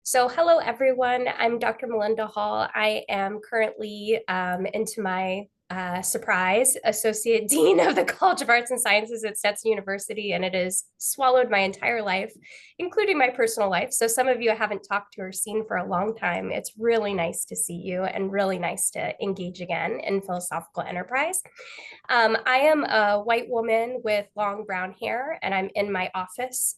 So hello, everyone. I'm Dr. Melinda Hall. I am currently, into my surprise, Associate Dean of the College of Arts and Sciences at Stetson University, and it has swallowed my entire life, including my personal life. So some of you I haven't talked to or seen for a long time. It's really nice to see you and really nice to engage again in philosophical enterprise. I am a white woman with long brown hair, and I'm in my office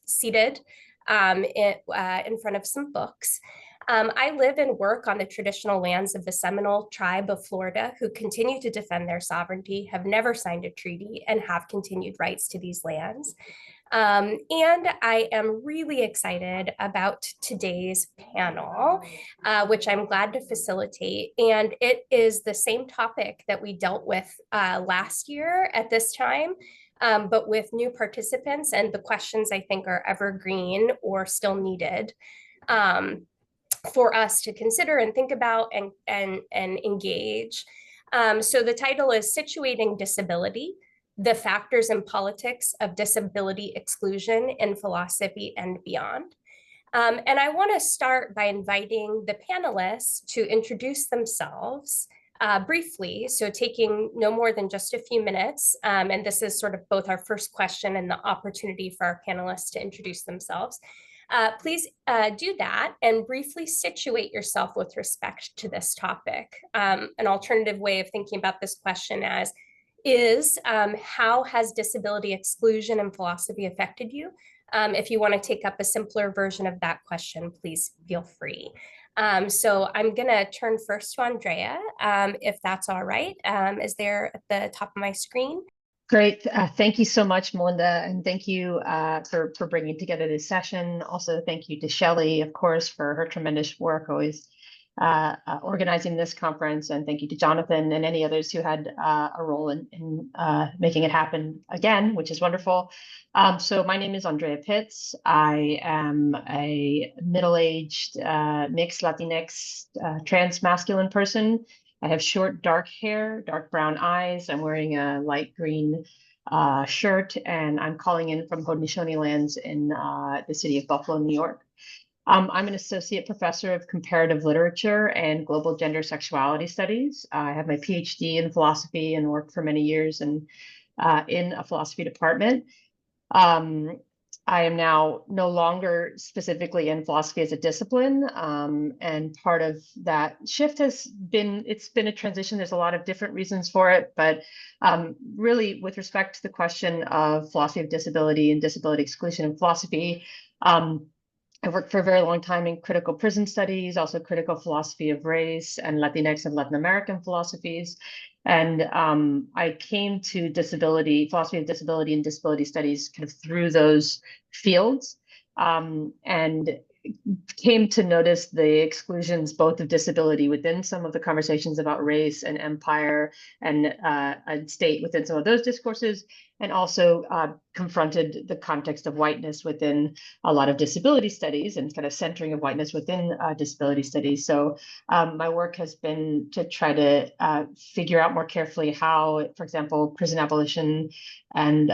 seated in front of some books. I live and work on the traditional lands of the Seminole tribe of Florida, who continue to defend their sovereignty, have never signed a treaty, and have continued rights to these lands. And I am really excited about today's panel, which I'm glad to facilitate. And it is the same topic that we dealt with last year at this time, but with new participants, and the questions I think are evergreen or still needed for us to consider and think about and engage. So the title is Situating Disability, the Factors and Politics of Disability Exclusion in Philosophy and Beyond. And I want to start by inviting the panelists to introduce themselves briefly, so taking no more than just a few minutes. And this is sort of both our first question and the opportunity for our panelists to introduce themselves. Please do that and briefly situate yourself with respect to this topic. An alternative way of thinking about this question is how has disability exclusion in philosophy affected you? If you want to take up a simpler version of that question, please feel free. So I'm going to turn first to Andrea, if that's all right. Is there at the top of my screen? Great. Thank you so much, Melinda, and thank you for bringing together this session. Also, thank you to Shelley, of course, for her tremendous work always organizing this conference, and thank you to Johnathan and any others who had a role in making it happen again, which is wonderful. So my name is Andrea Pitts. I am a middle-aged mixed Latinx trans masculine person. I have short, dark hair, dark brown eyes. I'm wearing a light green shirt, and I'm calling in from Haudenosaunee lands in the city of Buffalo, New York. I'm an associate professor of comparative literature and global gender sexuality studies. I have my PhD in philosophy and worked for many years in a philosophy department. I am now no longer specifically in philosophy as a discipline, and part of that shift has been, it's been a transition. There's a lot of different reasons for it, but really with respect to the question of philosophy of disability and disability exclusion in philosophy, I worked for a very long time in critical prison studies, also critical philosophy of race and Latinx and Latin American philosophies. And I came to disability, philosophy of disability and disability studies kind of through those fields, and came to notice the exclusions both of disability within some of the conversations about race and empire and state within some of those discourses, and also confronted the context of whiteness within a lot of disability studies and kind of centering of whiteness within disability studies. So my work has been to try to figure out more carefully how, for example, prison abolition and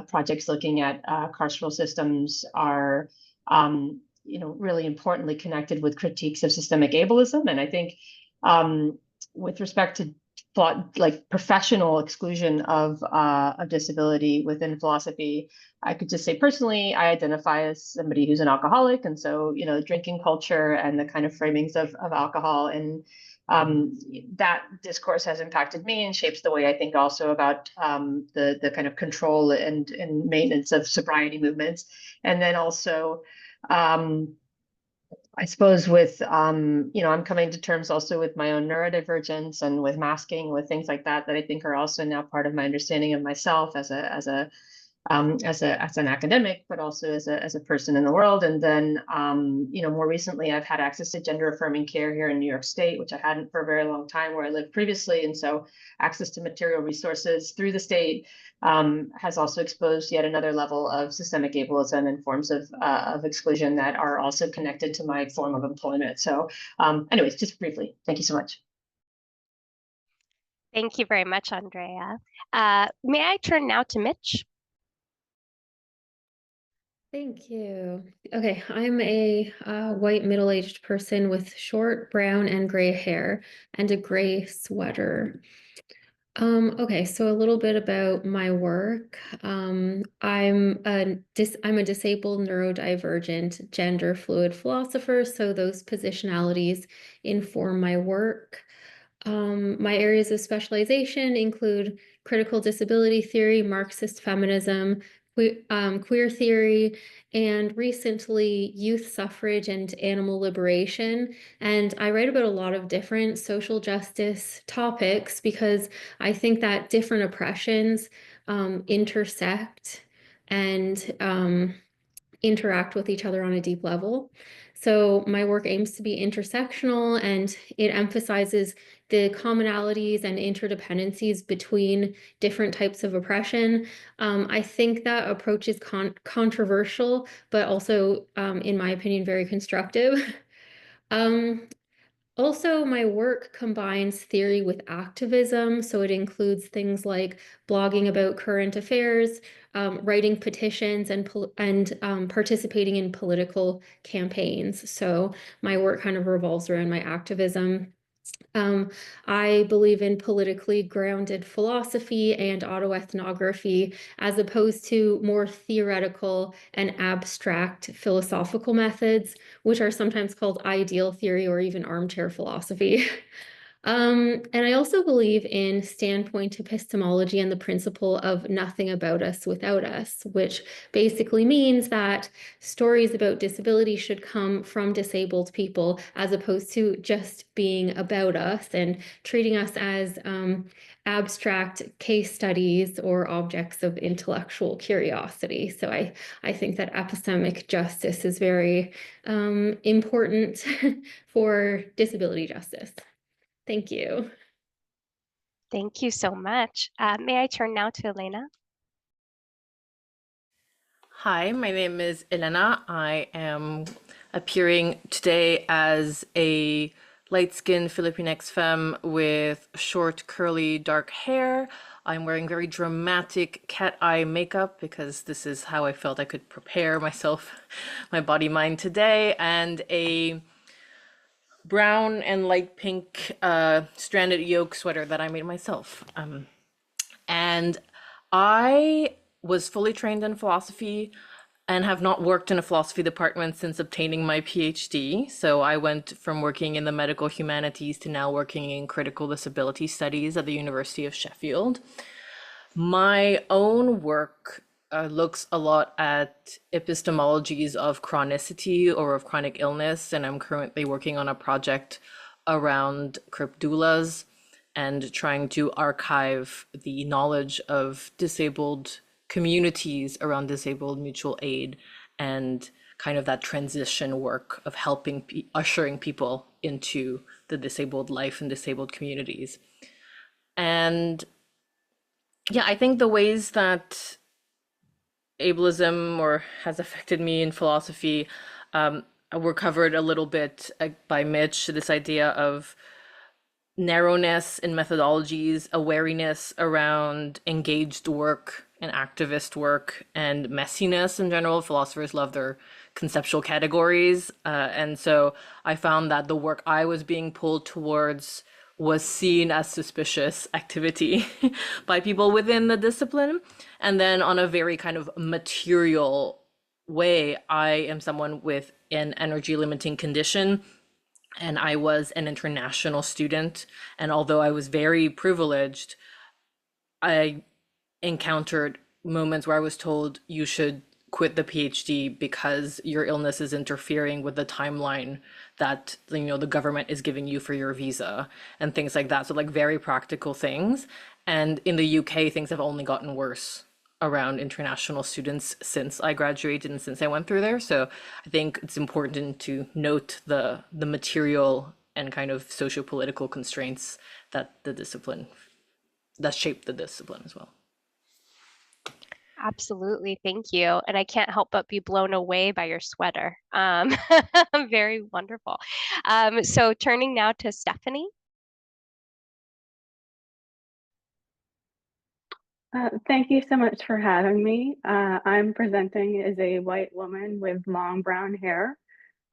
projects looking at carceral systems are really importantly connected with critiques of systemic ableism. And I think with respect to like professional exclusion of disability within philosophy, I could just say personally, I identify as somebody who's an alcoholic. And so, drinking culture and the kind of framings of alcohol and that discourse has impacted me and shapes the way I think also about the kind of control and maintenance of sobriety movements. And then also, I suppose with, I'm coming to terms also with my own neurodivergence and with masking, with things like that I think are also now part of my understanding of myself as an academic, but also as a person in the world. And then, more recently, I've had access to gender affirming care here in New York State, which I hadn't for a very long time where I lived previously. And so access to material resources through the state has also exposed yet another level of systemic ableism and forms of exclusion that are also connected to my form of employment. So anyways, just briefly, thank you so much. Thank you very much, Andrea. May I turn now to Mich? Thank you. Okay, I'm a white middle-aged person with short brown and gray hair and a gray sweater. Okay, so a little bit about my work. I'm a disabled neurodivergent gender fluid philosopher, so those positionalities inform my work. My areas of specialization include critical disability theory, Marxist feminism, queer theory, and recently youth suffrage and animal liberation. And I write about a lot of different social justice topics because I think that different oppressions intersect and interact with each other on a deep level. So my work aims to be intersectional, and it emphasizes the commonalities and interdependencies between different types of oppression. I think that approach is controversial, but also, in my opinion, very constructive. Um, Also, my work combines theory with activism, so it includes things like blogging about current affairs, writing petitions, and participating in political campaigns. So my work kind of revolves around my activism. Um, I believe in politically grounded philosophy and autoethnography as opposed to more theoretical and abstract philosophical methods, which are sometimes called ideal theory or even armchair philosophy. And I also believe in standpoint epistemology and the principle of nothing about us without us, which basically means that stories about disability should come from disabled people as opposed to just being about us and treating us as abstract case studies or objects of intellectual curiosity. So I think that epistemic justice is very important for disability justice. Thank you. Thank you so much. May I turn now to Élaina? Hi, my name is Élaina. I am appearing today as a light-skinned Filipinx femme with short, curly, dark hair. I'm wearing very dramatic cat eye makeup because this is how I felt I could prepare myself, my body, mind today, and a brown and light pink stranded yoke sweater that I made myself. And I was fully trained in philosophy and have not worked in a philosophy department since obtaining my PhD. So I went from working in the medical humanities to now working in critical disability studies at the University of Sheffield. My own work looks a lot at epistemologies of chronicity or of chronic illness, and I'm currently working on a project around cryptdoulas and trying to archive the knowledge of disabled communities around disabled mutual aid and kind of that transition work of helping ushering people into the disabled life and disabled communities. And yeah, I think the ways that ableism or has affected me in philosophy were covered a little bit by Mich, this idea of narrowness in methodologies, a wariness around engaged work and activist work, and messiness in general. Philosophers love their conceptual categories. And so I found that the work I was being pulled towards was seen as suspicious activity by people within the discipline. And then on a very kind of material way, I am someone with an energy limiting condition, and I was an international student. And although I was very privileged, I encountered moments where I was told you should quit the PhD because your illness is interfering with the timeline that the government is giving you for your visa and things like that. So like very practical things. And in the UK, things have only gotten worse around international students since I graduated and since I went through there. So I think it's important to note the material and kind of socio-political constraints that shaped the discipline as well. Absolutely, thank you. And I can't help but be blown away by your sweater. Very wonderful. So turning now to Stephanie. Thank you so much for having me. I'm presenting as a white woman with long brown hair,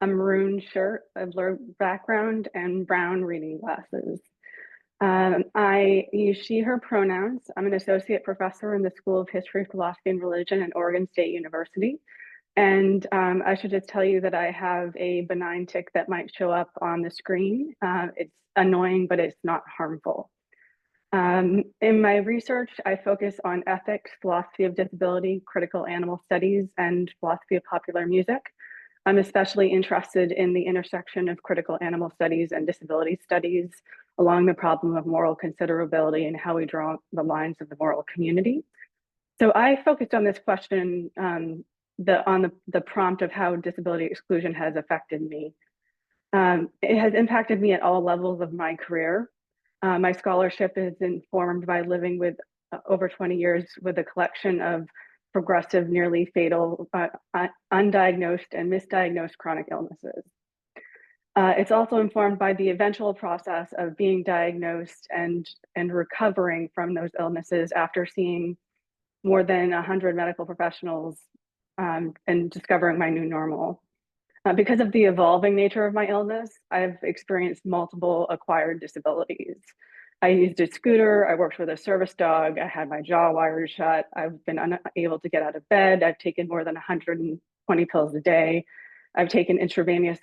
a maroon shirt, a blurred background, and brown reading glasses. I use she, her pronouns. I'm an associate professor in the School of History, Philosophy, and Religion at Oregon State University. And I should just tell you that I have a benign tic that might show up on the screen. It's annoying, but it's not harmful. In my research, I focus on ethics, philosophy of disability, critical animal studies, and philosophy of popular music. I'm especially interested in the intersection of critical animal studies and disability studies along the problem of moral considerability and how we draw the lines of the moral community. So I focused on this question on the prompt of how disability exclusion has affected me. It has impacted me at all levels of my career. My scholarship is informed by living with over 20 years with a collection of progressive, nearly fatal, undiagnosed and misdiagnosed chronic illnesses. It's also informed by the eventual process of being diagnosed and recovering from those illnesses after seeing more than 100 medical professionals and discovering my new normal. Because of the evolving nature of my illness, I've experienced multiple acquired disabilities. I used a scooter, I worked with a service dog, I had my jaw wired shut, I've been unable to get out of bed, I've taken more than 120 pills a day, I've taken intravenous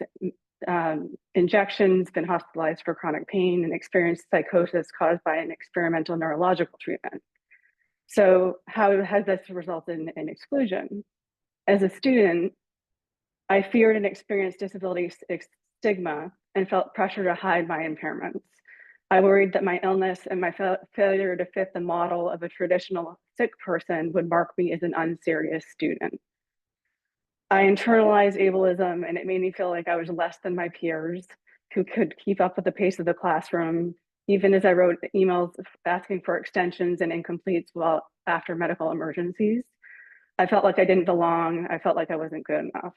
injections, been hospitalized for chronic pain, and experienced psychosis caused by an experimental neurological treatment. So how has this resulted in exclusion? As a student, I feared and experienced disability stigma and felt pressure to hide my impairments. I worried that my illness and my failure to fit the model of a traditional sick person would mark me as an unserious student. I internalized ableism, and it made me feel like I was less than my peers who could keep up with the pace of the classroom, even as I wrote emails asking for extensions and incompletes while after medical emergencies. I felt like I didn't belong. I felt like I wasn't good enough.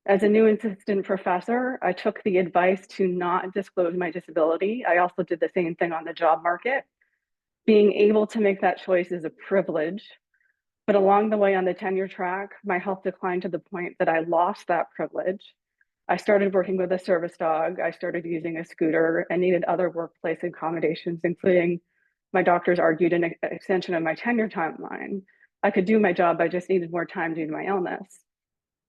As a new assistant professor, I took the advice to not disclose my disability. I also did the same thing on the job market. Being able to make that choice is a privilege, but along the way on the tenure track, my health declined to the point that I lost that privilege. I started working with a service dog, I started using a scooter, and needed other workplace accommodations, including my doctors argued an extension of my tenure timeline. I could do my job, I just needed more time due to my illness.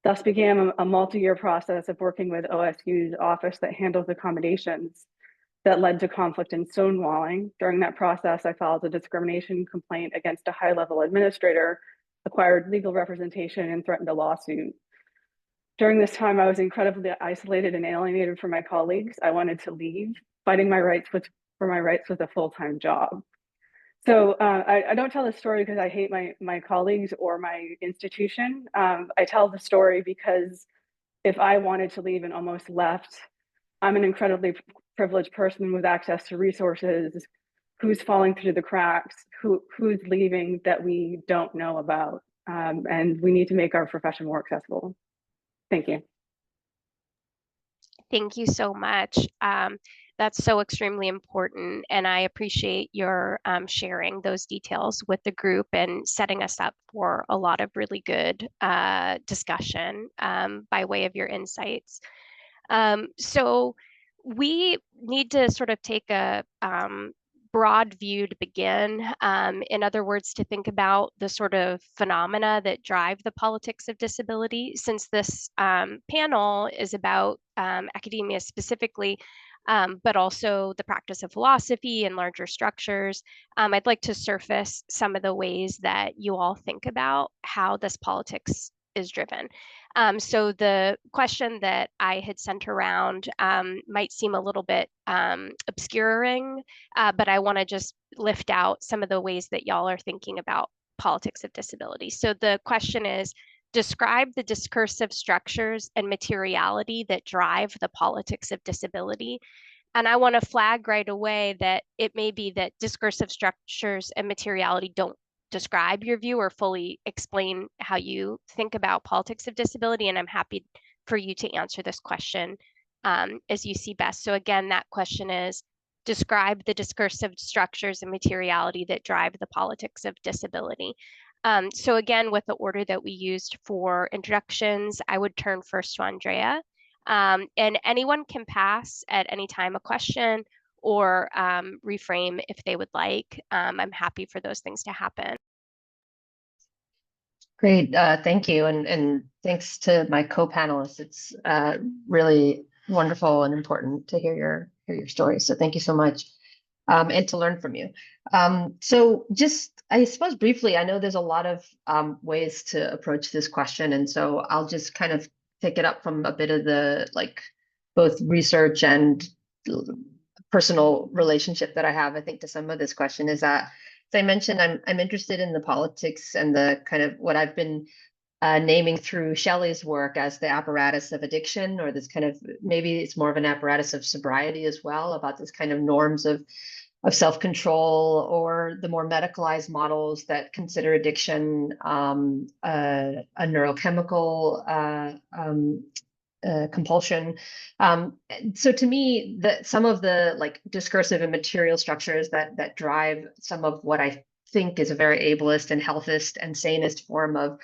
Thus began a multi-year process of working with OSU's office that handles accommodations that led to conflict and stonewalling. During that process, I filed a discrimination complaint against a high-level administrator, acquired legal representation, and threatened a lawsuit. During this time, I was incredibly isolated and alienated from my colleagues. I wanted to leave. Fighting for my rights was a full-time job. So I don't tell this story because I hate my colleagues or my institution. I tell the story because if I wanted to leave and almost left, I'm an incredibly privileged person with access to resources, who's falling through the cracks, who's leaving that we don't know about. And we need to make our profession more accessible. Thank you. Thank you so much. That's so extremely important, and I appreciate your sharing those details with the group and setting us up for a lot of really good discussion by way of your insights. So we need to sort of take a broad view to begin. In other words, to think about the sort of phenomena that drive the politics of disability. Since this panel is about academia specifically, but also the practice of philosophy and larger structures, I'd like to surface some of the ways that you all think about how this politics is driven. So the question that I had sent around might seem a little bit obscuring, but I want to just lift out some of the ways that y'all are thinking about politics of disability. So the question is, describe the discursive structures and materiality that drive the politics of disability. And I want to flag right away that it may be that discursive structures and materiality don't describe your view or fully explain how you think about politics of disability. And I'm happy for you to answer this question as you see best. So again, that question is, describe the discursive structures and materiality that drive the politics of disability. So again, with the order that we used for introductions, I would turn first to Andrea. And anyone can pass at any time a question or reframe if they would like. I'm happy for those things to happen. Great, thank you, and thanks to my co-panelists. It's really wonderful and important to hear your story. So thank you so much, and to learn from you. So just, I suppose briefly, I know there's a lot of ways to approach this question, and so I'll just kind of pick it up from a bit of the both research and personal relationship that I have, I think, to some of this question. Is that, as I mentioned, I'm interested in the politics and the kind of what I've been naming through Shelley's work as the apparatus of addiction, or this kind of, maybe it's more of an apparatus of sobriety as well, about this kind of norms of self-control, or the more medicalized models that consider addiction a neurochemical compulsion. So to me, some of the discursive and material structures that drive some of what I think is a very ableist and healthist and sanest form of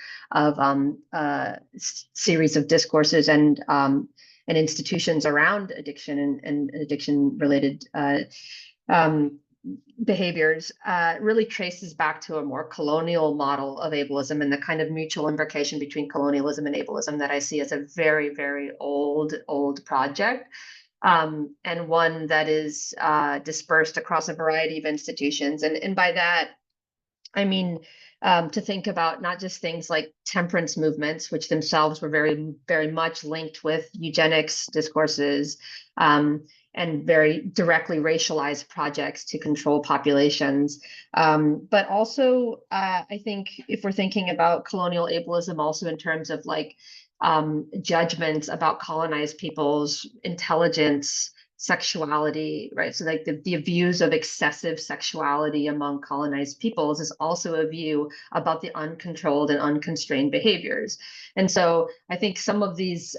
series of discourses and institutions around addiction and addiction related behaviors really traces back to a more colonial model of ableism, and the kind of mutual imbrication between colonialism and ableism that I see as a very, very old project, and one that is dispersed across a variety of institutions. And by that, I mean to think about not just things like temperance movements, which themselves were very, very much linked with eugenics discourses, and very directly racialized projects to control populations. But also, I think if we're thinking about colonial ableism also in terms of judgments about colonized people's intelligence, sexuality, right? So the views of excessive sexuality among colonized peoples is also a view about the uncontrolled and unconstrained behaviors. And so I think some of these,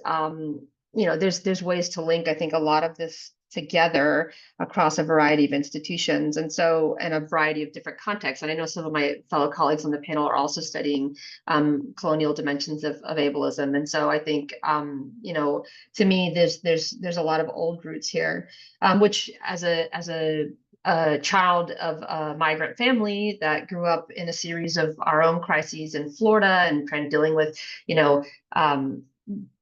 there's ways to link, I think, a lot of this together across a variety of institutions, and a variety of different contexts. And I know some of my fellow colleagues on the panel are also studying colonial dimensions of ableism. And so I think, to me, there's a lot of old roots here, which as a child of a migrant family that grew up in a series of our own crises in Florida and kind of dealing with,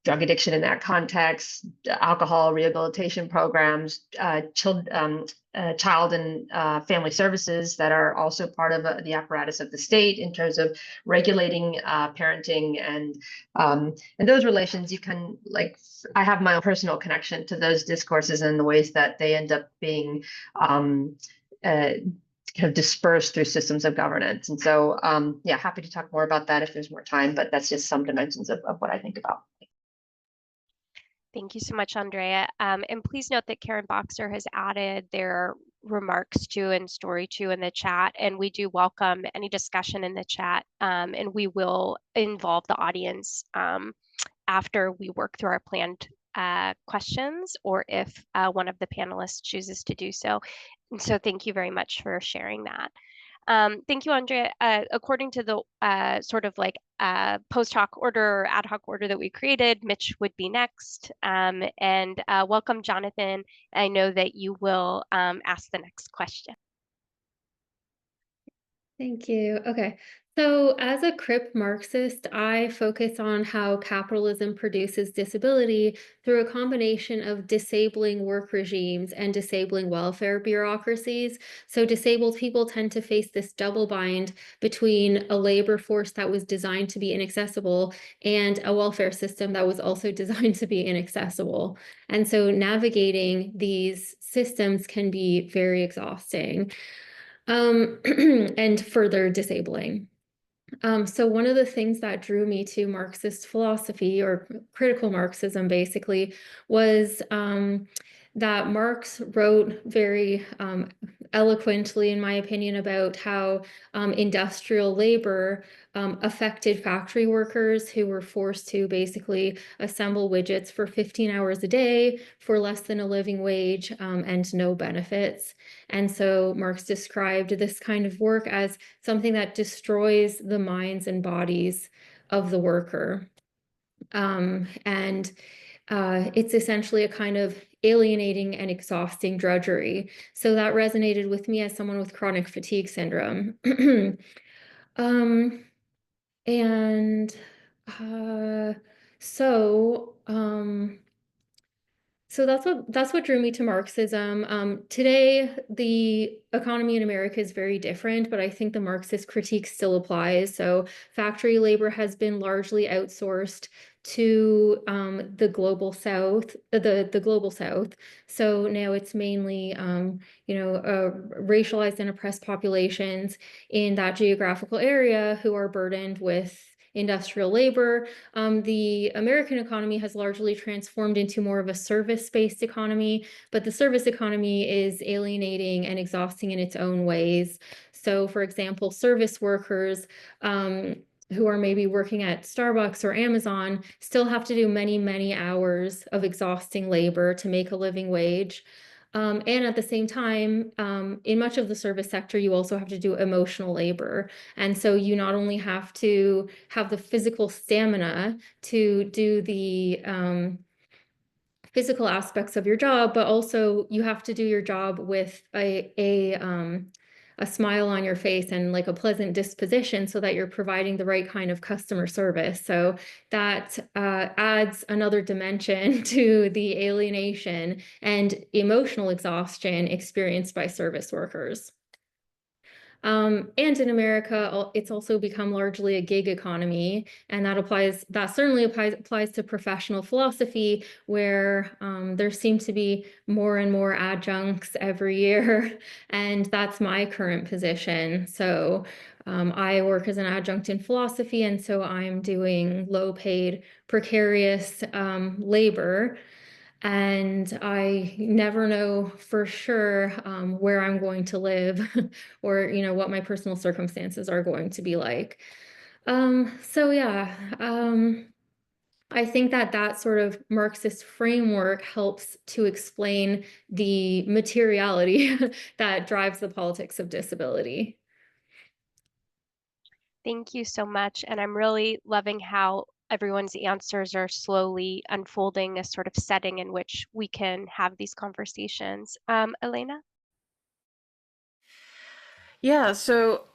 drug addiction in that context, alcohol rehabilitation programs, child and family services that are also part of the apparatus of the state in terms of regulating parenting and those relations. You can, I have my own personal connection to those discourses and the ways that they end up being kind of dispersed through systems of governance. And so, yeah, happy to talk more about that if there's more time, but that's just some dimensions of what I think about. Thank you so much, Andrea. And please note that Karen Boxer has added their remarks to and story to in the chat, and we do welcome any discussion in the chat, and we will involve the audience after we work through our planned questions, or if one of the panelists chooses to do so. And so thank you very much for sharing that. Thank you, Andrea. According to the sort of post hoc order or ad hoc order that we created, Mich would be next. And welcome, Johnathan. I know that you will ask the next question. Thank you. Okay. So as a crip Marxist, I focus on how capitalism produces disability through a combination of disabling work regimes and disabling welfare bureaucracies. So disabled people tend to face this double bind between a labor force that was designed to be inaccessible and a welfare system that was also designed to be inaccessible. And so navigating these systems can be very exhausting and further disabling. So one of the things that drew me to Marxist philosophy, or critical Marxism basically, was that Marx wrote very eloquently, in my opinion, about how industrial labor affected factory workers who were forced to basically assemble widgets for 15 hours a day for less than a living wage and no benefits. And so Marx described this kind of work as something that destroys the minds and bodies of the worker. It's essentially a kind of alienating and exhausting drudgery. So that resonated with me as someone with chronic fatigue syndrome. um, and so so that's what drew me to Marxism. Today, the economy in America is very different, but I think the Marxist critique still applies. So factory labor has been largely outsourced to the global South, the global South. So now it's mainly racialized and oppressed populations in that geographical area who are burdened with industrial labor. The American economy has largely transformed into more of a service-based economy, but the service economy is alienating and exhausting in its own ways. So, for example, service workers who are maybe working at Starbucks or Amazon still have to do many, many hours of exhausting labor to make a living wage. And at the same time, in much of the service sector, you also have to do emotional labor. And so you not only have to have the physical stamina to do the physical aspects of your job, but also you have to do your job with a smile on your face and like a pleasant disposition so that you're providing the right kind of customer service. So that adds another dimension to the alienation and emotional exhaustion experienced by service workers. And in America, it's also become largely a gig economy, and that certainly applies to professional philosophy, where there seem to be more and more adjuncts every year, and that's my current position. So I work as an adjunct in philosophy, and so I'm doing low-paid, precarious labor. And I never know for sure where I'm going to live or, what my personal circumstances are going to be like. So yeah, I think that sort of Marxist framework helps to explain the materiality that drives the politics of disability. Thank you so much. And I'm really loving how everyone's answers are slowly unfolding a sort of setting in which we can have these conversations. Élaina? Yeah, so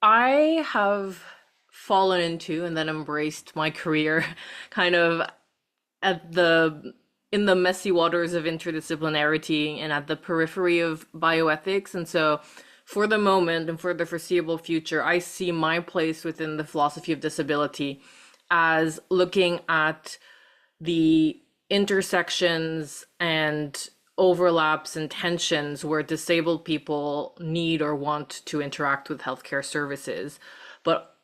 I have fallen into and then embraced my career kind of in the messy waters of interdisciplinarity and at the periphery of bioethics. And so for the moment and for the foreseeable future, I see my place within the philosophy of disability as looking at the intersections and overlaps and tensions where disabled people need or want to interact with healthcare services. But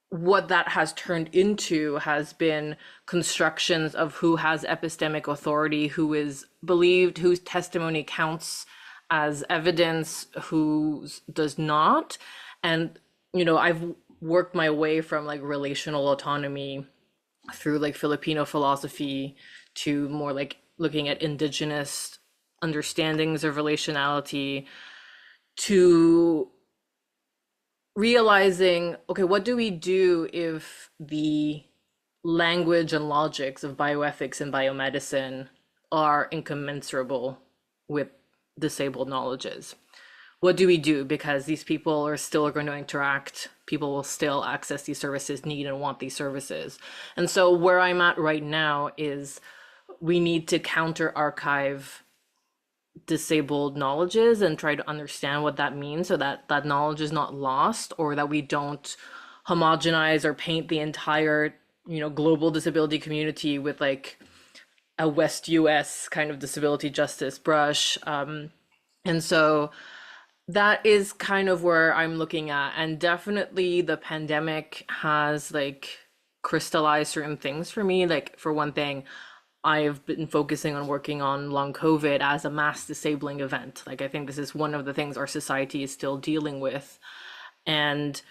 what that has turned into has been constructions of who has epistemic authority, who is believed, whose testimony counts as evidence, whose does not. And, I've worked my way from like relational autonomy through like Filipino philosophy to more like looking at indigenous understandings of relationality to realizing, okay, what do we do if the language and logics of bioethics and biomedicine are incommensurable with disabled knowledges? What do we do? Because these people are still going to interact, people will still access these services, need and want these services. And so where I'm at right now is we need to counter archive disabled knowledges and try to understand what that means so that that knowledge is not lost, or that we don't homogenize or paint the entire global disability community with like a West US kind of disability justice brush. And so that is kind of where I'm looking at. And definitely the pandemic has like crystallized certain things for me. Like for one thing, I've been focusing on working on long COVID as a mass disabling event. Like, I think this is one of the things our society is still dealing with. And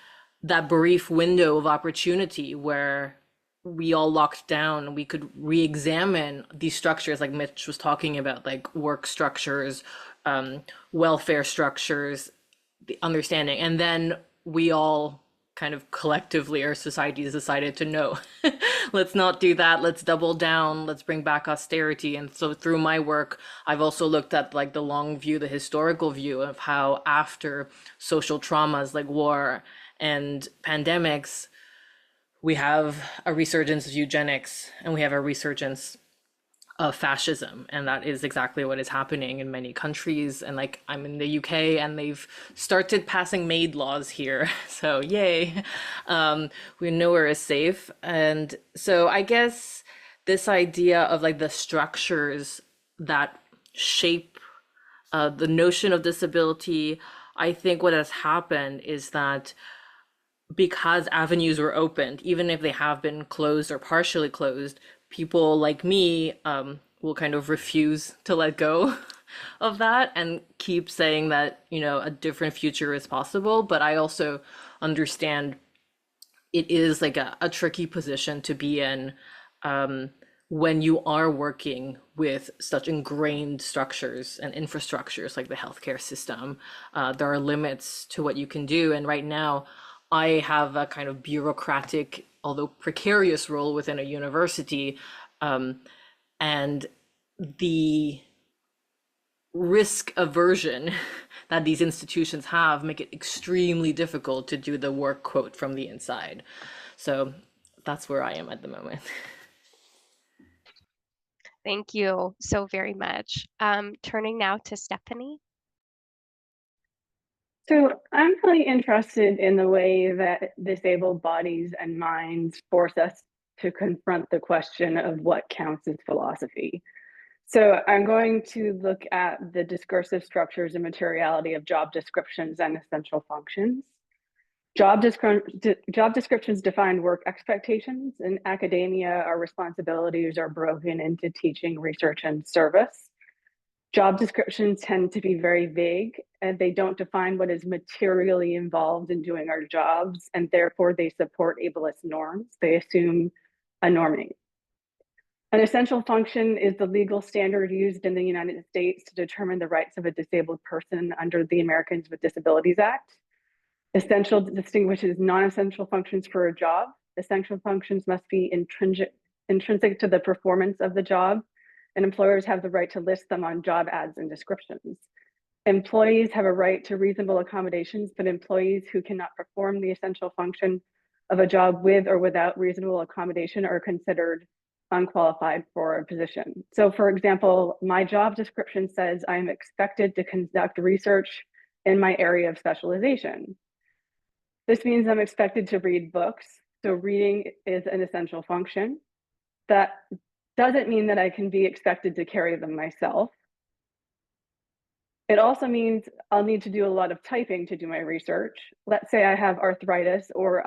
that brief window of opportunity where we all locked down, we could re-examine these structures like Mich was talking about, like work structures, welfare structures, the understanding. And then we all kind of collectively, our society has decided to no, let's not do that. Let's double down. Let's bring back austerity. And so through my work, I've also looked at like the long view, the historical view of how after social traumas like war and pandemics, we have a resurgence of eugenics and we have a resurgence of fascism. And that is exactly what is happening in many countries. And like, I'm in the UK and they've started passing maid laws here. So yay, we nowhere is safe. And so I guess this idea of like the structures that shape the notion of disability, I think what has happened is that because avenues were opened, even if they have been closed or partially closed, people like me will kind of refuse to let go of that and keep saying that, you know, a different future is possible. But I also understand it is like a tricky position to be in when you are working with such ingrained structures and infrastructures like the healthcare system. There are limits to what you can do. And right now, I have a kind of bureaucratic, although precarious role within a university, and the risk aversion that these institutions have make it extremely difficult to do the work, quote, from the inside. So that's where I am at the moment. Thank you so very much. Turning now to Stephanie. So I'm really interested in the way that disabled bodies and minds force us to confront the question of what counts as philosophy. So I'm going to look at the discursive structures and materiality of job descriptions and essential functions. Job descriptions define work expectations. In academia, our responsibilities are broken into teaching, research, and service. Job descriptions tend to be very vague and they don't define what is materially involved in doing our jobs, and therefore they support ableist norms. They assume a norming. An essential function is the legal standard used in the United States to determine the rights of a disabled person under the Americans with Disabilities Act. Essential distinguishes non-essential functions for a job. Essential functions must be intrinsic to the performance of the job, and employers have the right to list them on job ads and descriptions. Employees have a right to reasonable accommodations, but employees who cannot perform the essential function of a job with or without reasonable accommodation are considered unqualified for a position. So for example, my job description says I'm expected to conduct research in my area of specialization. This means I'm expected to read books. So reading is an essential function. That doesn't mean that I can be expected to carry them myself. It also means I'll need to do a lot of typing to do my research. Let's say I have arthritis or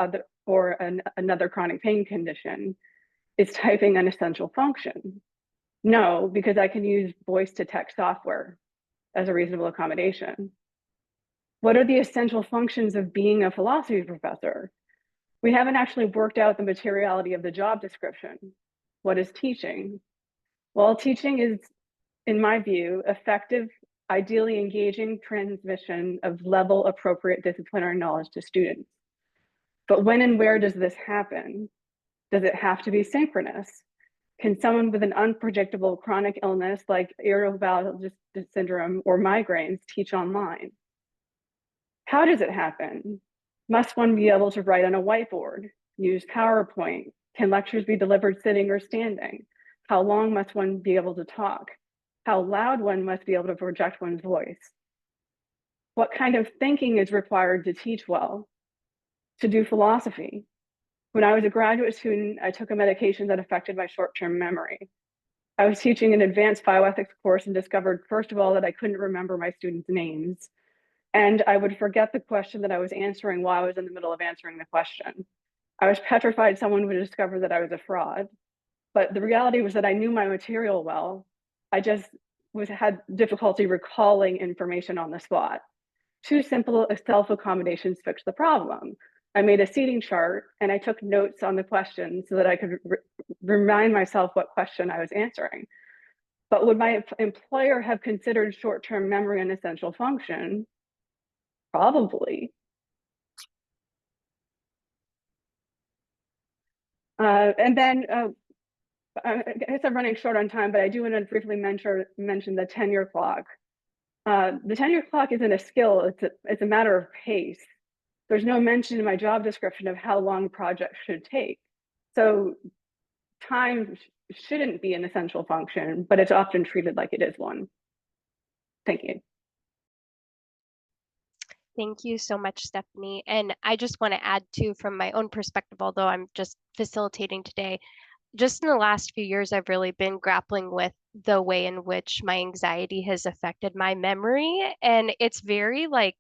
another chronic pain condition. Is typing an essential function? No, because I can use voice to text software as a reasonable accommodation. What are the essential functions of being a philosophy professor? We haven't actually worked out the materiality of the job description. What is teaching? Well, teaching is, in my view, effective, ideally engaging transmission of level appropriate disciplinary knowledge to students. But when and where does this happen? Does it have to be synchronous? Can someone with an unpredictable chronic illness like irritable bowel syndrome or migraines teach online? How does it happen? Must one be able to write on a whiteboard, use PowerPoint? Can lectures be delivered sitting or standing? How long must one be able to talk? How loud one must be able to project one's voice? What kind of thinking is required to teach well, to do philosophy? When I was a graduate student, I took a medication that affected my short-term memory. I was teaching an advanced bioethics course and discovered, first of all, that I couldn't remember my students' names. And I would forget the question that I was answering while I was in the middle of answering the question. I was petrified someone would discover that I was a fraud. But the reality was that I knew my material well. I just had difficulty recalling information on the spot. 2 simple self-accommodations fixed the problem. I made a seating chart and I took notes on the questions so that I could remind myself what question I was answering. But would my employer have considered short-term memory an essential function? Probably. And then I guess I'm running short on time, but I do want to briefly mention the tenure clock. The tenure clock isn't a skill, it's a matter of pace. There's no mention in my job description of how long projects should take. So time shouldn't be an essential function, but it's often treated like it is one. Thank you. Thank you so much, Stephanie. And I just want to add too, from my own perspective, although I'm just facilitating today, just in the last few years, I've really been grappling with the way in which my anxiety has affected my memory. And it's very like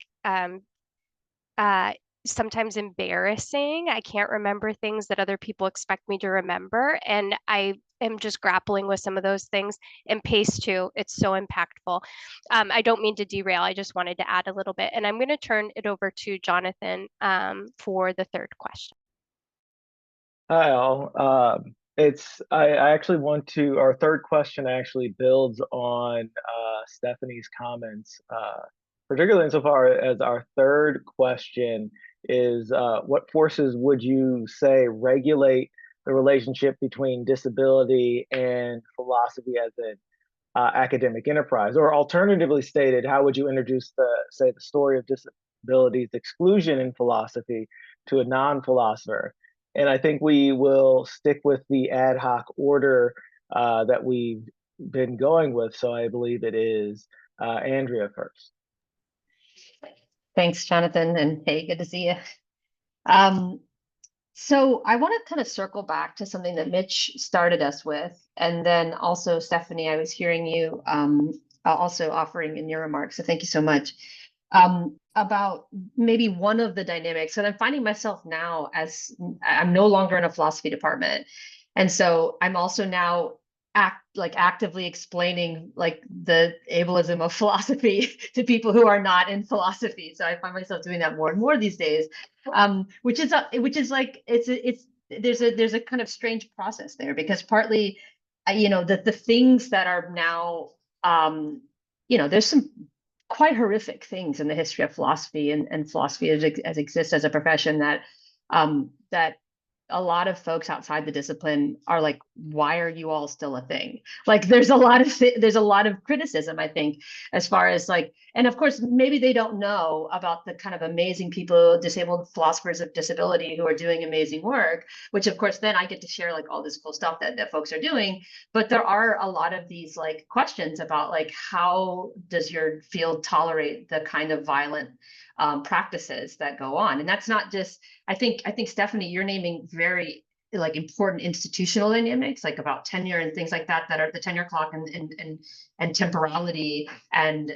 sometimes embarrassing. I can't remember things that other people expect me to remember. And I am just grappling with some of those things. And pace too, it's so impactful. I don't mean to derail. I just wanted to add a little bit. And I'm going to turn it over to Johnathan for the third question. Hi all. I actually want to, our third question actually builds on Stephanie's comments, particularly insofar as our third question is what forces would you say regulate the relationship between disability and philosophy as an academic enterprise? Or alternatively stated, how would you introduce the story of disability's exclusion in philosophy to a non-philosopher? And I think we will stick with the ad hoc order that we've been going with. So I believe it is Andrea first. Thanks, Johnathan, and hey, good to see you. So I want to kind of circle back to something that Mich started us with, and then also Stephanie, I was hearing you also offering in your remarks, so thank you so much, about maybe one of the dynamics. And I'm finding myself now as I'm no longer in a philosophy department, and so I'm also now actively explaining like the ableism of philosophy to people who are not in philosophy. So I find myself doing that more and more these days, which is like there's a kind of strange process there, because partly, the things that are now, there's some quite horrific things in the history of philosophy and philosophy as exists as a profession that a lot of folks outside the discipline are like, why are you all still a thing? Like there's a lot of criticism, I think, as far as like, and of course, maybe they don't know about the kind of amazing people, disabled philosophers of disability who are doing amazing work, which of course, then I get to share like all this cool stuff that folks are doing. But there are a lot of these like questions about like, how does your field tolerate the kind of violent practices that go on? And that's not just, I think Stephanie, you're naming very like important institutional dynamics, like about tenure and things like that are the tenure clock and temporality and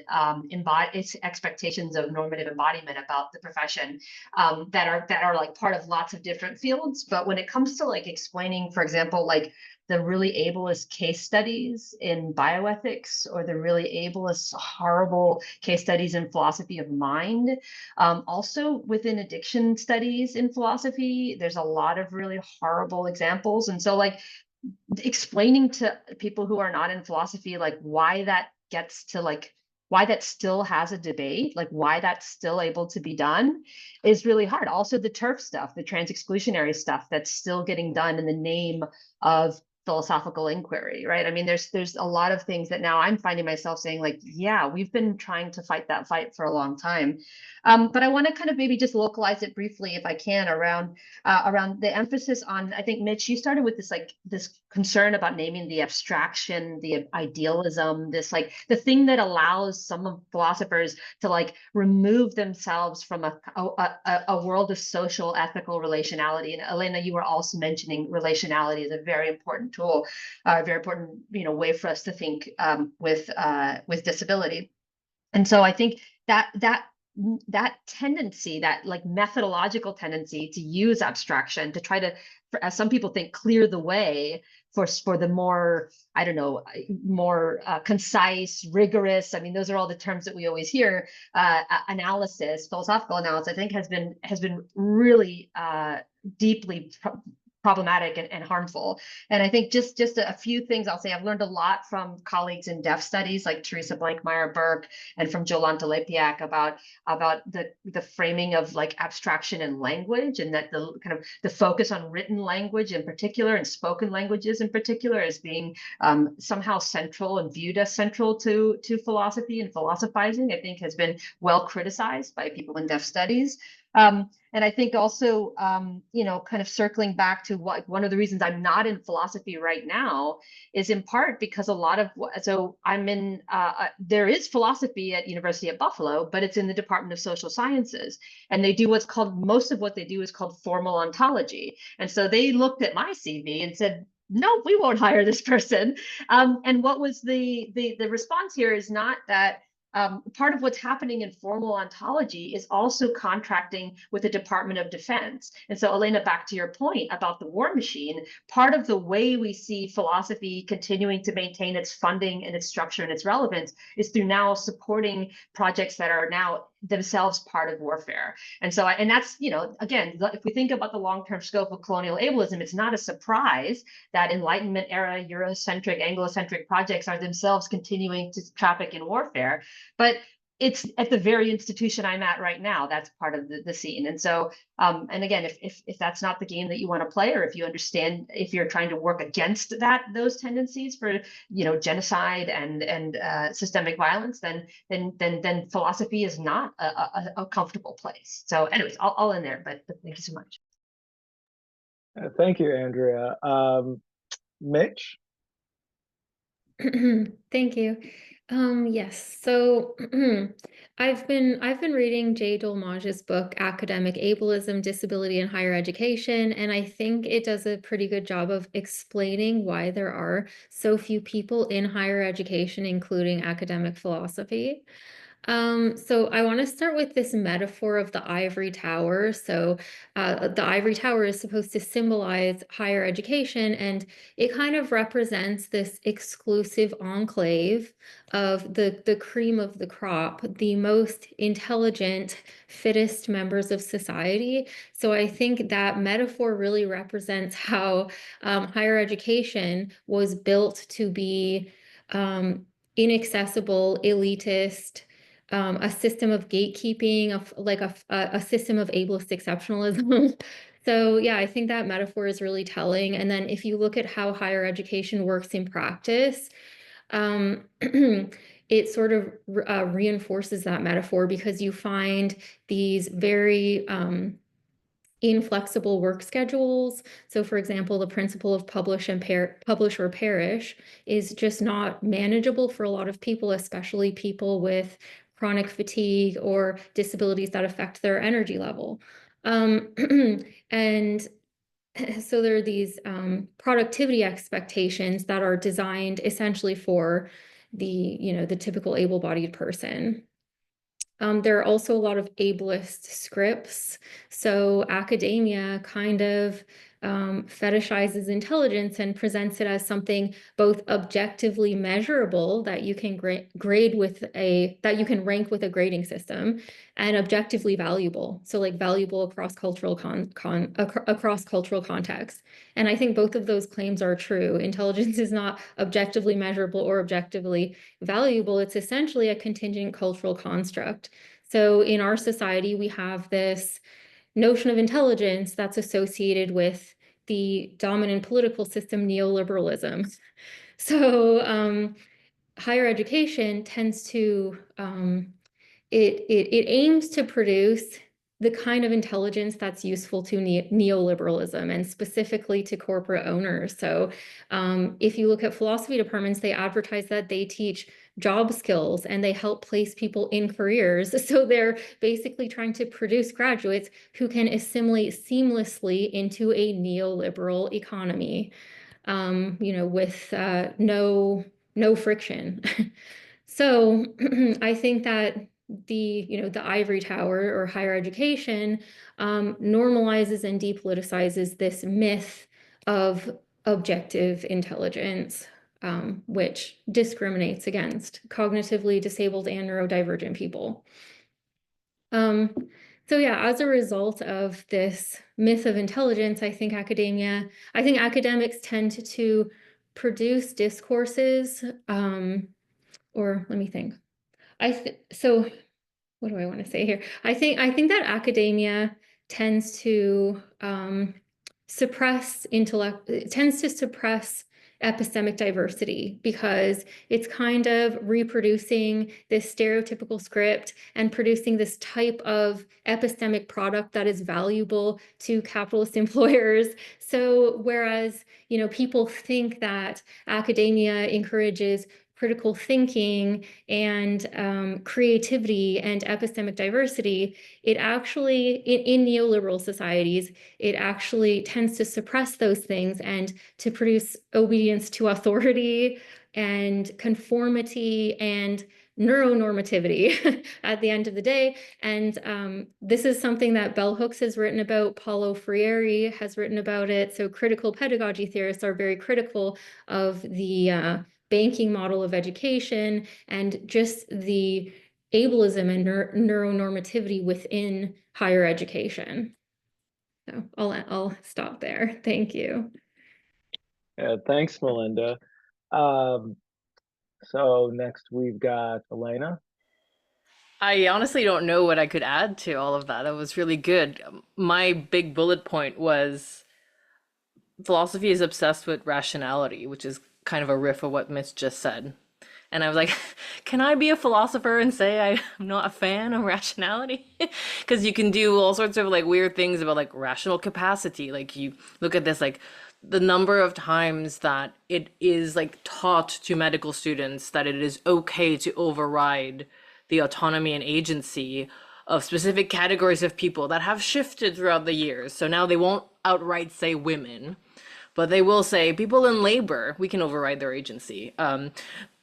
its expectations of normative embodiment about the profession that are like part of lots of different fields. But when it comes to like explaining, for example, like the really ableist case studies in bioethics, or the really ableist, horrible case studies in philosophy of mind. Also within addiction studies in philosophy, there's a lot of really horrible examples. And so like explaining to people who are not in philosophy, like why that gets to like, why that still has a debate, like why that's still able to be done is really hard. Also the TERF stuff, the trans exclusionary stuff that's still getting done in the name of philosophical inquiry, right? I mean, there's a lot of things that now I'm finding myself saying like, yeah, we've been trying to fight that fight for a long time. But I want to kind of maybe just localize it briefly, if I can, around the emphasis on, I think, Mich, you started with this concern about naming the abstraction, the idealism, this like the thing that allows some philosophers to like remove themselves from a world of social ethical relationality. And Élaina, you were also mentioning relationality is a very important tool, very important way for us to think with disability. And so I think that that tendency, that like methodological tendency to use abstraction to try to, as some people think, clear the way for the more, I don't know, more concise, rigorous, I mean, those are all the terms that we always hear, analysis, philosophical analysis, I think has been really deeply problematic and harmful. And I think just a few things I'll say. I've learned a lot from colleagues in deaf studies like Teresa Blankmeyer-Burke and from Jolanta Lepiak about the framing of like abstraction and language, and that the kind of the focus on written language in particular and spoken languages in particular as being somehow central and viewed as central to philosophy and philosophizing, I think has been well criticized by people in deaf studies. And I think also, you know, kind of circling back to one of the reasons I'm not in philosophy right now is in part because a lot of, so I'm in, there is philosophy at University at Buffalo, but it's in the Department of Social Sciences. And they do what's called, most of what they do is called formal ontology. And so they looked at my CV and said, no, we won't hire this person. And what was the response here is not that, part of what's happening in formal ontology is also contracting with the Department of Defense. And so, Élaina, back to your point about the war machine, part of the way we see philosophy continuing to maintain its funding and its structure and its relevance is through now supporting projects that are now themselves part of warfare. And so, and that's, you know, again, if we think about the long-term scope of colonial ableism, it's not a surprise that Enlightenment era Eurocentric, Anglocentric projects are themselves continuing to traffic in warfare. But it's at the very institution I'm at right now, that's part of the scene. And so, and again, if that's not the game that you want to play, or if you understand, if you're trying to work against those tendencies for, you know, genocide and systemic violence, then philosophy is not a comfortable place. So anyways, I'll end there, but thank you so much. Thank you, Andrea. Mich? Thank you. Yes, so I've been reading Jay Dolmage's book, Academic Ableism, Disability in Higher Education, and I think it does a pretty good job of explaining why there are so few people in higher education, including academic philosophy. So I want to start with this metaphor of the ivory tower. So the ivory tower is supposed to symbolize higher education, and it kind of represents this exclusive enclave of the cream of the crop, the most intelligent, fittest members of society. So I think that metaphor really represents how higher education was built to be inaccessible, elitist, a system of gatekeeping, of like a system of ableist exceptionalism. So yeah, I think that metaphor is really telling. And then if you look at how higher education works in practice, it sort of reinforces that metaphor, because you find these very inflexible work schedules. So for example, the principle of publish or perish is just not manageable for a lot of people, especially people with chronic fatigue or disabilities that affect their energy level. And so there are these productivity expectations that are designed essentially for the typical able-bodied person. There are also a lot of ableist scripts. So academia kind of fetishizes intelligence and presents it as something both objectively measurable that you can rank with a grading system, and objectively valuable. So like valuable across cultural across cultural contexts. And I think both of those claims are true. Intelligence is not objectively measurable or objectively valuable. It's essentially a contingent cultural construct. So in our society, we have this notion of intelligence that's associated with the dominant political system, neoliberalism. So higher education tends to, it aims to produce the kind of intelligence that's useful to neoliberalism, and specifically to corporate owners. So if you look at philosophy departments, they advertise that they teach job skills and they help place people in careers. So they're basically trying to produce graduates who can assimilate seamlessly into a neoliberal economy, with no friction. So I think that the ivory tower or higher education normalizes and depoliticizes this myth of objective intelligence, which discriminates against cognitively disabled and neurodivergent people. So yeah, as a result of this myth of intelligence, I think academics tend to produce discourses, or let me think. So what do I want to say here? I think that academia tends to suppress epistemic diversity because it's kind of reproducing this stereotypical script and producing this type of epistemic product that is valuable to capitalist employers. So whereas, people think that academia encourages critical thinking and creativity and epistemic diversity, it actually, in neoliberal societies, it actually tends to suppress those things and to produce obedience to authority and conformity and neuronormativity at the end of the day. And this is something that Bell Hooks has written about, Paulo Freire has written about it. So critical pedagogy theorists are very critical of the banking model of education and just the ableism and neuronormativity within higher education. So I'll stop there. Thank you. Yeah, thanks, Melinda. So next we've got Élaina. I honestly don't know what I could add to all of that. That was really good. My big bullet point was philosophy is obsessed with rationality, which is kind of a riff of what Mich just said. And I was like, can I be a philosopher and say I'm not a fan of rationality? Because you can do all sorts of like weird things about like rational capacity. Like you look at this, like the number of times that it is like taught to medical students that it is okay to override the autonomy and agency of specific categories of people that have shifted throughout the years. So now they won't outright say women, but they will say people in labor, we can override their agency.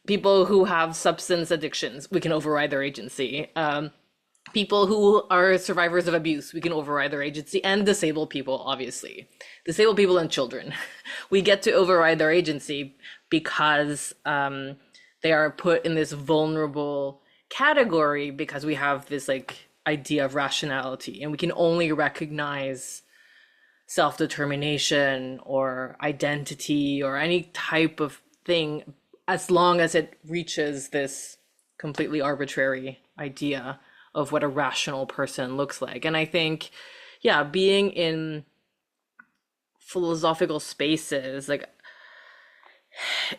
People who have substance addictions, we can override their agency. People who are survivors of abuse, we can override their agency, and disabled people, obviously. Disabled people and children. We get to override their agency because they are put in this vulnerable category because we have this like idea of rationality, and we can only recognize self-determination or identity or any type of thing as long as it reaches this completely arbitrary idea of what a rational person looks like. And I think, yeah, being in philosophical spaces, like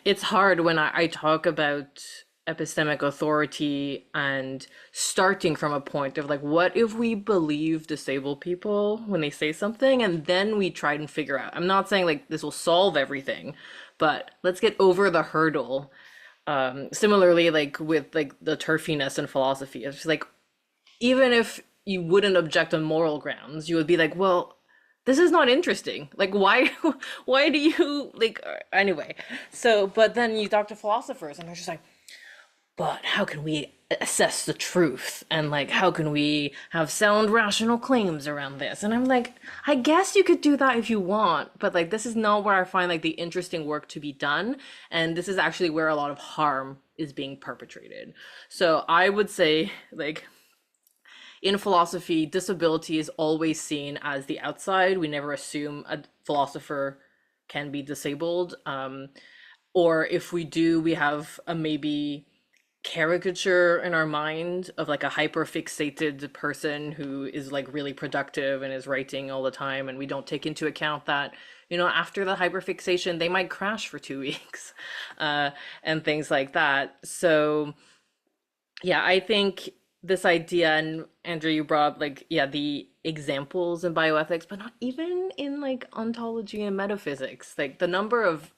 it's hard when I talk about epistemic authority and starting from a point of like, what if we believe disabled people when they say something, and then we try and figure out, I'm not saying like this will solve everything, but let's get over the hurdle. Similarly, like with like the turfiness in philosophy, it's just like, even if you wouldn't object on moral grounds, you would be like, well, this is not interesting. Like, why do you like, anyway. So, but then you talk to philosophers and they're just like, but how can we assess the truth? And like, how can we have sound rational claims around this? And I'm like, I guess you could do that if you want, but like, this is not where I find like the interesting work to be done. And this is actually where a lot of harm is being perpetrated. So I would say like, in philosophy, disability is always seen as the outside. We never assume a philosopher can be disabled. Or if we do, we have a maybe caricature in our mind of like a hyper-fixated person who is like really productive and is writing all the time, and we don't take into account that, you know, after the hyperfixation they might crash for 2 weeks and things like that. So yeah, I think this idea, and Andrea, you brought up like, yeah, the examples in bioethics, but not even in like ontology and metaphysics, like the number of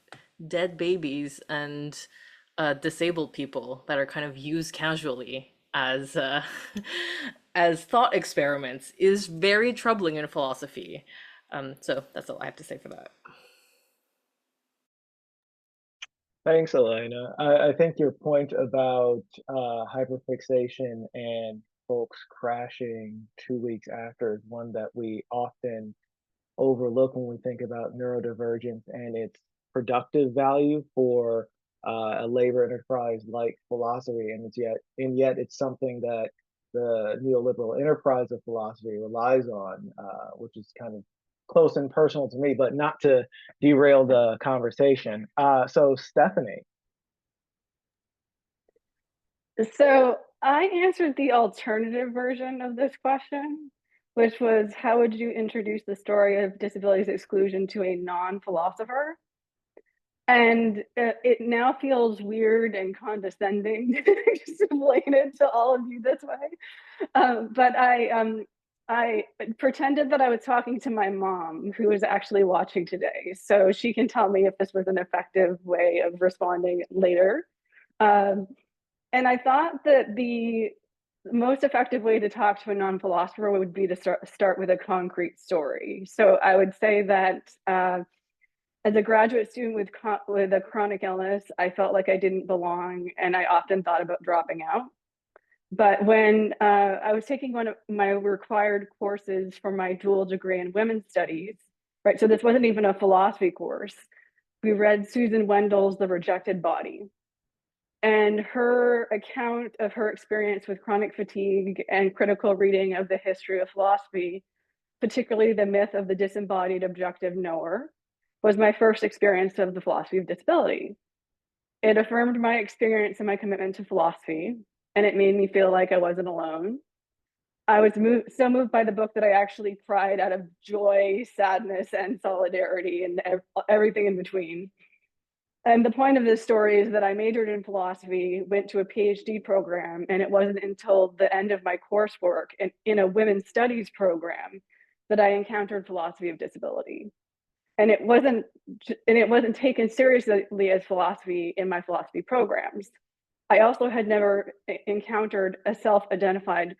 dead babies and disabled people that are kind of used casually as as thought experiments is very troubling in philosophy. So that's all I have to say for that. Thanks, Élaina. I think your point about hyperfixation and folks crashing 2 weeks after is one that we often overlook when we think about neurodivergence and its productive value for a labor enterprise like philosophy, and yet it's something that the neoliberal enterprise of philosophy relies on, which is kind of close and personal to me, but not to derail the conversation. So Stephanie. So I answered the alternative version of this question, which was, how would you introduce the story of disabilities exclusion to a non-philosopher? And it now feels weird and condescending to explain it to all of you this way. But I pretended that I was talking to my mom, who is actually watching today, so she can tell me if this was an effective way of responding later. And I thought that the most effective way to talk to a non-philosopher would be to start with a concrete story. So I would say that as a graduate student with a chronic illness, I felt like I didn't belong, and I often thought about dropping out. But when I was taking one of my required courses for my dual degree in women's studies, right? So this wasn't even a philosophy course. We read Susan Wendell's The Rejected Body. And her account of her experience with chronic fatigue and critical reading of the history of philosophy, particularly the myth of the disembodied objective knower, was my first experience of the philosophy of disability. It affirmed my experience and my commitment to philosophy, and it made me feel like I wasn't alone. I was so moved by the book that I actually cried out of joy, sadness, and solidarity, and everything in between. And the point of this story is that I majored in philosophy, went to a PhD program, and it wasn't until the end of my coursework in a women's studies program that I encountered philosophy of disability. And it wasn't taken seriously as philosophy in my philosophy programs. I also had never encountered a self-identified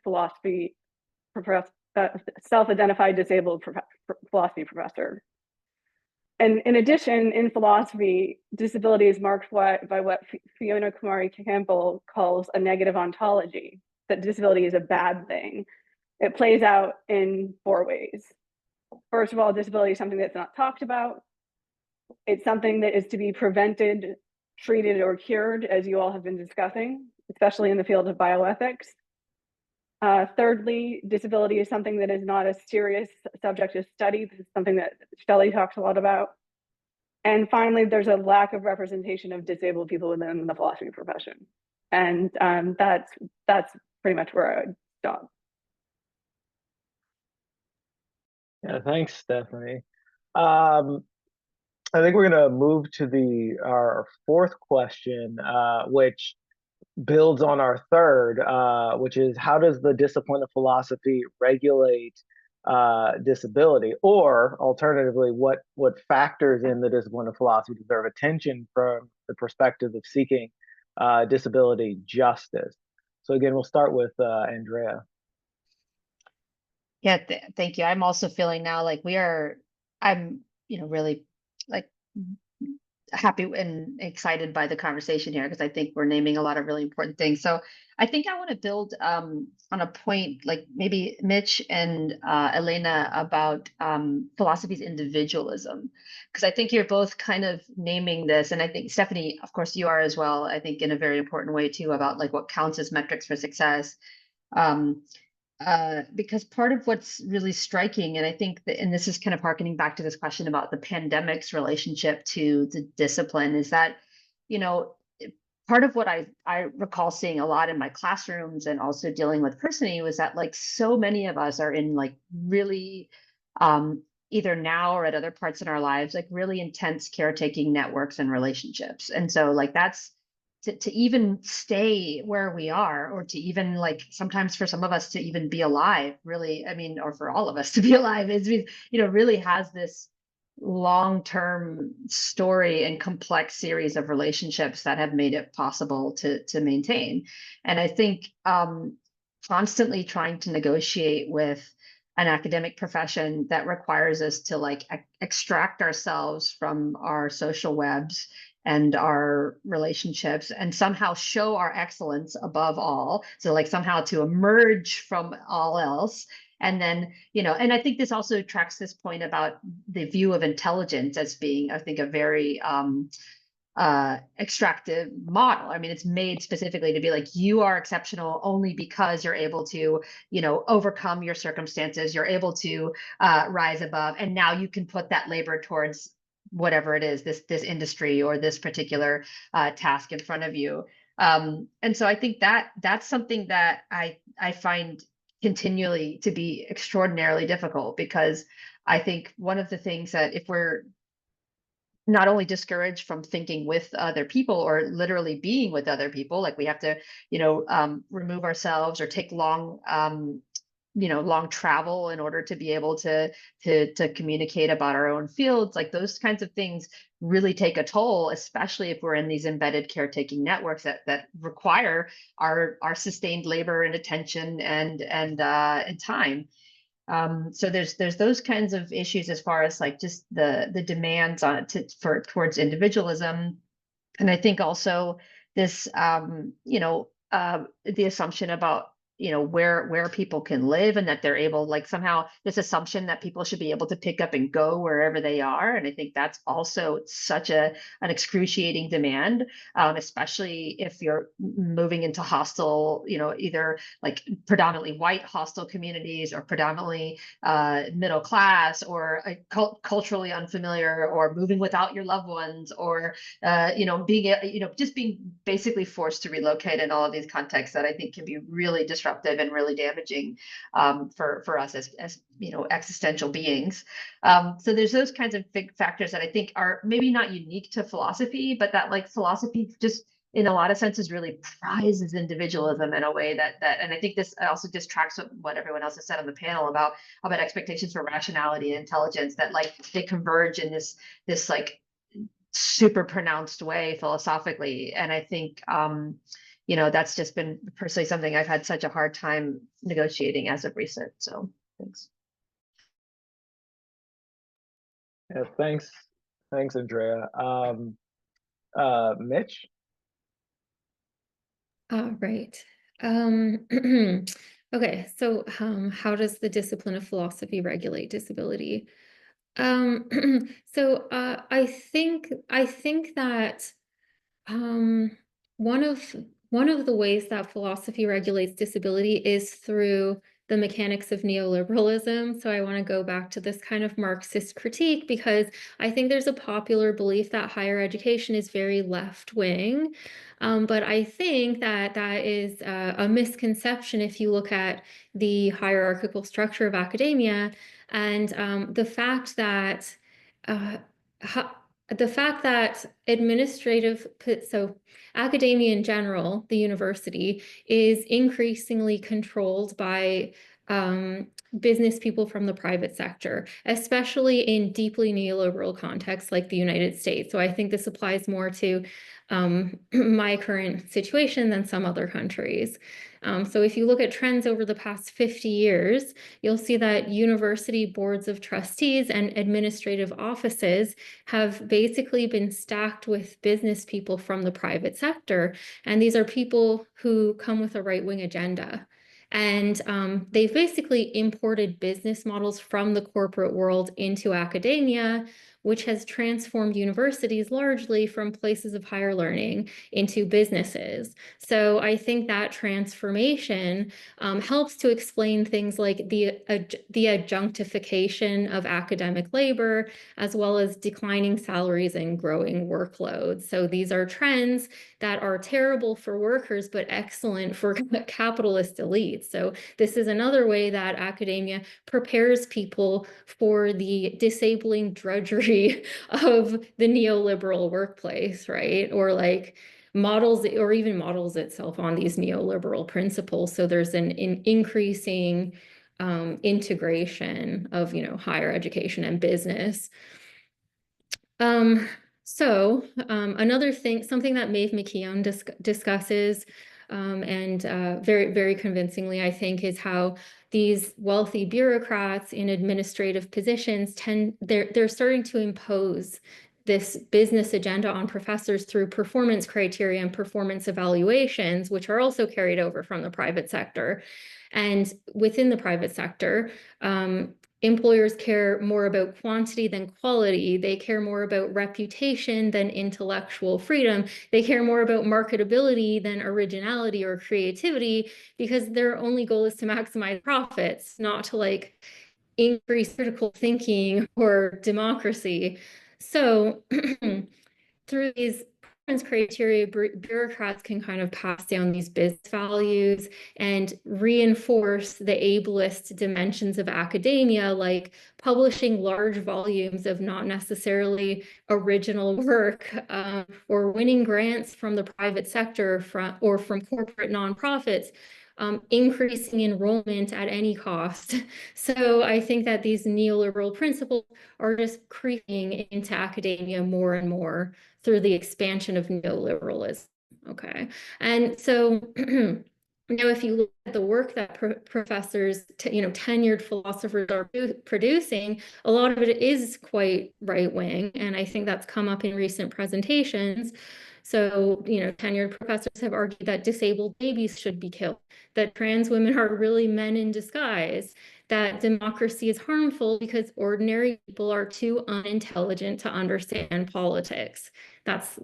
disabled philosophy professor. And in addition, in philosophy, disability is marked by what Fiona Kumari-Campbell calls a negative ontology, that disability is a bad thing. It plays out in 4 ways. First of all, disability is something that's not talked about. It's something that is to be prevented, treated, or cured, as you all have been discussing, especially in the field of bioethics. Thirdly, disability is something that is not a serious subject of study. This is something that Shelley talks a lot about. And finally, there's a lack of representation of disabled people within the philosophy profession. And that's pretty much where I would stop. Yeah, thanks, Stephanie. I think we're going to move to our fourth question, which builds on our third, which is, how does the discipline of philosophy regulate disability? Or alternatively, what factors in the discipline of philosophy deserve attention from the perspective of seeking disability justice? So again, we'll start with Andrea. Yeah, thank you. I'm also feeling now like I'm really like happy and excited by the conversation here, because I think we're naming a lot of really important things. So I think I want to build on a point like maybe Mich and Élaina about philosophy's individualism, because I think you're both kind of naming this, and I think Stephanie, of course, you are as well, I think in a very important way too, about like what counts as metrics for success. Because part of what's really striking, and I think that, and this is kind of harkening back to this question about the pandemic's relationship to the discipline, is that, part of what I recall seeing a lot in my classrooms and also dealing with personally was that like so many of us are in like really, either now or at other parts in our lives, like really intense caretaking networks and relationships. And so like that's, to even stay where we are, or to even like sometimes for some of us to even be alive, really, I mean, or for all of us to be alive, is, really has this long-term story and complex series of relationships that have made it possible to maintain. And I think constantly trying to negotiate with an academic profession that requires us to like extract ourselves from our social webs and our relationships, and somehow show our excellence above all. So like somehow to emerge from all else. And then, and I think this also tracks this point about the view of intelligence as being, I think, a very extractive model. I mean, it's made specifically to be like, you are exceptional only because you're able to, overcome your circumstances, you're able to rise above, and now you can put that labor towards whatever it is, this industry or this particular task in front of you. And so I think that's something that I find continually to be extraordinarily difficult, because I think one of the things that, if we're not only discouraged from thinking with other people or literally being with other people, like we have to, remove ourselves or take long travel in order to be able to communicate about our own fields, like those kinds of things really take a toll, especially if we're in these embedded caretaking networks that require our sustained labor and attention and time. So there's those kinds of issues as far as like just the demands on towards individualism. And I think also this the assumption about where people can live, and that they're able, like somehow this assumption that people should be able to pick up and go wherever they are. And I think that's also such an excruciating demand, especially if you're moving into hostile, either like predominantly white hostile communities or predominantly middle class, or culturally unfamiliar, or moving without your loved ones, or just being basically forced to relocate in all of these contexts that I think can be really disruptive and really damaging for us as existential beings. So there's those kinds of big factors that I think are maybe not unique to philosophy, but that like philosophy just in a lot of senses really prizes individualism in a way that and I think this also just tracks what everyone else has said on the panel about expectations for rationality and intelligence, that like they converge in this like super pronounced way philosophically. And I think that's just been personally something I've had such a hard time negotiating as of recent. So thanks. Yeah, thanks, Andrea. Mich? Right. Okay, so how does the discipline of philosophy regulate disability? So I think that one of the ways that philosophy regulates disability is through the mechanics of neoliberalism. So I want to go back to this kind of Marxist critique, because I think there's a popular belief that higher education is very left-wing. But I think that is a misconception if you look at the hierarchical structure of academia, and the fact that academia in general, the university, is increasingly controlled by business people from the private sector, especially in deeply neoliberal contexts like the United States. So I think this applies more to my current situation than some other countries. So if you look at trends over the past 50 years, you'll see that university boards of trustees and administrative offices have basically been stacked with business people from the private sector. And these are people who come with a right-wing agenda. And they've basically imported business models from the corporate world into academia, which has transformed universities largely from places of higher learning into businesses. So I think that transformation helps to explain things like the adjunctification of academic labor, as well as declining salaries and growing workloads. So these are trends that are terrible for workers, but excellent for capitalist elites. So this is another way that academia prepares people for the disabling drudgery of the neoliberal workplace, right? Or like models, or even models itself on these neoliberal principles. So there's an increasing integration of, higher education and business. Another thing, something that Maeve McKeown discusses, and very, very convincingly, I think, is how these wealthy bureaucrats in administrative positions they're starting to impose this business agenda on professors through performance criteria and performance evaluations, which are also carried over from the private sector. And within the private sector, employers care more about quantity than quality. They care more about reputation than intellectual freedom. They care more about marketability than originality or creativity, because their only goal is to maximize profits, not to like increase critical thinking or democracy. So through these performance criteria, bureaucrats can kind of pass down these business values and reinforce the ableist dimensions of academia, like publishing large volumes of not necessarily original work, or winning grants from the private sector or from corporate nonprofits, increasing enrollment at any cost. So I think that these neoliberal principles are just creeping into academia more and more through the expansion of neoliberalism. Okay. And so now if you look at the work that professors, tenured philosophers are producing, a lot of it is quite right-wing. And I think that's come up in recent presentations. So, tenured professors have argued that disabled babies should be killed, that trans women are really men in disguise, that democracy is harmful because ordinary people are too unintelligent to understand politics. That's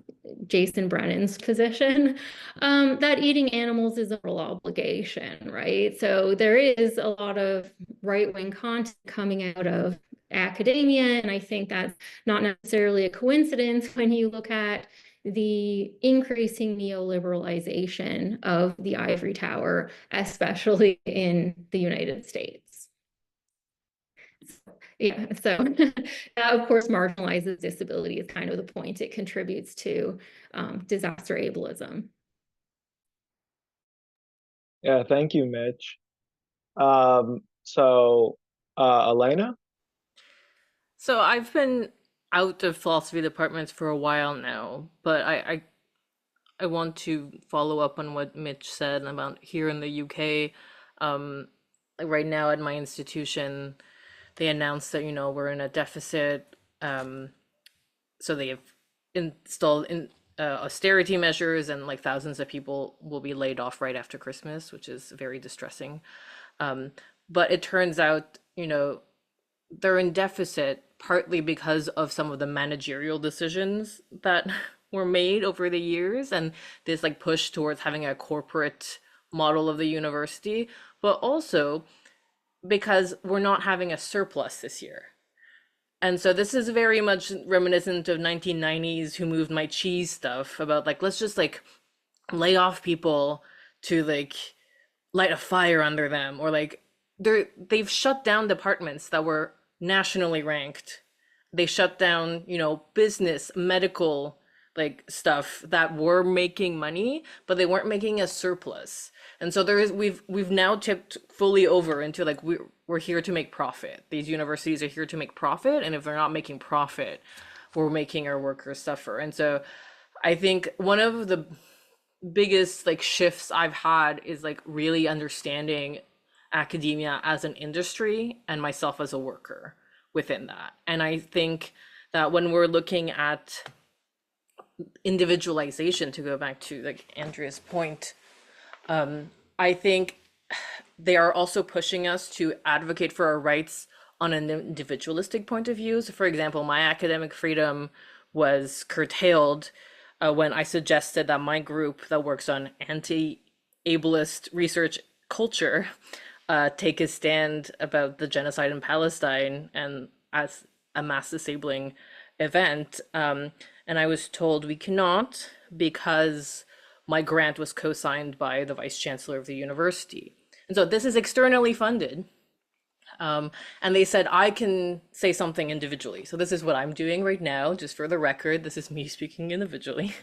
Jason Brennan's position. That eating animals is a moral obligation, right? So there is a lot of right-wing content coming out of academia, and I think that's not necessarily a coincidence when you look at the increasing neoliberalization of the ivory tower, especially in the United States. Yeah, so that of course marginalizes disability is kind of the point. It contributes to disaster ableism. Yeah, thank you, Mitch. So Élaina? So I've been out of philosophy departments for a while now, but I want to follow up on what Mitch said about here in the UK. Like right now at my institution, they announced that we're in a deficit. So they have installed austerity measures, and like thousands of people will be laid off right after Christmas, which is very distressing. But it turns out, they're in deficit partly because of some of the managerial decisions that were made over the years, and this like push towards having a corporate model of the university, but also because we're not having a surplus this year. And so this is very much reminiscent of 1990s Who Moved My Cheese stuff about like, let's just like lay off people to like light a fire under them, or like they've shut down departments that were nationally ranked. They shut down, business, medical, like stuff that were making money, but they weren't making a surplus. And so we've now tipped fully over into like we're here to make profit. These universities are here to make profit, and if they're not making profit, we're making our workers suffer. And so I think one of the biggest like shifts I've had is like really understanding academia as an industry and myself as a worker within that. And I think that when we're looking at individualization, to go back to like Andrea's point, I think they are also pushing us to advocate for our rights on an individualistic point of view. So for example, my academic freedom was curtailed when I suggested that my group that works on anti-ableist research culture take a stand about the genocide in Palestine and as a mass disabling event. And I was told we cannot because my grant was co-signed by the vice chancellor of the university. And so this is externally funded. And they said, I can say something individually. So this is what I'm doing right now, just for the record, this is me speaking individually.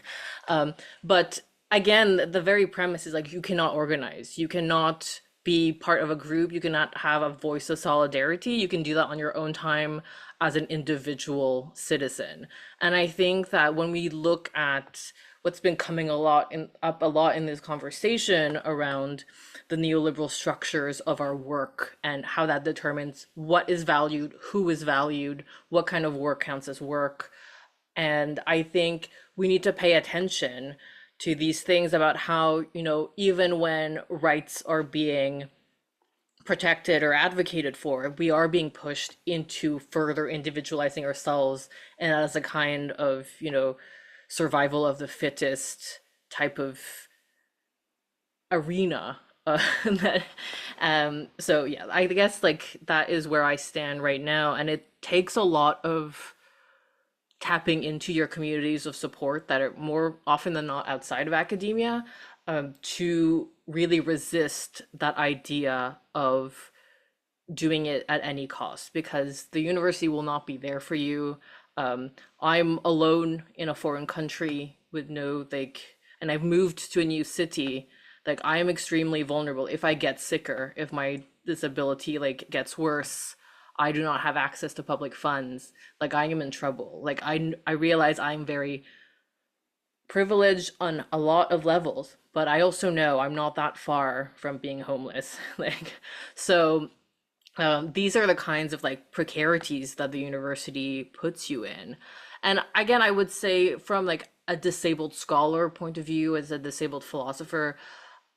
But again, the very premise is like, you cannot organize, you cannot be part of a group, you cannot have a voice of solidarity. You can do that on your own time as an individual citizen. And I think that when we look at what's been coming up a lot in this conversation around the neoliberal structures of our work and how that determines what is valued, who is valued, what kind of work counts as work, And I think we need to pay attention to these things about how, even when rights are being protected or advocated for, we are being pushed into further individualizing ourselves, and as a kind of, survival of the fittest type of arena. That, so yeah, I guess like that is where I stand right now, and it takes a lot of tapping into your communities of support that are more often than not outside of academia, to really resist that idea of doing it at any cost, because the university will not be there for you. I'm alone in a foreign country with no and I've moved to a new city. Like, I am extremely vulnerable. If I get sicker, if my disability gets worse, I do not have access to public funds. Like, I am in trouble. Like, I realize I'm very privileged on a lot of levels, but I also know I'm not that far from being homeless. So these are the kinds of precarities that the university puts you in. And again, I would say from a disabled scholar point of view, as a disabled philosopher,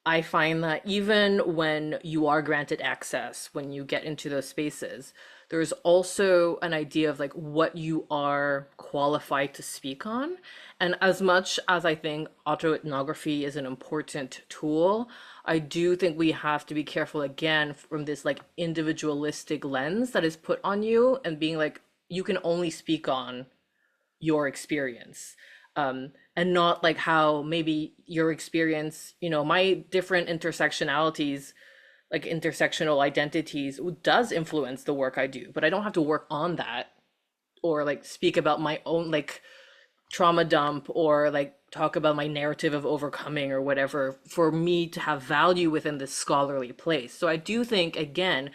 I find that even when you are granted access, when you get into those spaces, there's also an idea of what you are qualified to speak on. And as much as I think autoethnography is an important tool, I do think we have to be careful again from this individualistic lens that is put on you, and being you can only speak on your experience. And not how maybe your experience, my different intersectionalities, intersectional identities does influence the work I do, but I don't have to work on that or speak about my own trauma dump or talk about my narrative of overcoming or whatever for me to have value within this scholarly place. So I do think, again,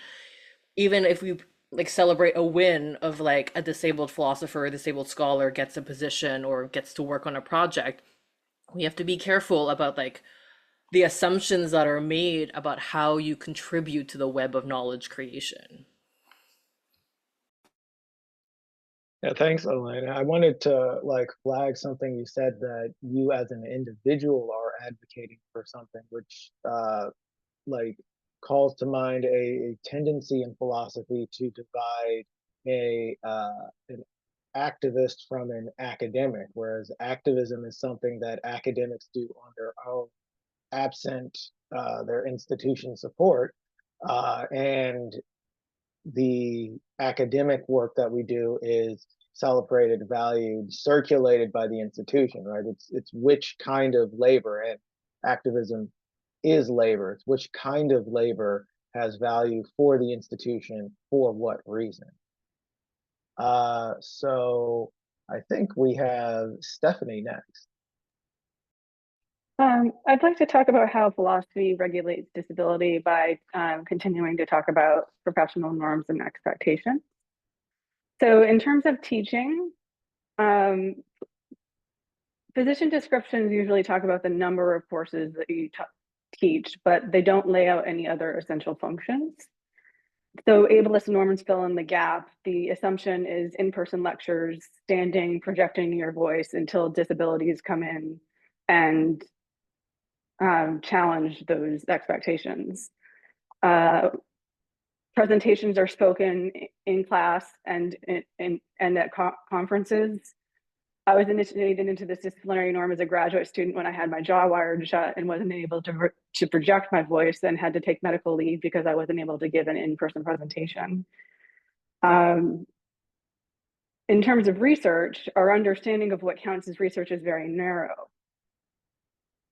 even if we celebrate a win of a disabled philosopher, a disabled scholar gets a position or gets to work on a project, we have to be careful about the assumptions that are made about how you contribute to the web of knowledge creation. Yeah, thanks, Élaina. I wanted to flag something you said, that you as an individual are advocating for something, which calls to mind a tendency in philosophy to divide an activist from an academic, whereas activism is something that academics do on their own, absent their institution support, and the academic work that we do is celebrated, valued, circulated by the institution, right? It's which kind of labor, and activism is labor. It's which kind of labor has value for the institution, for what reason. So I think we have Stephanie next. I'd like to talk about how philosophy regulates disability by continuing to talk about professional norms and expectations. So in terms of teaching, physician descriptions usually talk about the number of courses that you teach, but they don't lay out any other essential functions. So ableist norms fill in the gap. The assumption is in-person lectures, standing, projecting your voice until disabilities come in and challenge those expectations. Presentations are spoken in class and at conferences. I was initiated into this disciplinary norm as a graduate student when I had my jaw wired shut and wasn't able to project my voice, and had to take medical leave because I wasn't able to give an in-person presentation. In terms of research, our understanding of what counts as research is very narrow.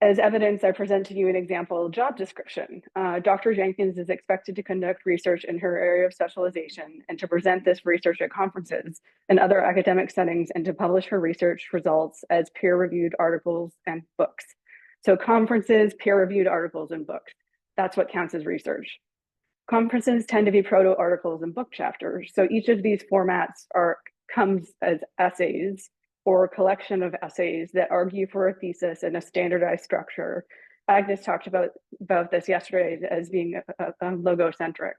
As evidence, I present to you an example job description. Dr. Jenkins is expected to conduct research in her area of specialization and to present this research at conferences and other academic settings, and to publish her research results as peer-reviewed articles and books. So conferences, peer-reviewed articles, and books. That's what counts as research. Conferences tend to be proto-articles and book chapters. So each of these formats comes as essays, or a collection of essays that argue for a thesis in a standardized structure. Agnes talked about this yesterday as being logocentric.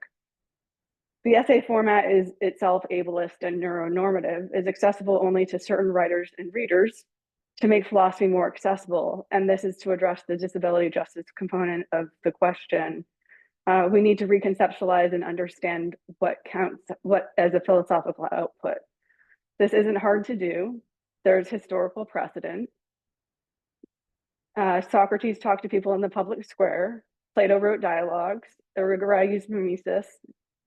The essay format is itself ableist and neuronormative, is accessible only to certain writers and readers to make philosophy more accessible. And this is to address the disability justice component of the question. We need to reconceptualize and understand what counts as a philosophical output. This isn't hard to do. There's historical precedent. Socrates talked to people in the public square. Plato wrote dialogues. Arrighi used mimesis.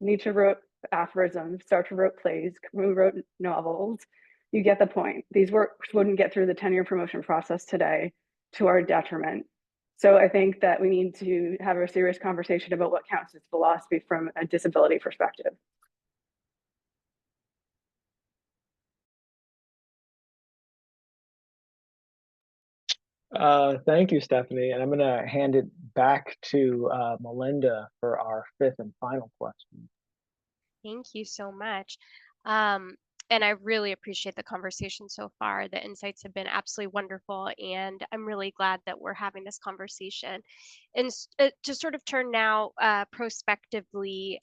Nietzsche wrote aphorisms. Sartre wrote plays. Camus wrote novels. You get the point. These works wouldn't get through the tenure promotion process today to our detriment. So I think that we need to have a serious conversation about what counts as philosophy from a disability perspective. Thank you, Stephanie. And I'm going to hand it back to Melinda for our fifth and final question. Thank you so much. And I really appreciate the conversation so far. The insights have been absolutely wonderful, and I'm really glad that we're having this conversation. And to sort of turn now prospectively,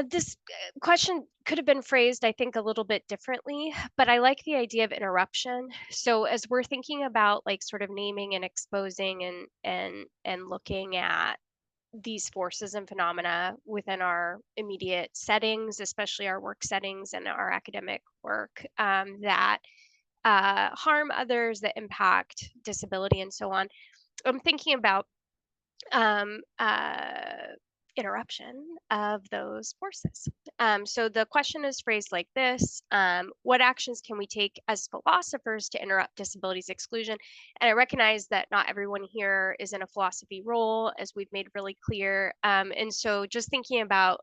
this question could have been phrased, I think, a little bit differently, but I like the idea of interruption. So as we're thinking about like sort of naming and exposing and looking at these forces and phenomena within our immediate settings, especially our work settings and our academic work, that harm others, that impact disability and so on. I'm thinking about interruption of those forces. So the question is phrased like this: what actions can we take as philosophers to interrupt disabilities exclusion? And I recognize that not everyone here is in a philosophy role, as we've made really clear. And so just thinking about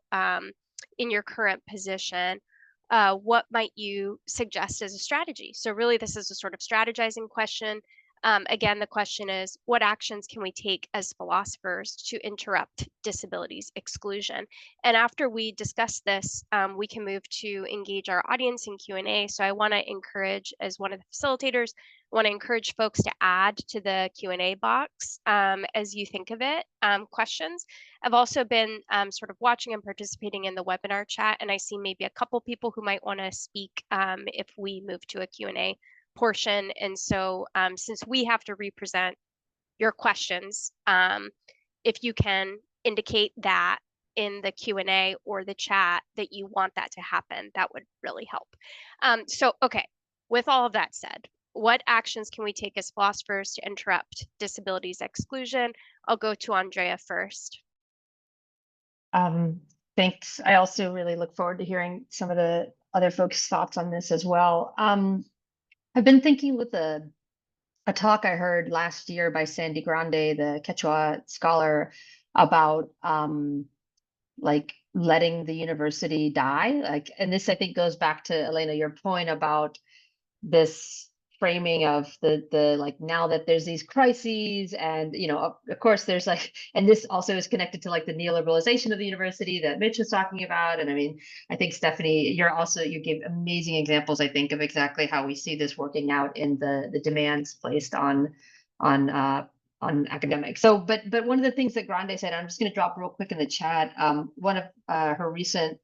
in your current position, what might you suggest as a strategy? So really this is a sort of strategizing question. Again, the question is, what actions can we take as philosophers to interrupt disabilities exclusion? And after we discuss this, we can move to engage our audience in Q&A. So I want to encourage, as one of the facilitators, I want to encourage folks to add to the Q&A box as you think of it, questions. I've also been sort of watching and participating in the webinar chat, and I see maybe a couple people who might want to speak if we move to a Q&A portion. And so since we have to represent your questions, if you can indicate that in the Q&A or the chat that you want that to happen, that would really help. So, okay, with all of that said, what actions can we take as philosophers to interrupt disabilities exclusion? I'll go to Andrea first. Thanks. I also really look forward to hearing some of the other folks' thoughts on this as well. I've been thinking with a talk I heard last year by Sandy Grande, the Quechua scholar, about like letting the university die. Like, and this I think goes back to Élaina, your point about this framing of the like, now that there's these crises, and you know, of course there's like, and this also is connected to like the neoliberalization of the university that Mich was talking about. And I mean, I think Stephanie, you gave amazing examples, I think, of exactly how we see this working out in the demands placed on academics. So, but one of the things that Grande said, I'm just going to drop real quick in the chat. One of her recent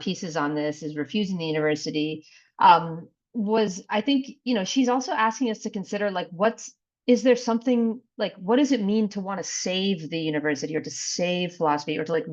pieces on this is refusing the university. Was, I think, you know, she's also asking us to consider like, is there something like, what does it mean to want to save the university or to save philosophy or to like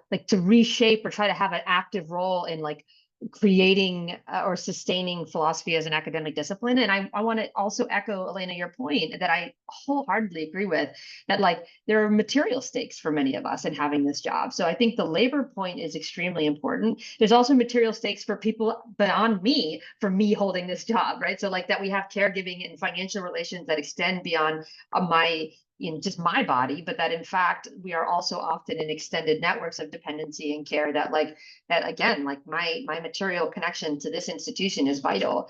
like to reshape or try to have an active role in like creating or sustaining philosophy as an academic discipline. And I want to also echo, Élaina, your point that I wholeheartedly agree with, that like there are material stakes for many of us in having this job. So I think the labor point is extremely important. There's also material stakes for people beyond me, for me holding this job, right? So like that we have caregiving and financial relations that extend beyond just my body, but that in fact we are also often in extended networks of dependency and care that again, like my material connection to this institution is vital.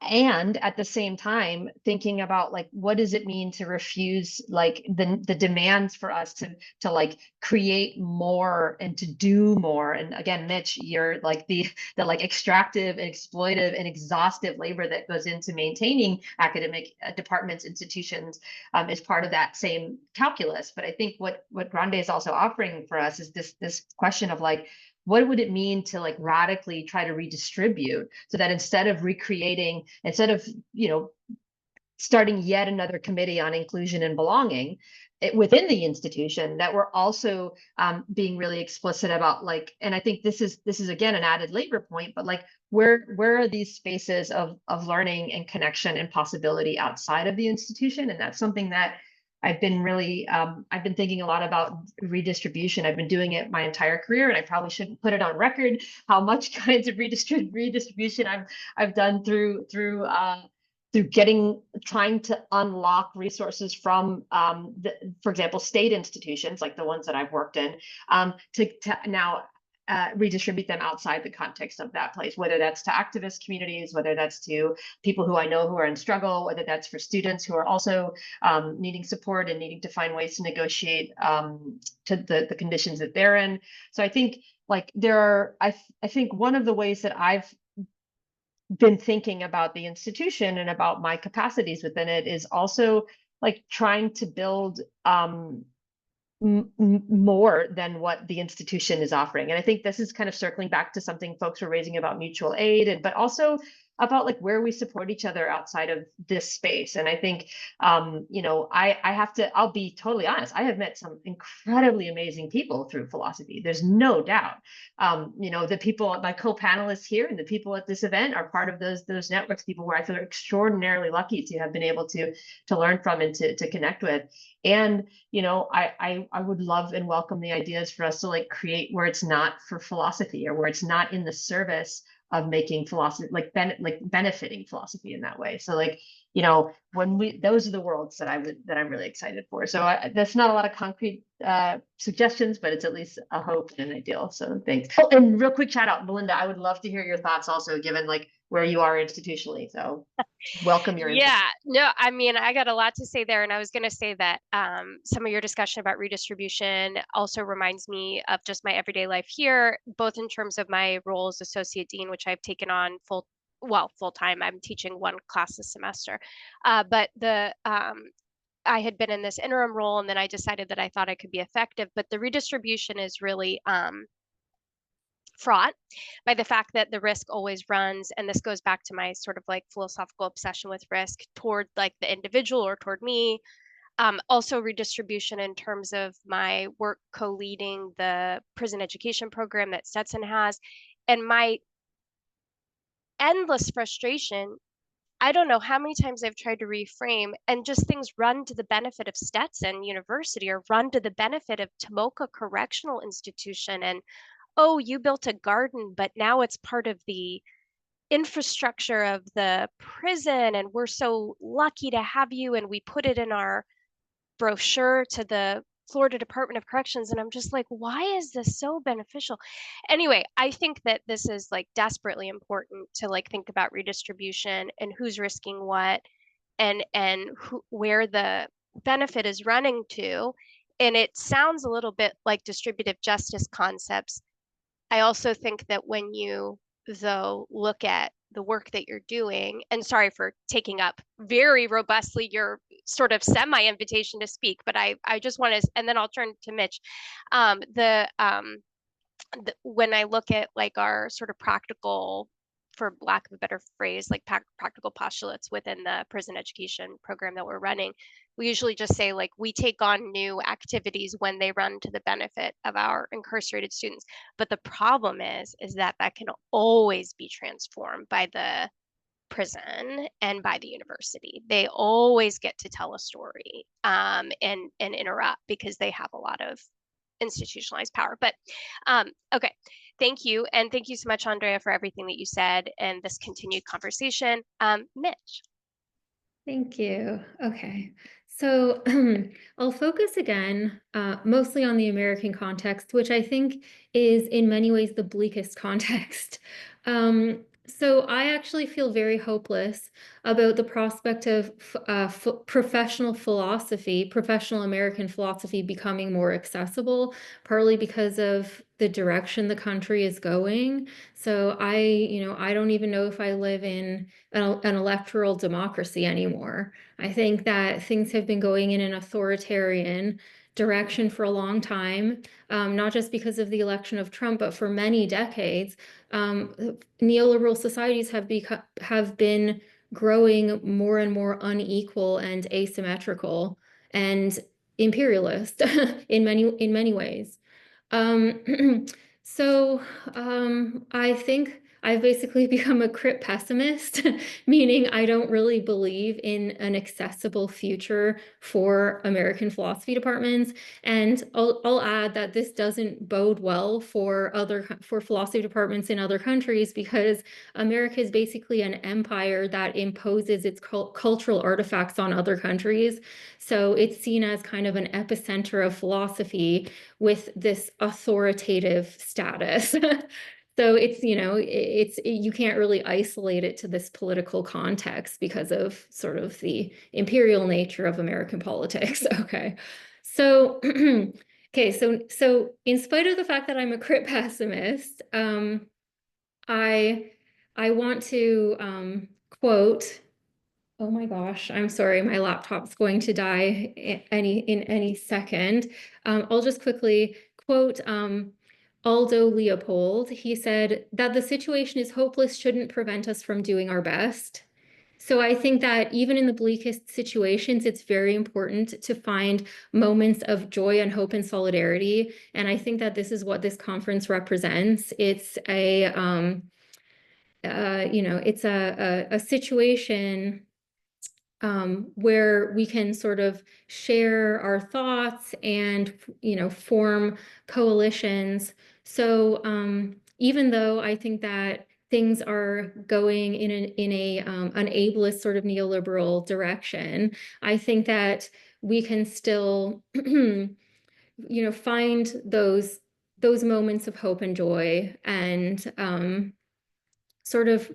and at the same time, thinking about like, what does it mean to refuse like the demands for us to like create more and to do more? And again, Mich, you're like the like extractive and exploitive and exhaustive labor that goes into maintaining academic departments, institutions, is part of that same calculus. But I think what Grande is also offering for us is this question of like, what would it mean to like radically try to redistribute so that instead of recreating, instead of, you know, starting yet another committee on inclusion and belonging within the institution, that we're also being really explicit about like, and I think this is again an added labor point, but like where are these spaces of learning and connection and possibility outside of the institution? And that's something that I've been really, I've been thinking a lot about redistribution. I've been doing it my entire career, and I probably shouldn't put it on record how much kinds of redistribution I've done through trying to unlock resources from, for example, state institutions like the ones that I've worked in, to now redistribute them outside the context of that place, whether that's to activist communities, whether that's to people who I know who are in struggle, whether that's for students who are also needing support and needing to find ways to negotiate to the conditions that they're in. So I think like there are, I think one of the ways that I've been thinking about the institution and about my capacities within it is also like trying to build more than what the institution is offering. And I think this is kind of circling back to something folks were raising about mutual aid, but also about like where we support each other outside of this space. And I think, you know, I'll be totally honest. I have met some incredibly amazing people through philosophy. There's no doubt. You know, the people, my co-panelists here and the people at this event are part of those networks, people where I feel extraordinarily lucky to have been able to learn from and to connect with. And, you know, I would love and welcome the ideas for us to like create where it's not for philosophy or where it's not in the service of making philosophy like benefiting philosophy in that way. So like, you know, those are the worlds that I'm really excited for. So that's not a lot of concrete suggestions, but it's at least a hope and an ideal. So thanks. Oh, and real quick shout out, Melinda, I would love to hear your thoughts also, given like where you are institutionally. So welcome your input. Yeah, no, I mean, I got a lot to say there, and I was going to say that some of your discussion about redistribution also reminds me of just my everyday life here, both in terms of my role as associate dean, which I've taken on full time. I'm teaching one class this semester, but I had been in this interim role, and then I decided that I thought I could be effective, but the redistribution is really fraught by the fact that the risk always runs, and this goes back to my sort of like philosophical obsession with risk toward like the individual or toward me. Also redistribution in terms of my work co-leading the prison education program that Stetson has, and my endless frustration. I don't know how many times I've tried to reframe, and just things run to the benefit of Stetson University or run to the benefit of Tomoka Correctional Institution, and oh, you built a garden, but now it's part of the infrastructure of the prison, and we're so lucky to have you, and we put it in our brochure to the Florida Department of Corrections. And I'm just like, why is this so beneficial? Anyway, I think that this is like desperately important to like think about redistribution and who's risking what, and where the benefit is running to. And it sounds a little bit like distributive justice concepts. I also think that when you, though, look at the work that you're doing, and sorry for taking up very robustly your sort of semi-invitation to speak, but I just want to, and then I'll turn to Mich. When I look at like our sort of practical, for lack of a better phrase, like practical postulates within the prison education program that we're running, we usually just say like we take on new activities when they run to the benefit of our incarcerated students. But the problem is that can always be transformed by the prison and by the university. They always get to tell a story and interrupt because they have a lot of institutionalized power. But okay, thank you. And thank you so much, Andrea, for everything that you said and this continued conversation. Mich. Thank you. Okay. So I'll focus again, mostly on the American context, which I think is in many ways the bleakest context. So I actually feel very hopeless about the prospect of professional philosophy, professional American philosophy becoming more accessible, partly because of the direction the country is going. So I don't even know if I live in an electoral democracy anymore. I think that things have been going in an authoritarian direction for a long time, not just because of the election of Trump, but for many decades. Neoliberal societies have been growing more and more unequal and asymmetrical and imperialist in many ways. Um, so I think I've basically become a crypt pessimist, meaning I don't really believe in an accessible future for American philosophy departments. And I'll add that this doesn't bode well for philosophy departments in other countries, because America is basically an empire that imposes its cultural artifacts on other countries. So it's seen as kind of an epicenter of philosophy with this authoritative status. So you can't really isolate it to this political context because of sort of the imperial nature of American politics. Okay. So, okay, so in spite of the fact that I'm a crypt pessimist, I want to quote. Oh my gosh, I'm sorry, my laptop's going to die in any second. I'll just quickly quote Aldo Leopold. He said that the situation is hopeless shouldn't prevent us from doing our best. So I think that even in the bleakest situations, it's very important to find moments of joy and hope and solidarity. And I think that this is what this conference represents. It's it's a situation where we can sort of share our thoughts and form coalitions. So even though I think that things are going in an ableist sort of neoliberal direction, I think that we can still find those moments of hope and joy, and sort of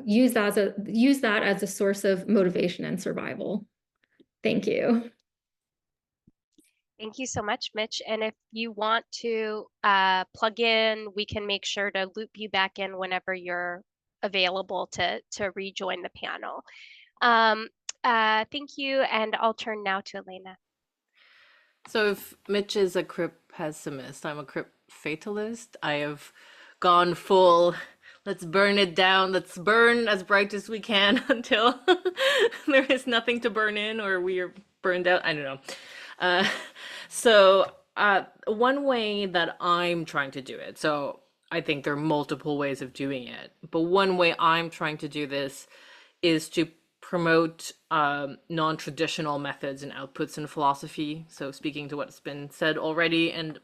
use that as a source of motivation and survival. Thank you. Thank you so much, Mitch. And if you want to plug in, we can make sure to loop you back in whenever you're available to rejoin the panel. Thank you, and I'll turn now to Élaina. So if Mitch is a crypt pessimist, I'm a crypt fatalist. I have gone full, let's burn it down, let's burn as bright as we can until there is nothing to burn in or we are burned out. I don't know. So one way that I'm trying to do it, so I think there are multiple ways of doing it, but one way I'm trying to do this is to promote non-traditional methods and outputs in philosophy. So speaking to what's been said already, and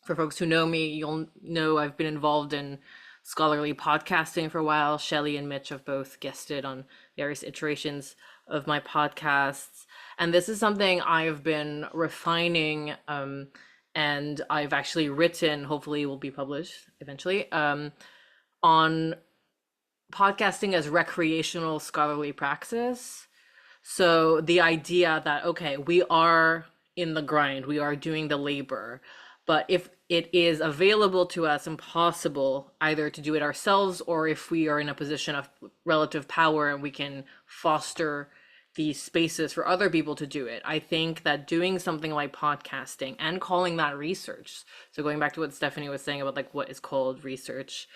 for folks who know me, you'll know I've been involved in scholarly podcasting for a while. Shelley and Mich have both guested on various iterations of my podcasts. And this is something I've been refining, and I've actually written, hopefully will be published eventually, on podcasting as recreational scholarly praxis. So the idea that, okay, we are in the grind, we are doing the labor, but if it is available to us and possible either to do it ourselves, or if we are in a position of relative power and we can foster these spaces for other people to do it, I think that doing something like podcasting and calling that research, so going back to what Stephanie was saying about like what is called research,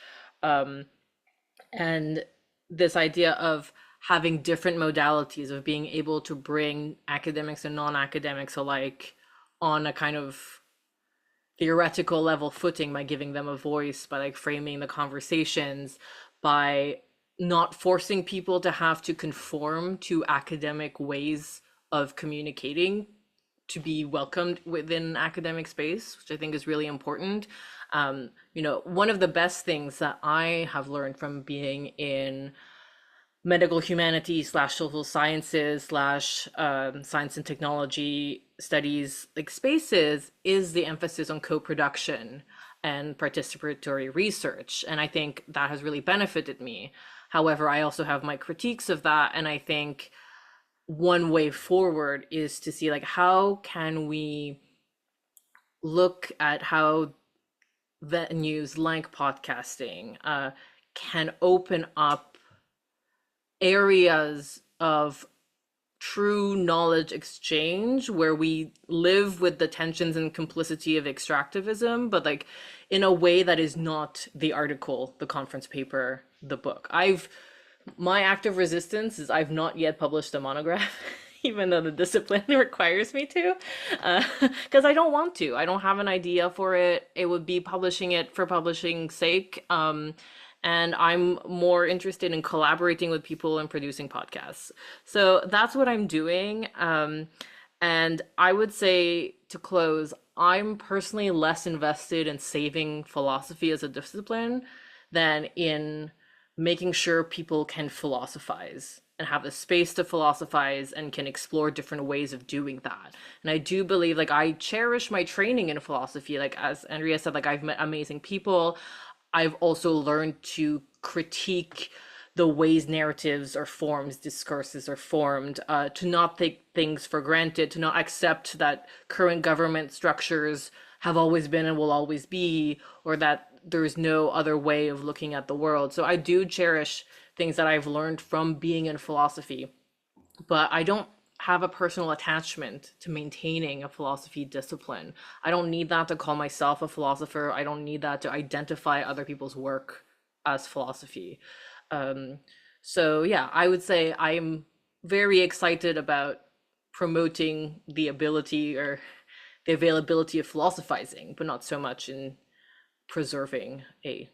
and this idea of having different modalities, of being able to bring academics and non-academics alike on a kind of theoretical level footing by giving them a voice, by like framing the conversations, by not forcing people to have to conform to academic ways of communicating to be welcomed within academic space, which I think is really important. One of the best things that I have learned from being in medical humanities / social sciences / science and technology studies like spaces is the emphasis on co-production and participatory research. And I think that has really benefited me. However, I also have my critiques of that. And I think one way forward is to see like, how can we look at how venues like podcasting can open up areas of true knowledge exchange where we live with the tensions and complicity of extractivism, but like in a way that is not the article, the conference paper, the book. My active resistance is I've not yet published a monograph, even though the discipline requires me to, because I don't want to. I don't have an idea for it. It would be publishing it for publishing's sake. And I'm more interested in collaborating with people and producing podcasts. So that's what I'm doing. And I would say, to close, I'm personally less invested in saving philosophy as a discipline than in making sure people can philosophize and have the space to philosophize and can explore different ways of doing that. And I do believe, like, I cherish my training in philosophy. Like, as Andrea said, like, I've met amazing people. I've also learned to critique the ways narratives are formed, discourses are formed, to not take things for granted, to not accept that current government structures have always been and will always be, or that there's no other way of looking at the world. So I do cherish things that I've learned from being in philosophy, but I don't have a personal attachment to maintaining a philosophy discipline. I don't need that to call myself a philosopher. I don't need that to identify other people's work as philosophy. So yeah, I would say I'm very excited about promoting the ability or the availability of philosophizing, but not so much in preserving a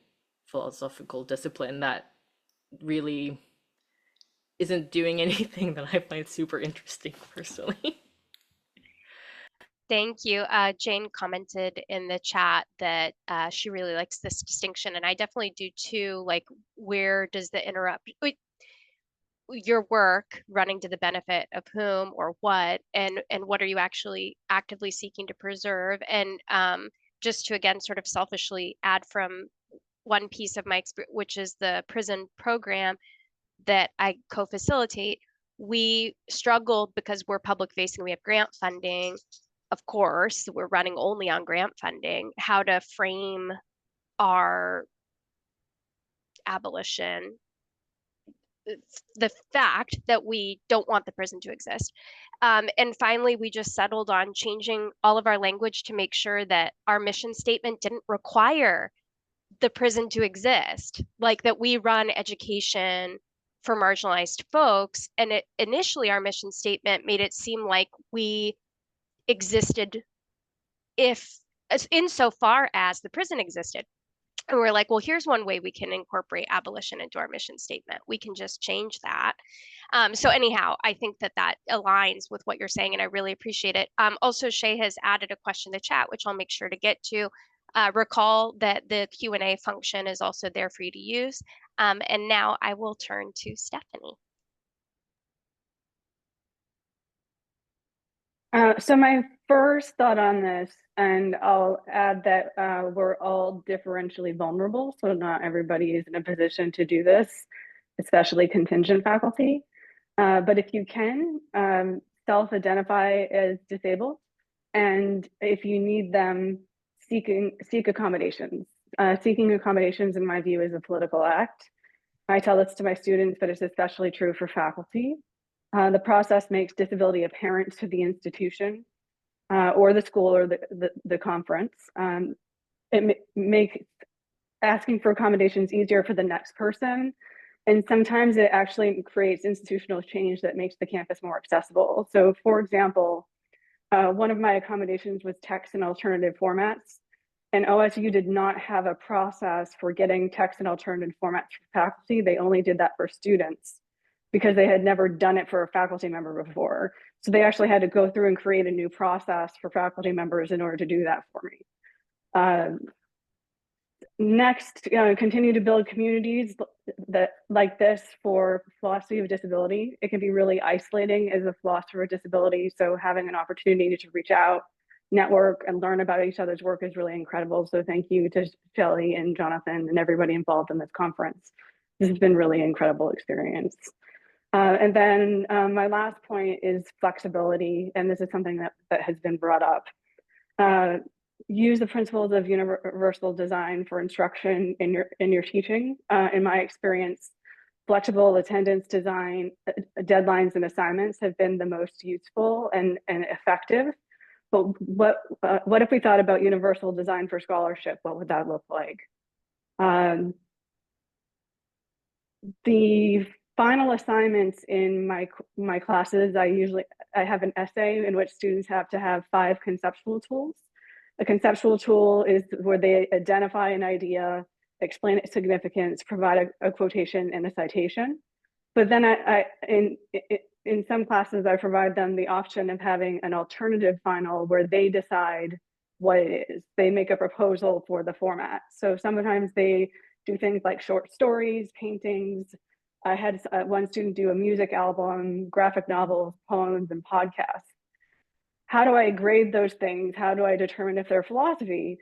philosophical discipline that really isn't doing anything that I find super interesting personally. Thank you. Jane commented in the chat that she really likes this distinction, and I definitely do too. Like, where does the your work running to the benefit of whom or what, and what are you actually actively seeking to preserve? And just to again sort of selfishly add from one piece of my experience, which is the prison program that I co-facilitate, we struggled because we're public facing, we have grant funding. Of course, we're running only on grant funding, how to frame our abolition, the fact that we don't want the prison to exist. And finally, we just settled on changing all of our language to make sure that our mission statement didn't require the prison to exist, like that we run education for marginalized folks. And initially our mission statement made it seem like we existed insofar as the prison existed. And we're like, well, here's one way we can incorporate abolition into our mission statement. We can just change that. So anyhow, I think that aligns with what you're saying, and I really appreciate it. Also, Shay has added a question in the chat, which I'll make sure to get to. Recall that the Q&A function is also there for you to use. And now I will turn to Stephanie. So my first thought on this, and I'll add that we're all differentially vulnerable, so not everybody is in a position to do this, especially contingent faculty. But if you can, self-identify as disabled, and if you need them, seek accommodations. Seeking accommodations, in my view, is a political act. I tell this to my students, but it's especially true for faculty. The process makes disability apparent to the institution or the school or the conference. It makes asking for accommodations easier for the next person. And sometimes it actually creates institutional change that makes the campus more accessible. So for example, one of my accommodations was text and alternative formats. And OSU did not have a process for getting text and alternative formats for faculty. They only did that for students, because they had never done it for a faculty member before. So they actually had to go through and create a new process for faculty members in order to do that for me. Next, continue to build communities that like this for philosophy of disability. It can be really isolating as a philosopher of disability. So having an opportunity to reach out, network, and learn about each other's work is really incredible. So thank you to Shelley and Johnathan and everybody involved in this conference. This has been really incredible experience. And then my last point is flexibility. And this is something that has been brought up. Use the principles of universal design for instruction in your teaching. In my experience, flexible attendance design, deadlines and assignments have been the most useful and effective. But what if we thought about universal design for scholarship? What would that look like? The final assignments in my classes, I have an essay in which students have to have 5 conceptual tools. A conceptual tool is where they identify an idea, explain its significance, provide a quotation and a citation. But then in some classes, I provide them the option of having an alternative final where they decide what it is. They make a proposal for the format. So sometimes they do things like short stories, paintings. I had one student do a music album, graphic novels, poems, and podcasts. How do I grade those things? How do I determine if they're philosophy?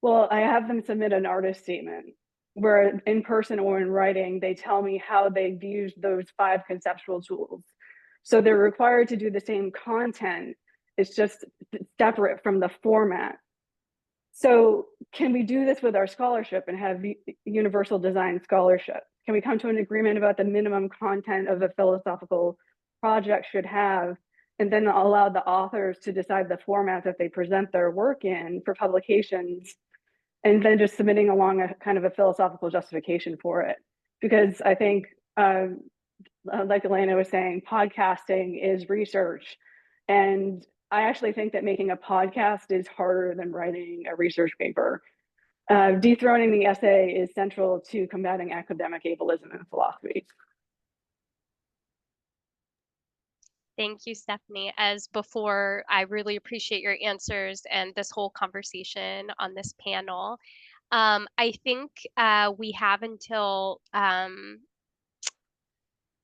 Well, I have them submit an artist statement where in person or in writing, they tell me how they've used those 5 conceptual tools. So they're required to do the same content. It's just separate from the format. So can we do this with our scholarship and have universal design scholarship? Can we come to an agreement about the minimum content of a philosophical project should have, and then allow the authors to decide the format that they present their work in for publications, and then just submitting along a kind of a philosophical justification for it? Because I think, like Élaina was saying, podcasting is research. And I actually think that making a podcast is harder than writing a research paper. Dethroning the essay is central to combating academic ableism in philosophy. Thank you, Stephanie. As before, I really appreciate your answers and this whole conversation on this panel. I think we have until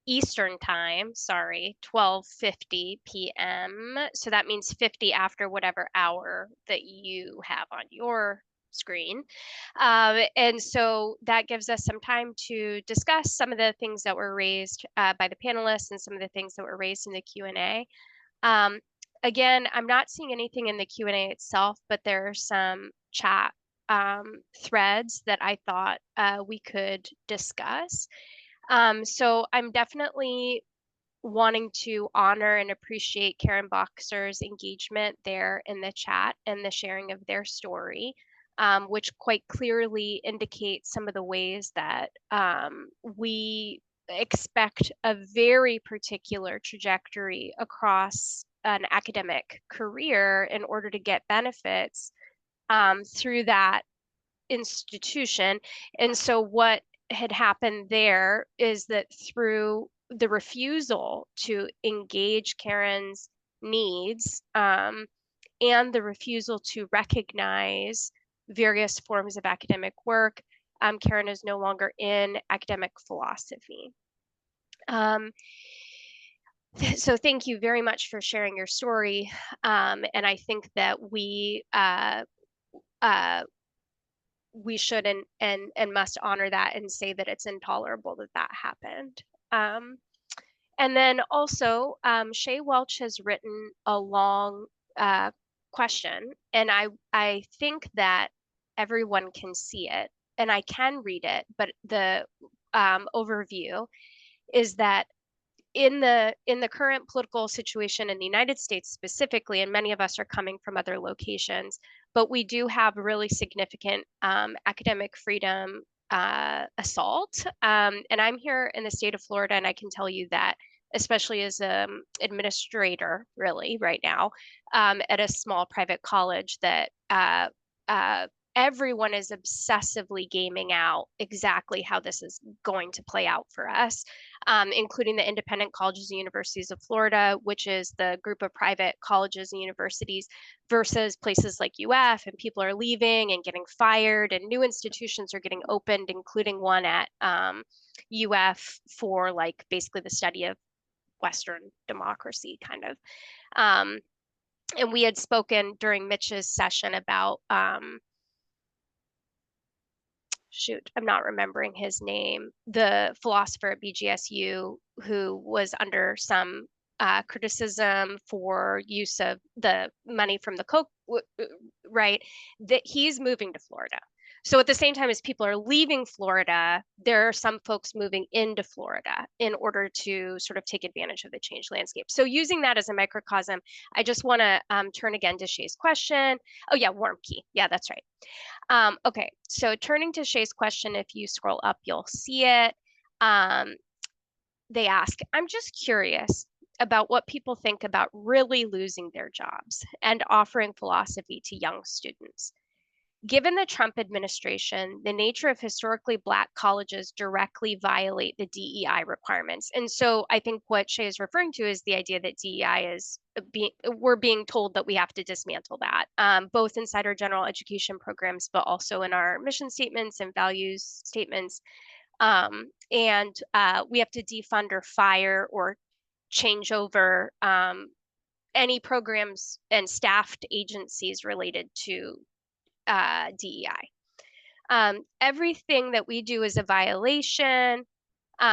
Eastern time, sorry, 12:50 p.m. So that means 50 after whatever hour that you have on your screen. And so that gives us some time to discuss some of the things that were raised by the panelists and some of the things that were raised in the Q&A. Again, I'm not seeing anything in the Q&A itself, but there are some chat threads that I thought we could discuss. So I'm definitely wanting to honor and appreciate Karen Boxer's engagement there in the chat and the sharing of their story, which quite clearly indicates some of the ways that we expect a very particular trajectory across an academic career in order to get benefits through that institution. And so what had happened there is that through the refusal to engage Karen's needs and the refusal to recognize various forms of academic work, Karen is no longer in academic philosophy. So thank you very much for sharing your story. And I think that we should and must honor that and say that it's intolerable that that happened. And then also, Shay Welch has written a long question, and I think that everyone can see it, and I can read it, but the overview is that in the current political situation in the United States specifically, and many of us are coming from other locations, but we do have really significant academic freedom assault. And I'm here in the state of Florida, and I can tell you that, especially as an administrator, really right now, at a small private college, that everyone is obsessively gaming out exactly how this is going to play out for us, including the Independent Colleges and Universities of Florida, which is the group of private colleges and universities, versus places like UF, and people are leaving and getting fired, and new institutions are getting opened, including one at UF for like basically the study of Western democracy, kind of. And we had spoken during Mich's session about shoot, I'm not remembering his name, the philosopher at BGSU who was under some criticism for use of the money from the Coke, right? That he's moving to Florida. So at the same time as people are leaving Florida, there are some folks moving into Florida in order to sort of take advantage of the changed landscape. So using that as a microcosm, I just want to turn again to Shay's question. Oh yeah, warm key. Yeah, that's right. Okay, so turning to Shay's question, if you scroll up, you'll see it. They ask, I'm just curious about what people think about really losing their jobs and offering philosophy to young students. Given the Trump administration, the nature of historically Black colleges directly violate the DEI requirements. And so I think what Shay is referring to is the idea that DEI is we're being told that we have to dismantle that, both inside our general education programs, but also in our mission statements and values statements. And we have to defund or fire or change over any programs and staffed agencies related to DEI. Everything that we do is a violation.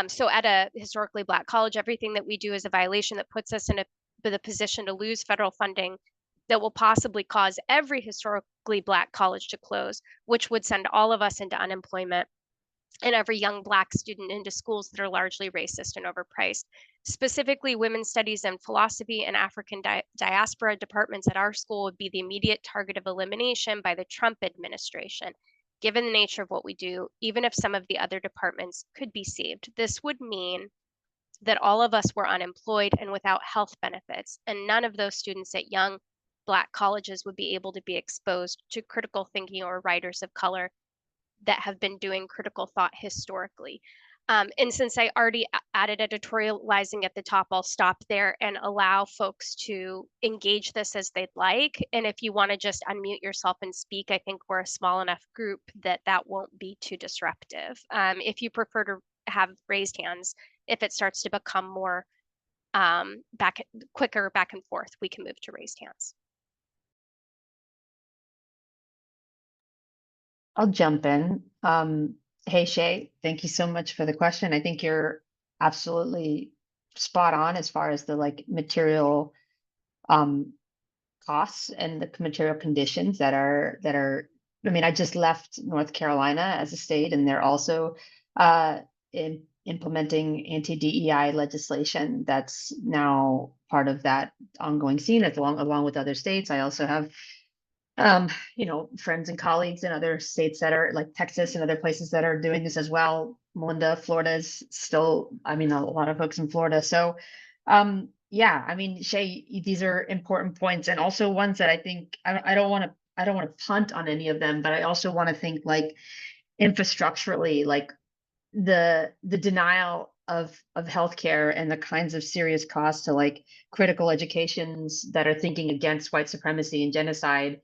So at a historically Black college, everything that we do is a violation that puts us in the position to lose federal funding that will possibly cause every historically Black college to close, which would send all of us into unemployment and every young Black student into schools that are largely racist and overpriced. Specifically, women's studies and philosophy and African diaspora departments at our school would be the immediate target of elimination by the Trump administration. Given the nature of what we do, even if some of the other departments could be saved, this would mean that all of us were unemployed and without health benefits, and none of those students at young Black colleges would be able to be exposed to critical thinking or writers of color that have been doing critical thought historically. And since I already added editorializing at the top, I'll stop there and allow folks to engage this as they'd like. And if you want to just unmute yourself and speak, I think we're a small enough group that that won't be too disruptive. If you prefer to have raised hands, if it starts to become more quicker back and forth, we can move to raised hands. I'll jump in. Hey, Shay, thank you so much for the question. I think you're absolutely spot on as far as the like material costs and the material conditions that are, I mean, I just left North Carolina as a state, and they're also implementing anti-DEI legislation that's now part of that ongoing scene along with other states. I also have friends and colleagues in other states that are like Texas and other places that are doing this as well. Melinda, Florida is still, I mean, a lot of folks in Florida. So, yeah, I mean, Shay, these are important points, and also ones that I think I don't want to punt on any of them, but I also want to think like infrastructurally, like the denial of healthcare and the kinds of serious costs to like critical educations that are thinking against white supremacy and genocide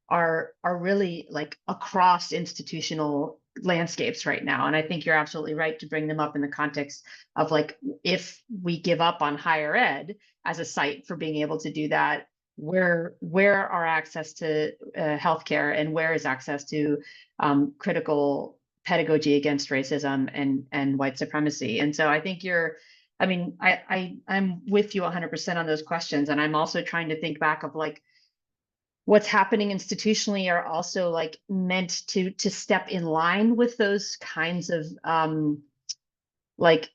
are really like across institutional landscapes right now. And I think you're absolutely right to bring them up in the context of like, if we give up on higher ed as a site for being able to do that, where are access to healthcare, and where is access to critical pedagogy against racism and white supremacy? And so I think I'm with you 100% on those questions. And I'm also trying to think back of like, what's happening institutionally are also like meant to step in line with those kinds of like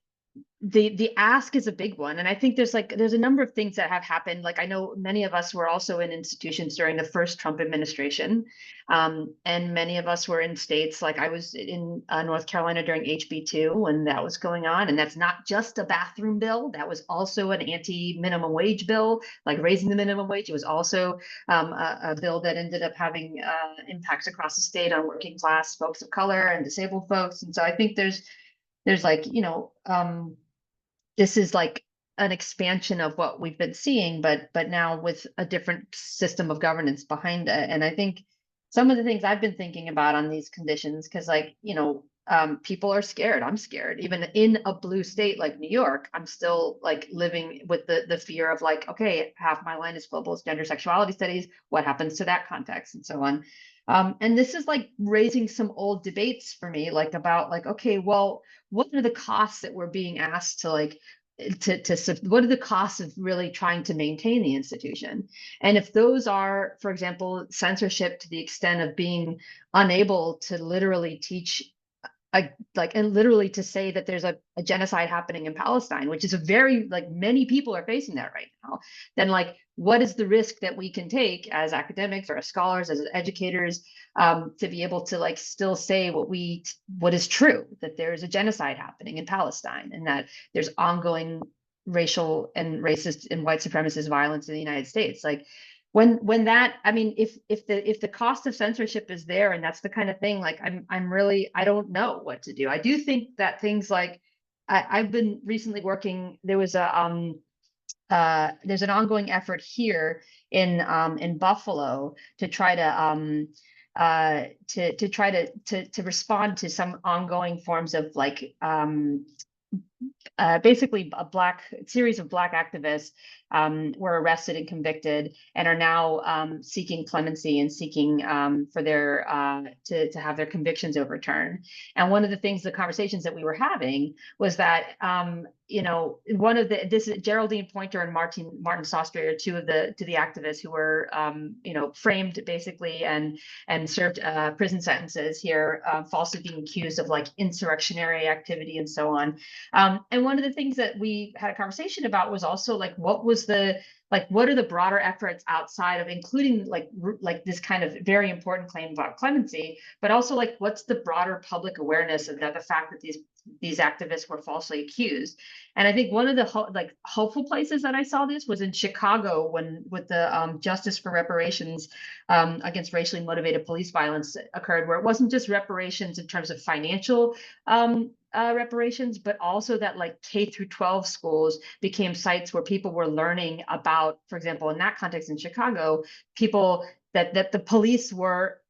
the ask is a big one. And I think there's a number of things that have happened. Like I know many of us were also in institutions during the first Trump administration. And many of us were in states, like I was in North Carolina during HB2 when that was going on. And that's not just a bathroom bill. That was also an anti-minimum wage bill, like raising the minimum wage. It was also a bill that ended up having impacts across the state on working class folks of color and disabled folks. And so I think there's like, this is like an expansion of what we've been seeing, but now with a different system of governance behind it. And I think some of the things I've been thinking about on these conditions, because like, people are scared. I'm scared. Even in a blue state like New York, I'm still like living with the fear of like, okay, half my line is global gender sexuality studies. What happens to that context and so on. And this is like raising some old debates for me, like about like, okay, well, what are the costs that we're being asked to like, what are the costs of really trying to maintain the institution? And if those are, for example, censorship to the extent of being unable to literally teach and literally to say that there's a genocide happening in Palestine, which is a very, like many people are facing that right now, then like, what is the risk that we can take as academics or as scholars, as educators, to be able to like still say what is true, that there's a genocide happening in Palestine and that there's ongoing racial and racist and white supremacist violence in the United States. Like when that, I mean, if the cost of censorship is there and that's the kind of thing, like I don't know what to do. I do think that things like I've been recently working, there's an ongoing effort here in Buffalo to try to respond to some ongoing forms of like basically a series of Black activists were arrested and convicted and are now seeking clemency and seeking for their to have their convictions overturned. And one of the things, the conversations that we were having was that one of this is Geraldine Pointer and Martin Sostry are two of the activists who were framed basically and served prison sentences here, falsely being accused of like insurrectionary activity and so on. And one of the things that we had a conversation about was also like, what are the broader efforts outside of including like this kind of very important claim about clemency, but also like, what's the broader public awareness of the fact that these activists were falsely accused. And I think one of the hopeful places that I saw this was in Chicago with the Justice for Reparations against racially motivated police violence occurred, where it wasn't just reparations in terms of financial reparations, but also that like K through 12 schools became sites where people were learning about, for example, in that context in Chicago, people that the police were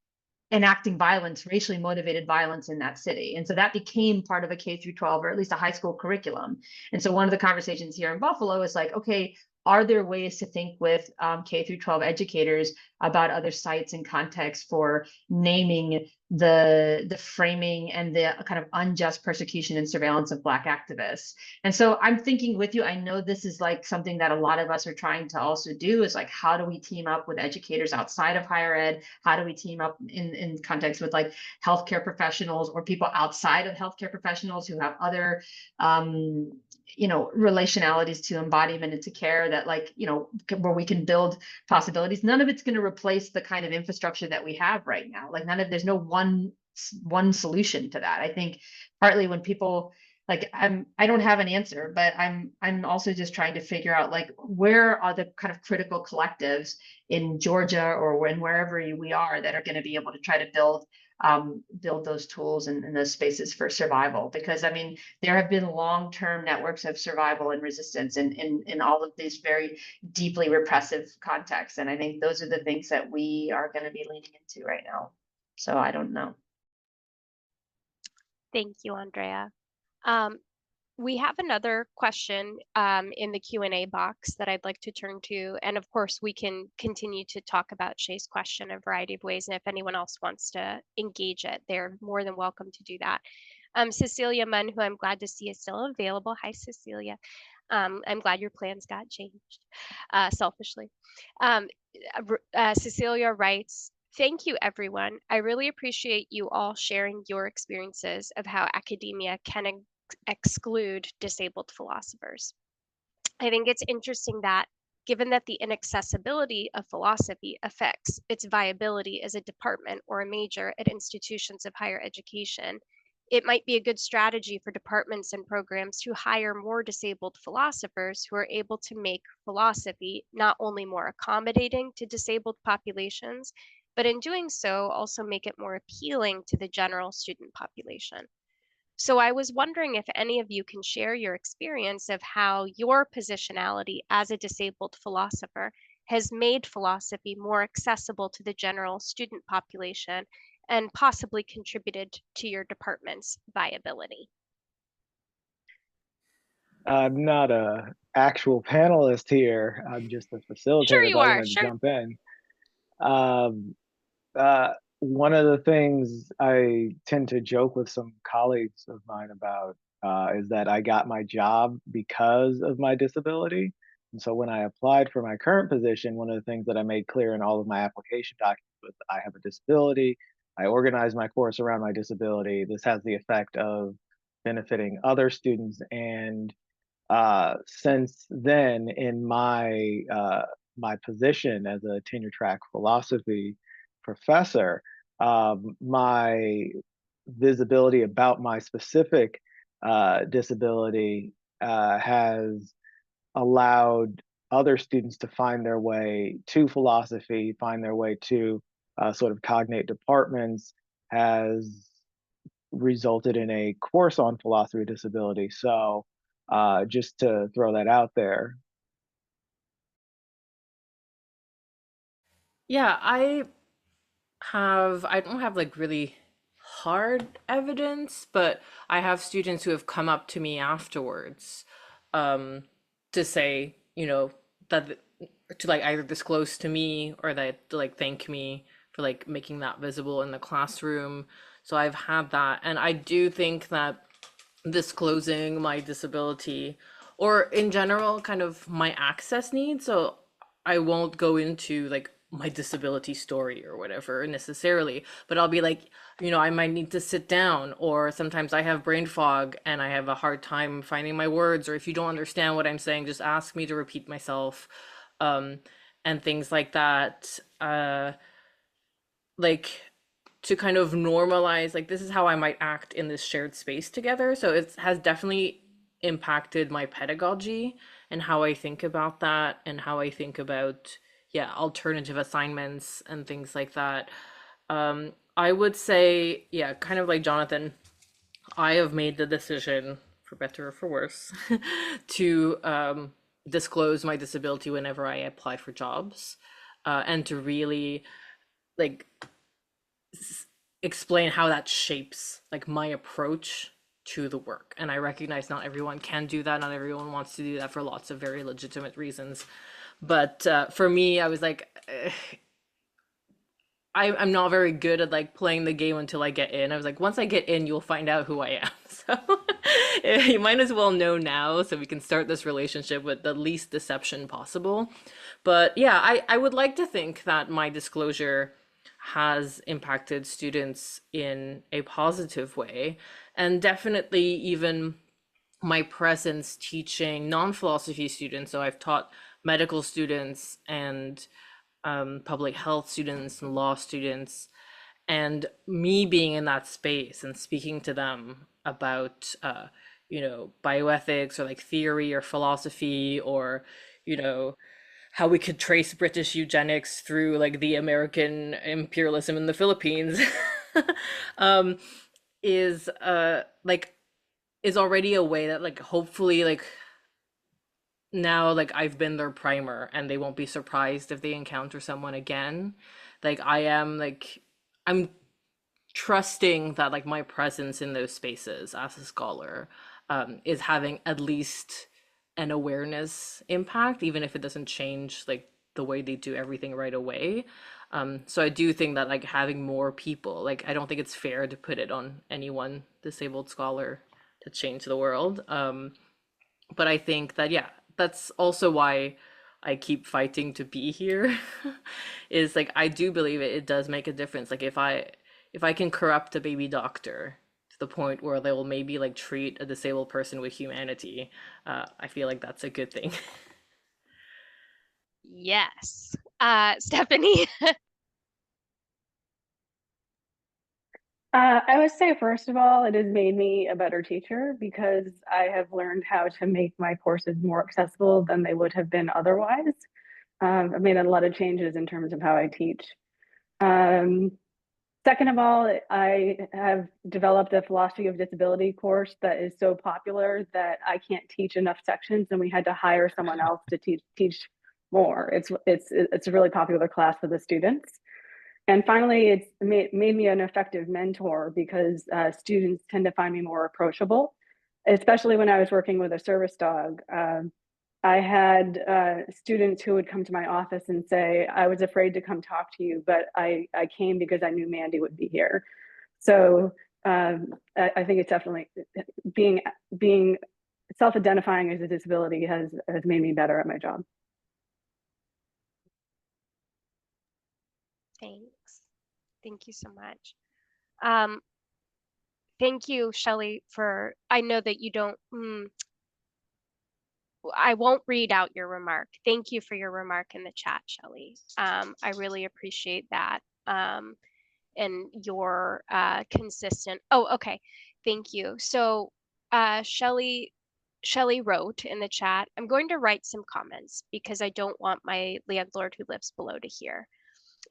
enacting violence, racially motivated violence in that city. And so that became part of a K through 12 or at least a high school curriculum. And so one of the conversations here in Buffalo is like, okay, are there ways to think with K through 12 educators about other sites and contexts for naming the framing and the kind of unjust persecution and surveillance of Black activists? And so I'm thinking with you, I know this is like something that a lot of us are trying to also do, is like, how do we team up with educators outside of higher ed? How do we team up in context with like healthcare professionals or people outside of healthcare professionals who have other relationalities to embodiment and to care that where we can build possibilities. None of it's going to replace the kind of infrastructure that we have right now. Like there's no one solution to that. I think partly when people I don't have an answer, but I'm also just trying to figure out like, where are the kind of critical collectives in Georgia or wherever we are that are going to be able to try to build those tools and those spaces for survival. Because I mean, there have been long-term networks of survival and resistance in all of these very deeply repressive contexts. And I think those are the things that we are going to be leaning into right now. So I don't know. Thank you, Andrea. We have another question in the Q&A box that I'd like to turn to. And of course, we can continue to talk about Shay's question a variety of ways. And if anyone else wants to engage it, they're more than welcome to do that. Cecilia Munn, who I'm glad to see is still available. Hi, Cecilia. I'm glad your plans got changed, selfishly. Cecilia writes, "Thank you, everyone. I really appreciate you all sharing your experiences of how academia can exclude disabled philosophers. I think it's interesting that given that the inaccessibility of philosophy affects its viability as a department or a major at institutions of higher education, it might be a good strategy for departments and programs to hire more disabled philosophers who are able to make philosophy not only more accommodating to disabled populations, but in doing so, also make it more appealing to the general student population. So I was wondering if any of you can share your experience of how your positionality as a disabled philosopher has made philosophy more accessible to the general student population and possibly contributed to your department's viability. I'm not a actual panelist here. I'm just a facilitator, Sure you but I are, wanted to sure. jump in. Um, One of the things I tend to joke with some colleagues of mine about is that I got my job because of my disability. And so when I applied for my current position, one of the things that I made clear in all of my application documents was I have a disability. I organize my course around my disability. This has the effect of benefiting other students. And since then, in my position as a tenure track philosophy professor, my visibility about my specific disability has allowed other students to find their way to philosophy, find their way to sort of cognate departments, has resulted in a course on philosophy of disability. So just to throw that out there. Yeah, I don't have like really hard evidence, but I have students who have come up to me afterwards to say, that to like either disclose to me or that to like thank me for like making that visible in the classroom. So I've had that. And I do think that disclosing my disability or in general kind of my access needs, so I won't go into like my disability story or whatever necessarily, but I'll be like, I might need to sit down, or sometimes I have brain fog and I have a hard time finding my words, or if you don't understand what I'm saying, just ask me to repeat myself, and things like that. Like to kind of normalize, like, this is how I might act in this shared space together. So it has definitely impacted my pedagogy and how I think about that and how I think about, yeah, alternative assignments and things like that. I would say, yeah, kind of like Johnathan, I have made the decision, for better or for worse, to disclose my disability whenever I apply for jobs, and to really like explain how that shapes like my approach to the work. And I recognize not everyone can do that, not everyone wants to do that for lots of very legitimate reasons, but for me, I was like, I'm not very good at like playing the game until I get in. I was like, once I get in, you'll find out who I am. So you might as well know now so we can start this relationship with the least deception possible. But yeah, I would like to think that my disclosure has impacted students in a positive way. And definitely even my presence teaching non-philosophy students. So I've taught medical students and public health students and law students, and me being in that space and speaking to them about bioethics or like theory or philosophy, or how we could trace British eugenics through like the American imperialism in the Philippines, um, is is already a way that like hopefully like now like I've been their primer and they won't be surprised if they encounter someone again. Like I'm trusting that like my presence in those spaces as a scholar is having at least an awareness impact, even if it doesn't change like the way they do everything right away. So I do think that like having more people, like I don't think it's fair to put it on any one disabled scholar to change the world. But I think that, yeah, that's also why I keep fighting to be here. Is like I do believe it does make a difference. Like if I can corrupt a baby doctor to the point where they will maybe like treat a disabled person with humanity. I feel like that's a good thing. Yes. Stephanie? I would say, first of all, it has made me a better teacher because I have learned how to make my courses more accessible than they would have been otherwise. I've made a lot of changes in terms of how I teach. Second of all, I have developed a philosophy of disability course that is so popular that I can't teach enough sections, and we had to hire someone else to teach more. It's a really popular class for the students. And finally, it's made me an effective mentor because students tend to find me more approachable, especially when I was working with a service dog. I had students who would come to my office and say, I was afraid to come talk to you, but I came because I knew Mandy would be here. So I think it's definitely being self-identifying as a disability has made me better at my job. Thanks. Thank you so much. Thank you, Shelley, for, I know that you don't, I won't read out your remark. Thank you for your remark in the chat, Shelley. I really appreciate that. And your consistent, oh, okay, thank you. So Shelley wrote in the chat, I'm going to write some comments because I don't want my landlord who lives below to hear.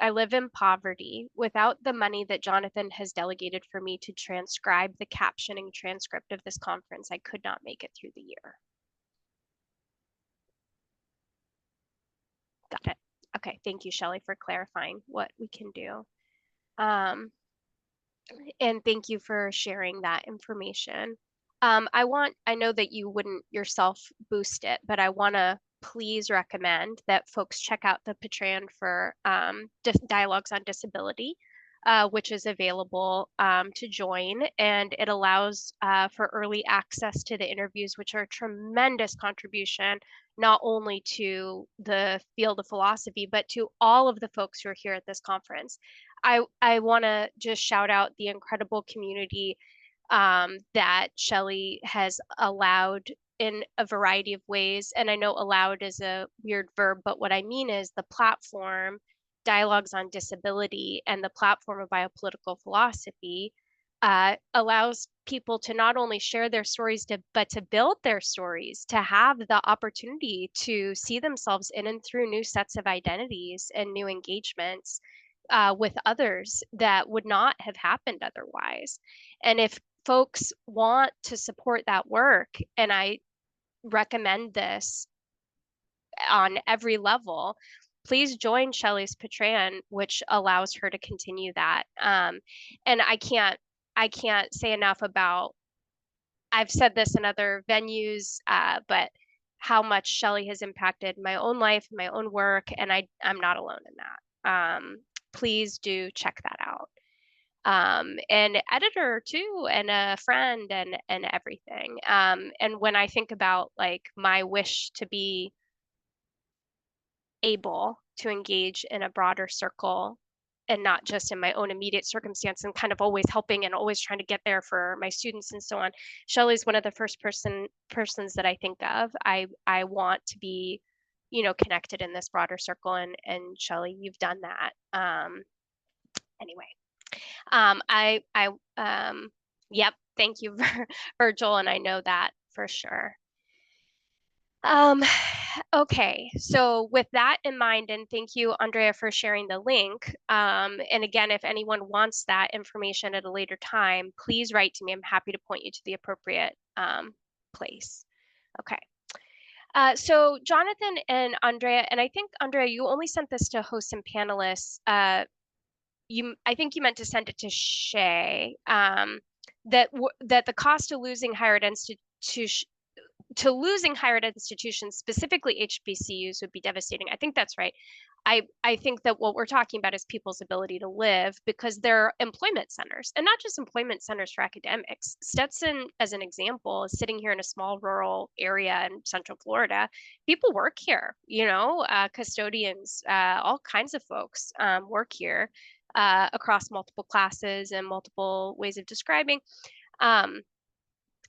I live in poverty. Without the money that Johnathan has delegated for me to transcribe the captioning transcript of this conference, I could not make it through the year. Got it. Okay, thank you, Shelley, for clarifying what we can do. And thank you for sharing that information. I know that you wouldn't yourself boost it, but I want to please recommend that folks check out the Patreon for Dialogues on Disability, which is available to join, and it allows for early access to the interviews, which are a tremendous contribution, not only to the field of philosophy, but to all of the folks who are here at this conference. I want to just shout out the incredible community that Shelley has allowed in a variety of ways. And I know allowed is a weird verb, but what I mean is the platform, Dialogues on Disability, and the platform of biopolitical philosophy allows people to not only share their stories, but to build their stories, to have the opportunity to see themselves in and through new sets of identities and new engagements with others that would not have happened otherwise. And if folks want to support that work, and I recommend this on every level, please join Shelley's Patreon, which allows her to continue that. And I can't say enough about, I've said this in other venues, but how much Shelley has impacted my own life, my own work, and I'm not alone in that. Please do check that out. An editor too, and a friend, and everything. And when I think about like my wish to be able to engage in a broader circle and not just in my own immediate circumstance, and kind of always helping and always trying to get there for my students and so on, Shelley's one of the first persons that I think of. I want to be, connected in this broader circle, and Shelley, you've done that. Anyway. Yep, thank you, Virgil, and I know that for sure. Okay, so with that in mind, and thank you, Andrea, for sharing the link. And again, if anyone wants that information at a later time, please write to me. I'm happy to point you to the appropriate place. Okay. So Johnathan and Andrea, and I think, Andrea, you only sent this to hosts and panelists. I think you meant to send it to Shay, that the cost of losing higher ed institutions, specifically HBCUs, would be devastating. I think that's right. I think that what we're talking about is people's ability to live, because they're employment centers, and not just employment centers for academics. Stetson, as an example, is sitting here in a small rural area in Central Florida. People work here, custodians, all kinds of folks work here across multiple classes and multiple ways of describing.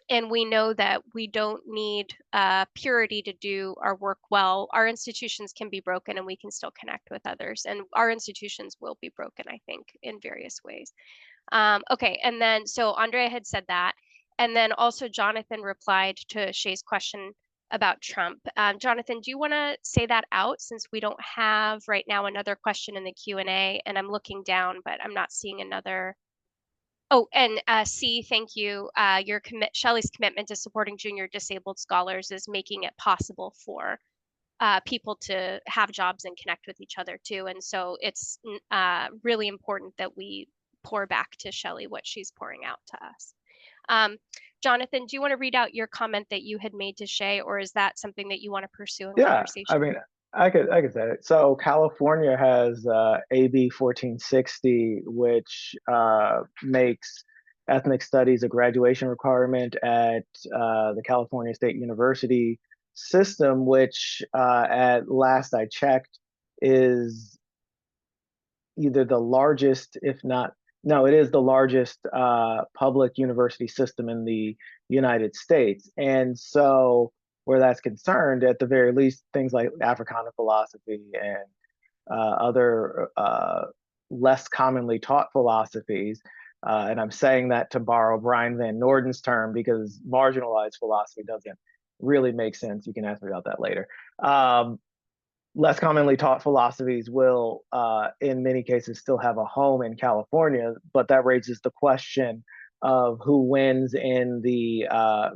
And we know that we don't need purity to do our work well. Our institutions can be broken and we can still connect with others. And our institutions will be broken, I think, in various ways. Okay, and then so Andrea had said that. And then also Johnathan replied to Shay's question about Trump. Johnathan, do you want to say that out, since we don't have right now another question in the Q&A, and I'm looking down, but I'm not seeing another. Oh, and C, thank you. Shelley's commitment to supporting junior disabled scholars is making it possible for people to have jobs and connect with each other too. And so it's really important that we pour back to Shelley what she's pouring out to us. Johnathan, do you want to read out your comment that you had made to Shay, or is that something that you want to pursue in conversation? I mean, I could say it. So California has AB 1460, which makes ethnic studies a graduation requirement at the California State University system, which at last I checked is either the largest, if not, no, it is the largest public university system in the United States. And so where that's concerned, at the very least, things like Africana philosophy and other less commonly taught philosophies, and I'm saying that to borrow Brian Van Norden's term, because marginalized philosophy doesn't really make sense. You can ask me about that later. Less commonly taught philosophies will, in many cases, still have a home in California, but that raises the question of who wins in the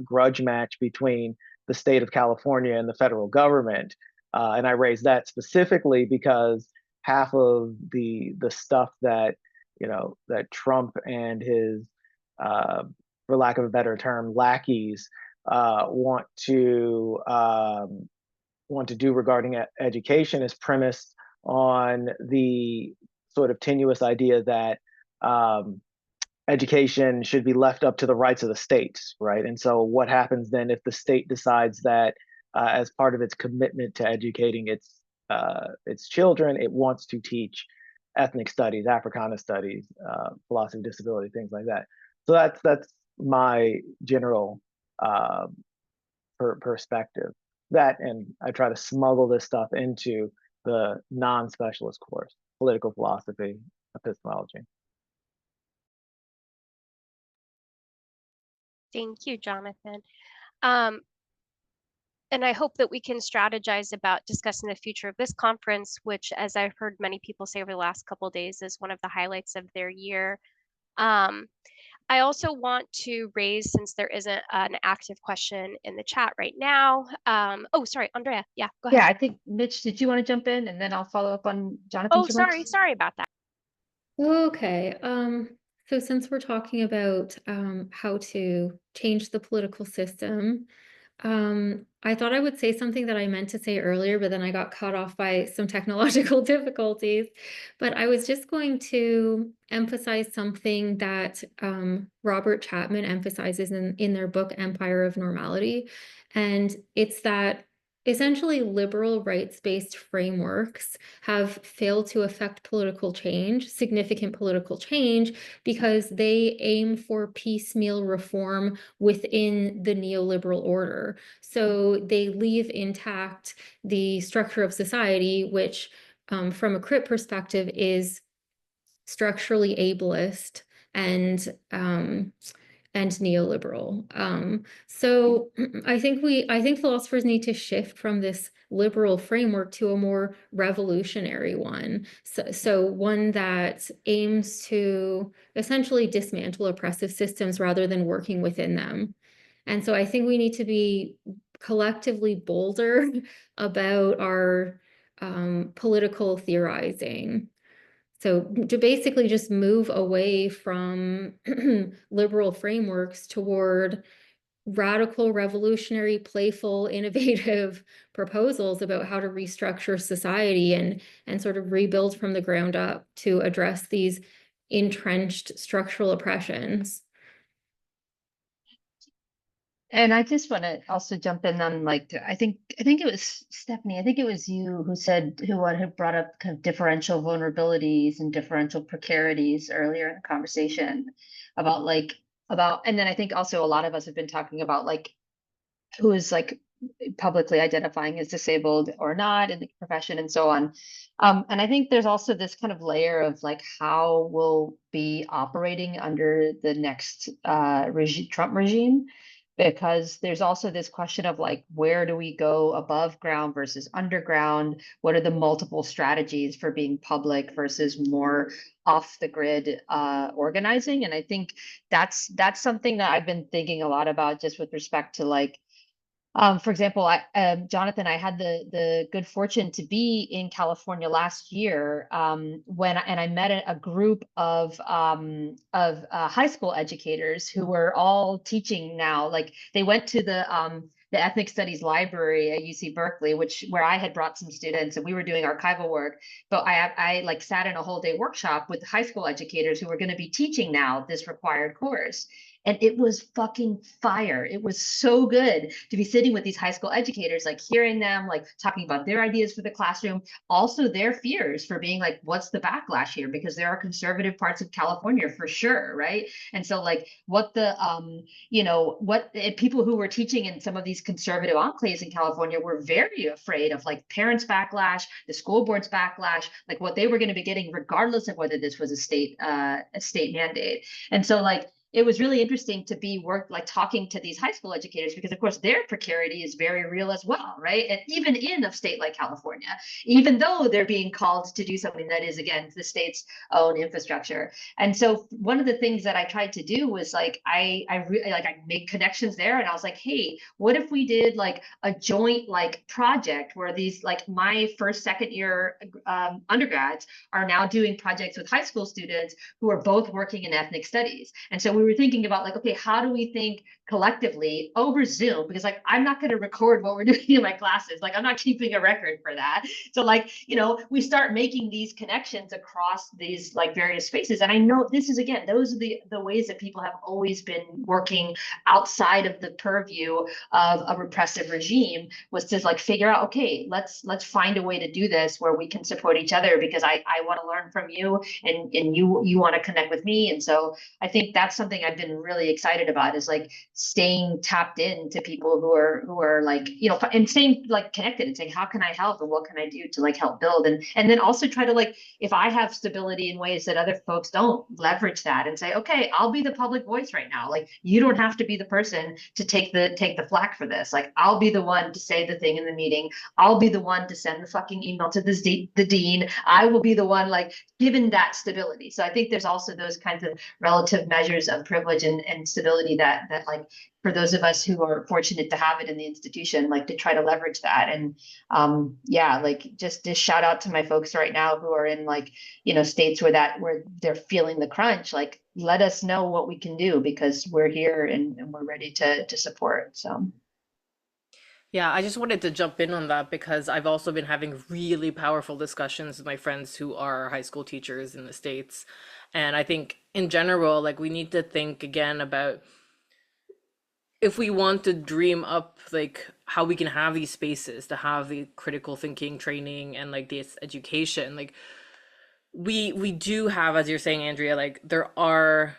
grudge match between the state of California and the federal government. And I raise that specifically because half of the stuff that, that Trump and his, for lack of a better term, lackeys want to do regarding education is premised on the sort of tenuous idea that education should be left up to the rights of the states, right? And so what happens then if the state decides that as part of its commitment to educating its children, it wants to teach ethnic studies, Africana studies, philosophy of disability, things like that. So that's my general perspective. That, and I try to smuggle this stuff into the non-specialist course, political philosophy, epistemology. Thank you, Johnathan. And I hope that we can strategize about discussing the future of this conference, which, as I've heard many people say over the last couple of days, is one of the highlights of their year. I also want to raise, since there isn't an active question in the chat right now. Oh, sorry, Andrea. Yeah, go ahead. Yeah, I think, Mitch, did you want to jump in and then I'll follow up on Johnathan's Oh, remarks? sorry about that. Okay. So since we're talking about how to change the political system, I thought I would say something that I meant to say earlier, but then I got cut off by some technological difficulties. But I was just going to emphasize something that Robert Chapman emphasizes in their book, Empire of Normality. And it's that essentially liberal rights-based frameworks have failed to affect political change, significant political change, because they aim for piecemeal reform within the neoliberal order. So they leave intact the structure of society, which from a crit perspective is structurally ableist and neoliberal. So I think philosophers need to shift from this liberal framework to a more revolutionary one. So one that aims to essentially dismantle oppressive systems rather than working within them. And so I think we need to be collectively bolder about our political theorizing. So to basically just move away from liberal frameworks toward radical, revolutionary, playful, innovative proposals about how to restructure society and sort of rebuild from the ground up to address these entrenched structural oppressions. And I just want to also jump in on, like, I think it was Stephanie, I think it was you who said, who brought up kind of differential vulnerabilities and differential precarities earlier in the conversation about, like, about, and then I think also a lot of us have been talking about like who is like publicly identifying as disabled or not in the profession and so on. And I think there's also this kind of layer of like how we'll be operating under the next Trump regime, because there's also this question of like, where do we go above ground versus underground? What are the multiple strategies for being public versus more off the grid organizing? And I think that's something that I've been thinking a lot about, just with respect to like, for example, Johnathan, I had the good fortune to be in California last year and I met a group of high school educators who were all teaching now. Like they went to the ethnic studies library at UC Berkeley, where I had brought some students and we were doing archival work. But I like sat in a whole day workshop with high school educators who were going to be teaching now this required course. And it was fucking fire. It was so good to be sitting with these high school educators, like hearing them, like talking about their ideas for the classroom, also their fears for being like, what's the backlash here? Because there are conservative parts of California for sure, right? And so like what people who were teaching in some of these conservative enclaves in California were very afraid of like parents' backlash, the school board's backlash, like what they were going to be getting regardless of whether this was a state mandate. And so like, it was really interesting to be talking to these high school educators, because of course their precarity is very real as well, right? And even in a state like California, even though they're being called to do something that is against the state's own infrastructure. And so one of the things that I tried to do was like I made connections there, and I was like, hey, what if we did like a joint like project where these like my first, second year undergrads are now doing projects with high school students who are both working in ethnic studies. And so we were thinking about like, okay, how do we think collectively over Zoom? Because like, I'm not going to record what we're doing in my classes. Like, I'm not keeping a record for that. So like, we start making these connections across these like various spaces. And I know this is, again, those are the ways that people have always been working outside of the purview of a repressive regime, was to like figure out, okay, let's find a way to do this where we can support each other, because I want to learn from you and you want to connect with me. And so I think that's something I've been really excited about, is like staying tapped into people who are like, and staying like connected and saying, how can I help and what can I do to like help build? And then also try to like, if I have stability in ways that other folks don't, leverage that and say, okay, I'll be the public voice right now. Like, you don't have to be the person to take the flack for this. Like, I'll be the one to say the thing in the meeting. I'll be the one to send the fucking email to the dean. I will be the one like given that stability. So I think there's also those kinds of relative measures of privilege and stability that like, for those of us who are fortunate to have it in the institution, like to try to leverage that. And like just shout out to my folks right now who are in like, states where they're feeling the crunch. Like, let us know what we can do, because we're here and we're ready to support. So. Yeah, I just wanted to jump in on that because I've also been having really powerful discussions with my friends who are high school teachers in the States. And I think in general, like, we need to think again about if we want to dream up like how we can have these spaces to have the critical thinking training and like this education, like we do have, as you're saying, Andrea, like there are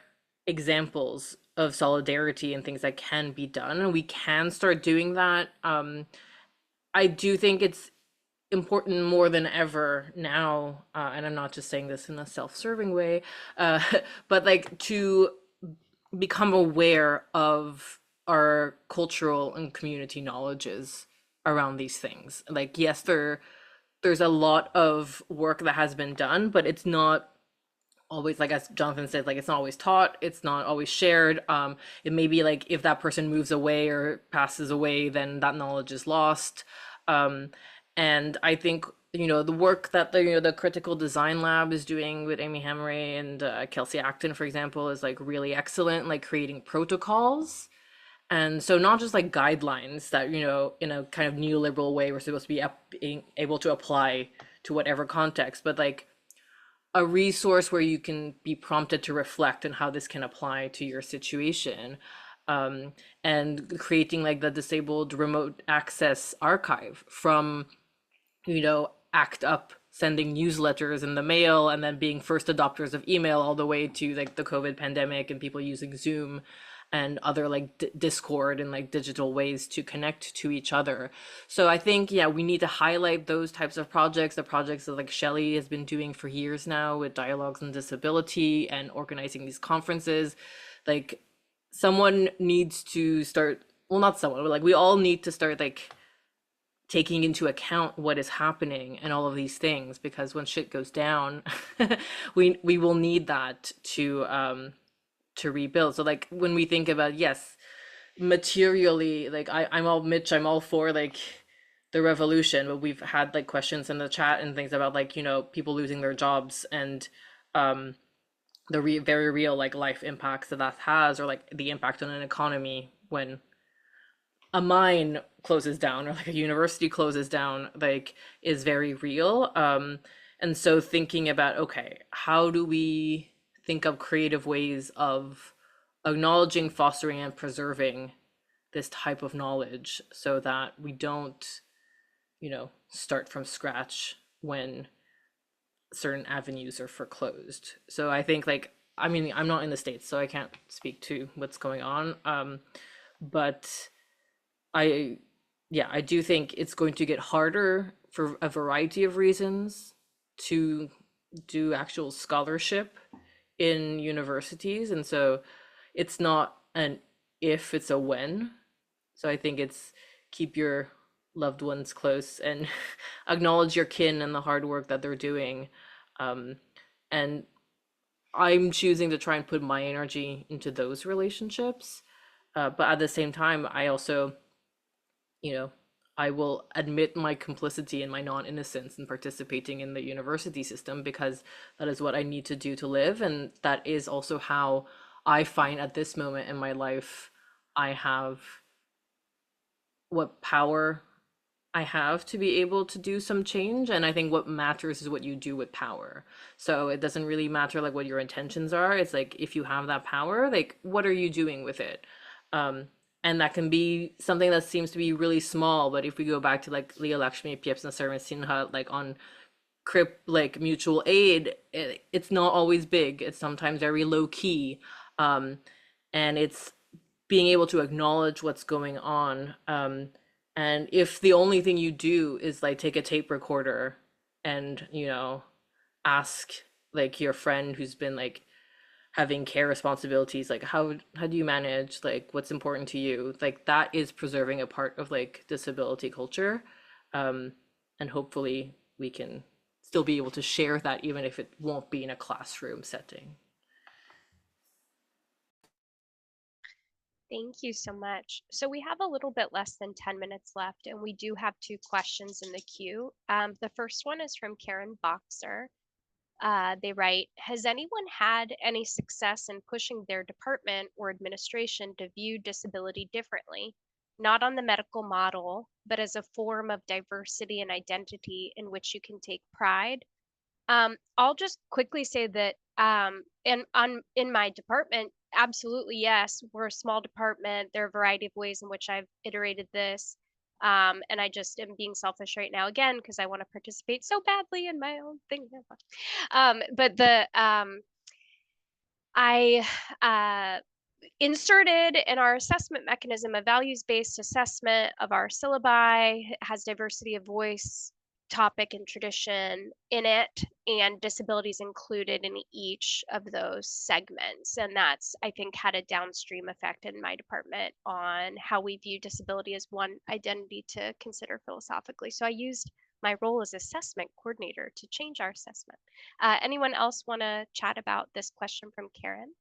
examples of solidarity and things that can be done, and we can start doing that. I do think it's important more than ever now, and I'm not just saying this in a self-serving way, but like to become aware of our cultural and community knowledges around these things. Like, yes, there's a lot of work that has been done, but it's not always, like as Johnathan said, like it's not always taught, it's not always shared. It may be like if that person moves away or passes away, then that knowledge is lost. And I think the work that the Critical Design Lab is doing with Amy Hamray and Kelsey Acton, for example, is like really excellent, like creating protocols. And so not just like guidelines that, in a kind of neoliberal way we're supposed to be being able to apply to whatever context, but like a resource where you can be prompted to reflect on how this can apply to your situation. And creating like the Disabled Remote Access Archive from, ACT UP sending newsletters in the mail and then being first adopters of email all the way to like the COVID pandemic and people using Zoom and other like Discord and like digital ways to connect to each other. So I think, yeah, we need to highlight those types of projects, the projects that like Shelley has been doing for years now with Dialogues on Disability and organizing these conferences. Like someone needs to start, well, not someone, but like we all need to start like taking into account what is happening and all of these things, because when shit goes down, we will need that to rebuild. So like when we think about, yes, materially, like I'm all Mich, I'm all for like the revolution, but we've had like questions in the chat and things about like, you know, people losing their jobs and the very real like life impacts that has, or like the impact on an economy when a mine closes down or like a university closes down, like is very real. And so thinking about, okay, how do we think of creative ways of acknowledging, fostering, and preserving this type of knowledge so that we don't, you know, start from scratch when certain avenues are foreclosed. So I think like, I mean, I'm not in the States, so I can't speak to what's going on. But I do think it's going to get harder for a variety of reasons to do actual scholarship in universities. And so it's not an if, it's a when. So I think it's keep your loved ones close and acknowledge your kin and the hard work that they're doing. And I'm choosing to try and put my energy into those relationships. But at the same time, I also, you know, I will admit my complicity and my non-innocence in participating in the university system, because that is what I need to do to live. And that is also how I find at this moment in my life, I have what power I have to be able to do some change. And I think what matters is what you do with power. So it doesn't really matter like what your intentions are. It's like, if you have that power, like what are you doing with it? And that can be something that seems to be really small, but if we go back to like Leah Lakshmi Piepsna Sinha, like on CRIP, like mutual aid, it's not always big. It's sometimes very low key, and it's being able to acknowledge what's going on. And if the only thing you do is like take a tape recorder and, you know, ask like your friend who's been like having care responsibilities, like how do you manage, like what's important to you, like that is preserving a part of like disability culture. And hopefully we can still be able to share that, even if it won't be in a classroom setting. Thank you so much. So we have a little bit less than 10 minutes left, and we do have 2 questions in the queue. The first one is from Karen Boxer. They write, has anyone had any success in pushing their department or administration to view disability differently, not on the medical model, but as a form of diversity and identity in which you can take pride? I'll just quickly say that in my department, absolutely yes, we're a small department. There are a variety of ways in which I've iterated this. And I just am being selfish right now again because I want to participate so badly in my own thing. But I inserted in our assessment mechanism a values-based assessment of our syllabi. It has diversity of voice, topic, and tradition in it, and disabilities included in each of those segments. And that's, I think, had a downstream effect in my department on how we view disability as one identity to consider philosophically. So I used my role as assessment coordinator to change our assessment. Anyone else want to chat about this question from Karen?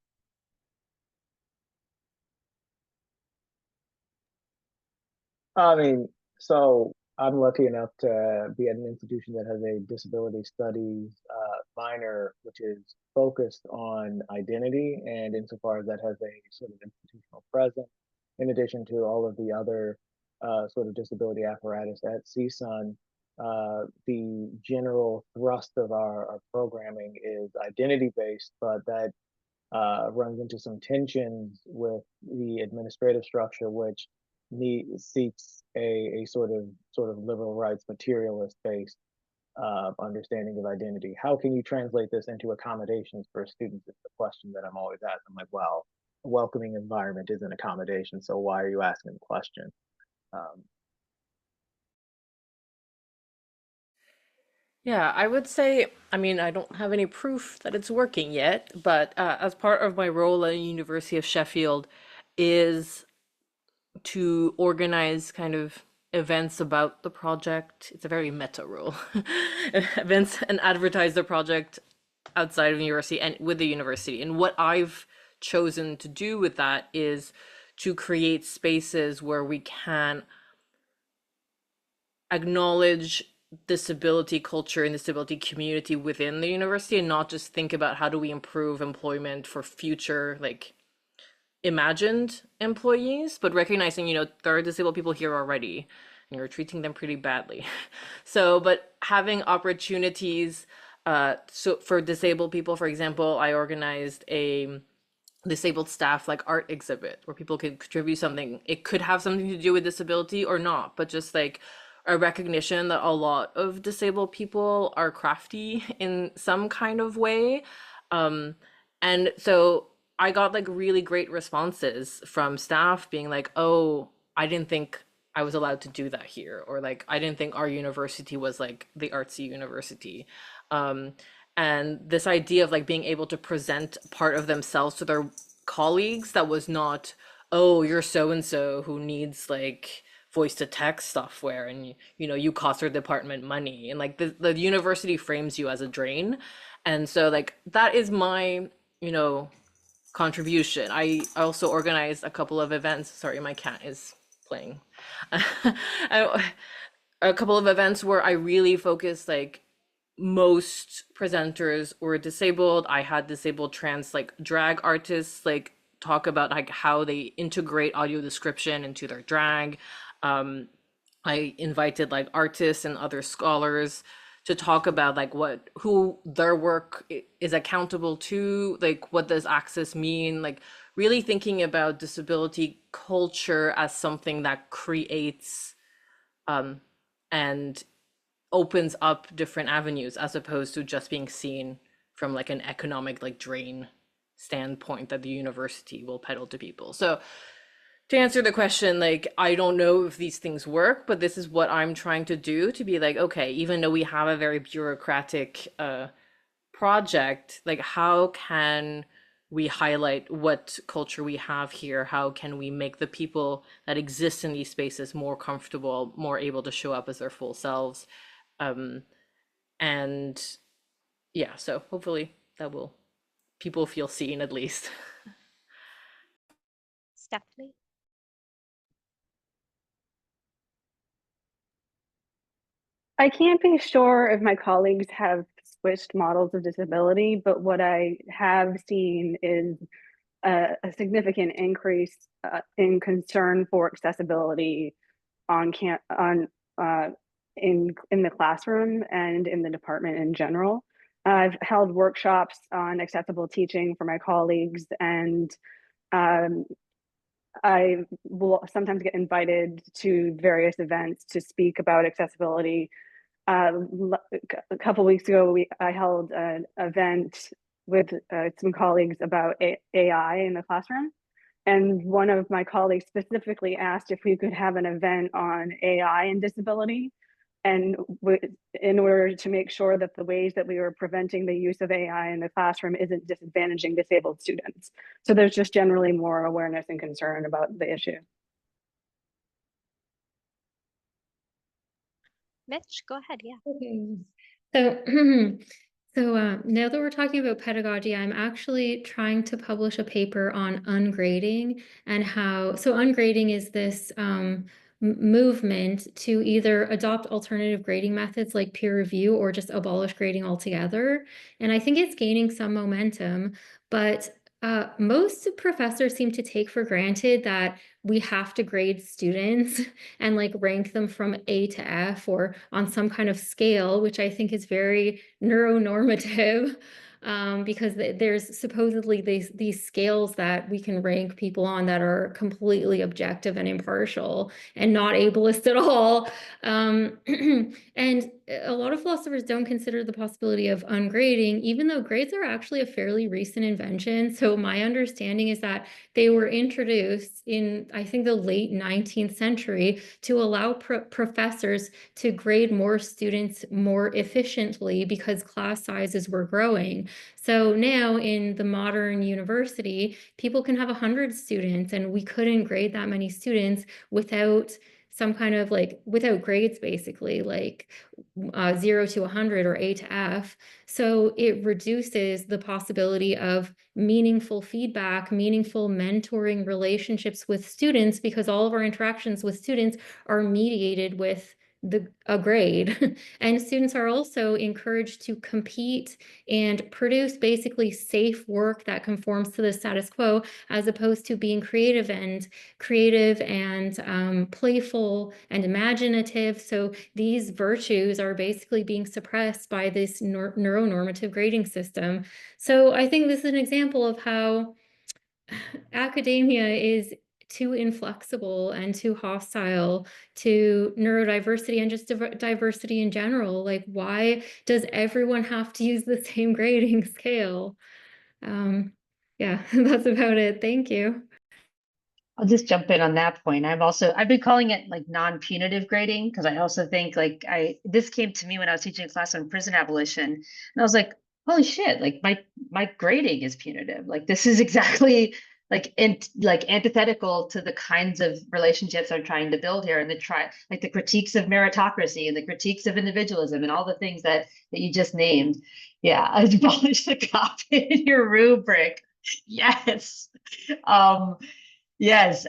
I mean, so I'm lucky enough to be at an institution that has a disability studies minor, which is focused on identity, and insofar as that has a sort of institutional presence, in addition to all of the other sort of disability apparatus at CSUN, the general thrust of our programming is identity-based, but that runs into some tensions with the administrative structure, which seeks a sort of liberal rights materialist based understanding of identity. How can you translate this into accommodations for students? Is the question that I'm always asked. I'm like, well, a welcoming environment is an accommodation, so why are you asking the question? Yeah, I would say, I mean, I don't have any proof that it's working yet, but as part of my role at the University of Sheffield is to organize kind of events about the project. It's a very meta role. Events and advertise the project outside of the university and with the university. And what I've chosen to do with that is to create spaces where we can acknowledge disability culture and disability community within the university, and not just think about how do we improve employment for future like imagined employees, but recognizing, you know, there are disabled people here already and you're treating them pretty badly. So, but having opportunities, so for disabled people, for example, I organized a disabled staff like art exhibit where people could contribute something. It could have something to do with disability or not, but just like a recognition that a lot of disabled people are crafty in some kind of way. And so I got like really great responses from staff being like, oh, I didn't think I was allowed to do that here, or like I didn't think our university was like the artsy university. And this idea of like being able to present part of themselves to their colleagues that was not, oh, you're so and so who needs like voice to text software and you know you cost our department money, and like the university frames you as a drain. And so like that is my, you know, contribution. I also organized a couple of events. Sorry, my cat is playing. A couple of events where I really focused, like most presenters were disabled. I had disabled trans like drag artists like talk about like how they integrate audio description into their drag. I invited like artists and other scholars to talk about like who their work is accountable to, like what does access mean, like really thinking about disability culture as something that creates and opens up different avenues as opposed to just being seen from like an economic like drain standpoint that the university will peddle to people. So to answer the question, like, I don't know if these things work, but this is what I'm trying to do to be like, okay, even though we have a very bureaucratic project, like, how can we highlight what culture we have here? How can we make the people that exist in these spaces more comfortable, more able to show up as their full selves? And yeah, so hopefully that will, people feel seen at least. Stephanie? I can't be sure if my colleagues have switched models of disability, but what I have seen is a significant increase in concern for accessibility in the classroom and in the department in general. I've held workshops on accessible teaching for my colleagues, and I will sometimes get invited to various events to speak about accessibility. A couple weeks ago, I held an event with some colleagues about AI in the classroom. And one of my colleagues specifically asked if we could have an event on AI and disability. And in order to make sure that the ways that we were preventing the use of AI in the classroom isn't disadvantaging disabled students. So there's just generally more awareness and concern about the issue. Mitch, go ahead. Yeah. Okay. So, so now that we're talking about pedagogy, I'm actually trying to publish a paper on ungrading and how, so ungrading is this movement to either adopt alternative grading methods like peer review or just abolish grading altogether. And I think it's gaining some momentum, but most professors seem to take for granted that we have to grade students and like rank them from A to F or on some kind of scale, which I think is very neuronormative. because there's supposedly these scales that we can rank people on that are completely objective and impartial and not ableist at all. And a lot of philosophers don't consider the possibility of ungrading, even though grades are actually a fairly recent invention. So my understanding is that they were introduced in, I think, the late 19th century to allow professors to grade more students more efficiently because class sizes were growing. So now in the modern university, people can have 100 students, and we couldn't grade that many students without some kind of like, without grades, basically, like 0 to 100 or A to F. So it reduces the possibility of meaningful feedback, meaningful mentoring relationships with students, because all of our interactions with students are mediated with a grade. And students are also encouraged to compete and produce basically safe work that conforms to the status quo, as opposed to being creative and playful and imaginative. So these virtues are basically being suppressed by this neuronormative grading system. So I think this is an example of how academia is too inflexible and too hostile to neurodiversity and just diversity in general. Like, why does everyone have to use the same grading scale? Yeah, that's about it. Thank you. I'll just jump in on that point. I've been calling it like non-punitive grading, because I also think like this came to me when I was teaching a class on prison abolition, and I was like, holy shit, like my grading is punitive. Like this is exactly like antithetical to the kinds of relationships I'm trying to build here, and like the critiques of meritocracy and the critiques of individualism and all the things that you just named. Yeah, abolish the copy in your rubric. Yes. Yes.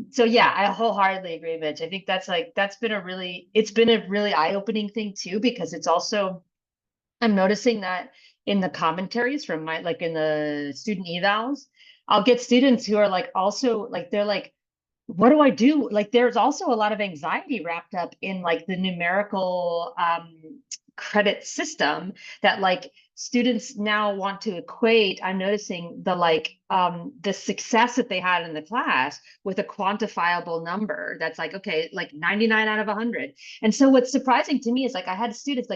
So yeah, I wholeheartedly agree, Mitch. I think it's been a really eye-opening thing too, because it's also, I'm noticing that in the commentaries from in the student evals, I'll get students who are like, also like, they're like, what do I do? Like, there's also a lot of anxiety wrapped up in like the numerical credit system that like students now want to equate. I'm noticing the success that they had in the class with a quantifiable number that's like, okay, like 99 out of 100. And so what's surprising to me is like I had students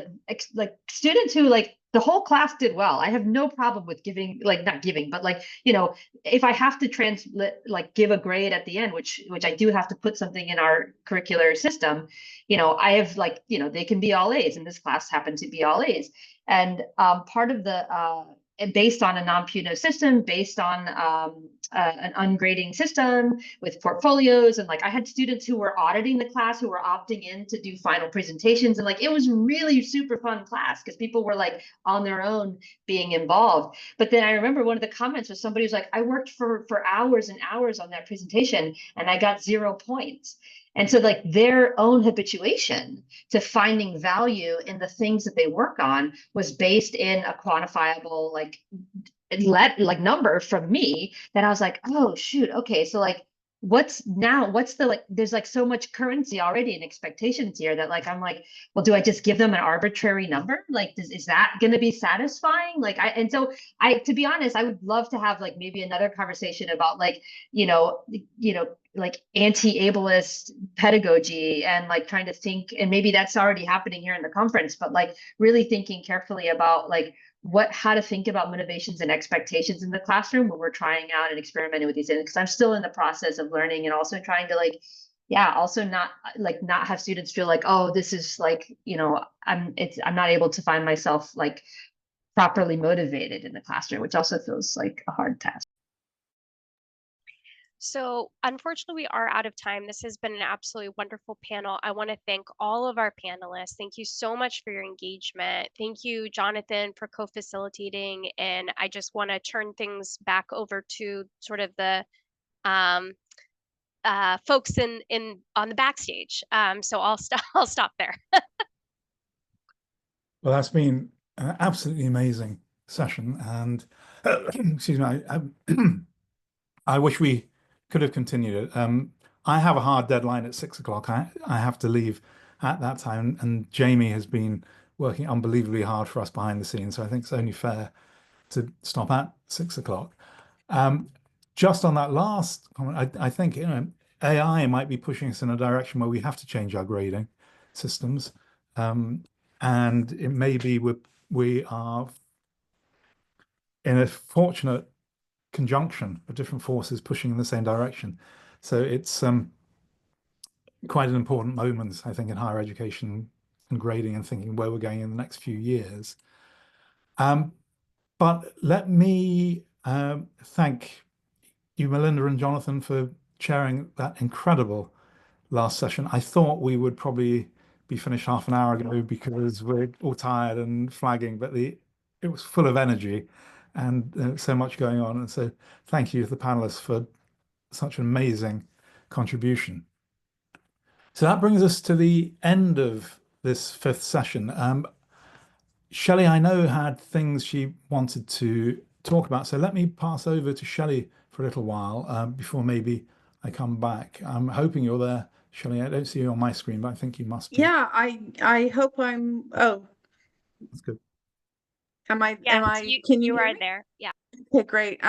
like students who like the whole class did well. I have no problem with giving, like not giving, but like, you know, if I have to give a grade at the end, which I do have to put something in our curricular system, you know, I have like, you know, they can be all A's, and this class happened to be all A's. And part of the, based on a non-punitive system, based on an ungrading system with portfolios. And like I had students who were auditing the class, who were opting in to do final presentations. And like, it was really super fun class because people were like on their own being involved. But then I remember one of the comments was somebody was like, I worked for hours and hours on that presentation and I got 0 points. And so like their own habituation to finding value in the things that they work on was based in a quantifiable number from me, that I was like, oh shoot, okay, so like what's the like, there's like so much currency already and expectations here that like I'm like, well, do I just give them an arbitrary number? Like is that going to be satisfying? Like to be honest, I would love to have like maybe another conversation about like like anti-ableist pedagogy and like trying to think, and maybe that's already happening here in the conference, but like really thinking carefully about like how to think about motivations and expectations in the classroom when we're trying out and experimenting with these things. Because I'm still in the process of learning and also trying to like, yeah, also not have students feel like, oh, this is like, you know, I'm not able to find myself like properly motivated in the classroom, which also feels like a hard task. So unfortunately, we are out of time. This has been an absolutely wonderful panel. I want to thank all of our panelists. Thank you so much for your engagement. Thank you, Johnathan, for co-facilitating. And I just want to turn things back over to sort of the folks on the backstage. So I'll stop there. Well, that's been an absolutely amazing session, and excuse me, I wish we could have continued it. I have a hard deadline at 6 o'clock. I have to leave at that time, and Jamie has been working unbelievably hard for us behind the scenes. So I think it's only fair to stop at 6 o'clock. Just on that last comment, I think, you know, AI might be pushing us in a direction where we have to change our grading systems, and it may be we are in a fortunate conjunction of different forces pushing in the same direction. So it's quite an important moment, I think, in higher education and grading and thinking where we're going in the next few years. But let me thank you, Melinda and Johnathan, for chairing that incredible last session. I thought we would probably be finished half an hour ago because we're all tired and flagging, but it was full of energy and so much going on. And so thank you to the panelists for such an amazing contribution. So that brings us to the end of this 5th session. Shelley, I know, had things she wanted to talk about, so let me pass over to Shelley for a little while before maybe I come back. I'm hoping you're there, Shelley. I don't see you on my screen, but I think you must be. Yeah, I hope I'm. Oh, That's good. am I? Yes, Can you you hear are me? there. Yeah. Okay, great.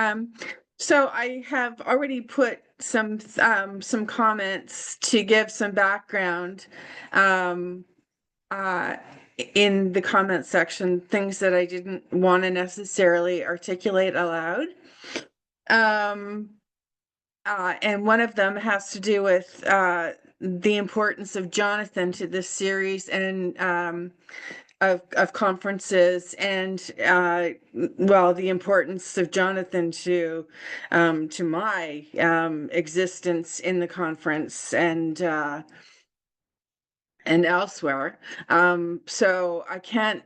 So I have already put some comments to give some background, in the comment section, things that I didn't want to necessarily articulate aloud. And one of them has to do with the importance of Johnathan to this series and of conferences, and well, the importance of Johnathan to my existence in the conference and elsewhere. So I can't.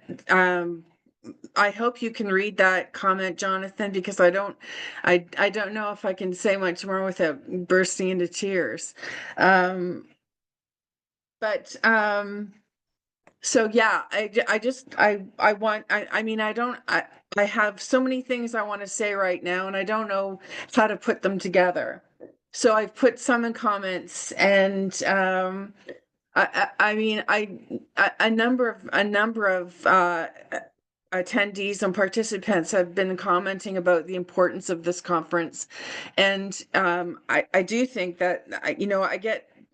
I hope you can read that comment, Johnathan, because I don't know if I can say much more without bursting into tears. So yeah, I have so many things I want to say right now, and I don't know how to put them together. So I've put some in comments, and a number of attendees and participants have been commenting about the importance of this conference, and I do think that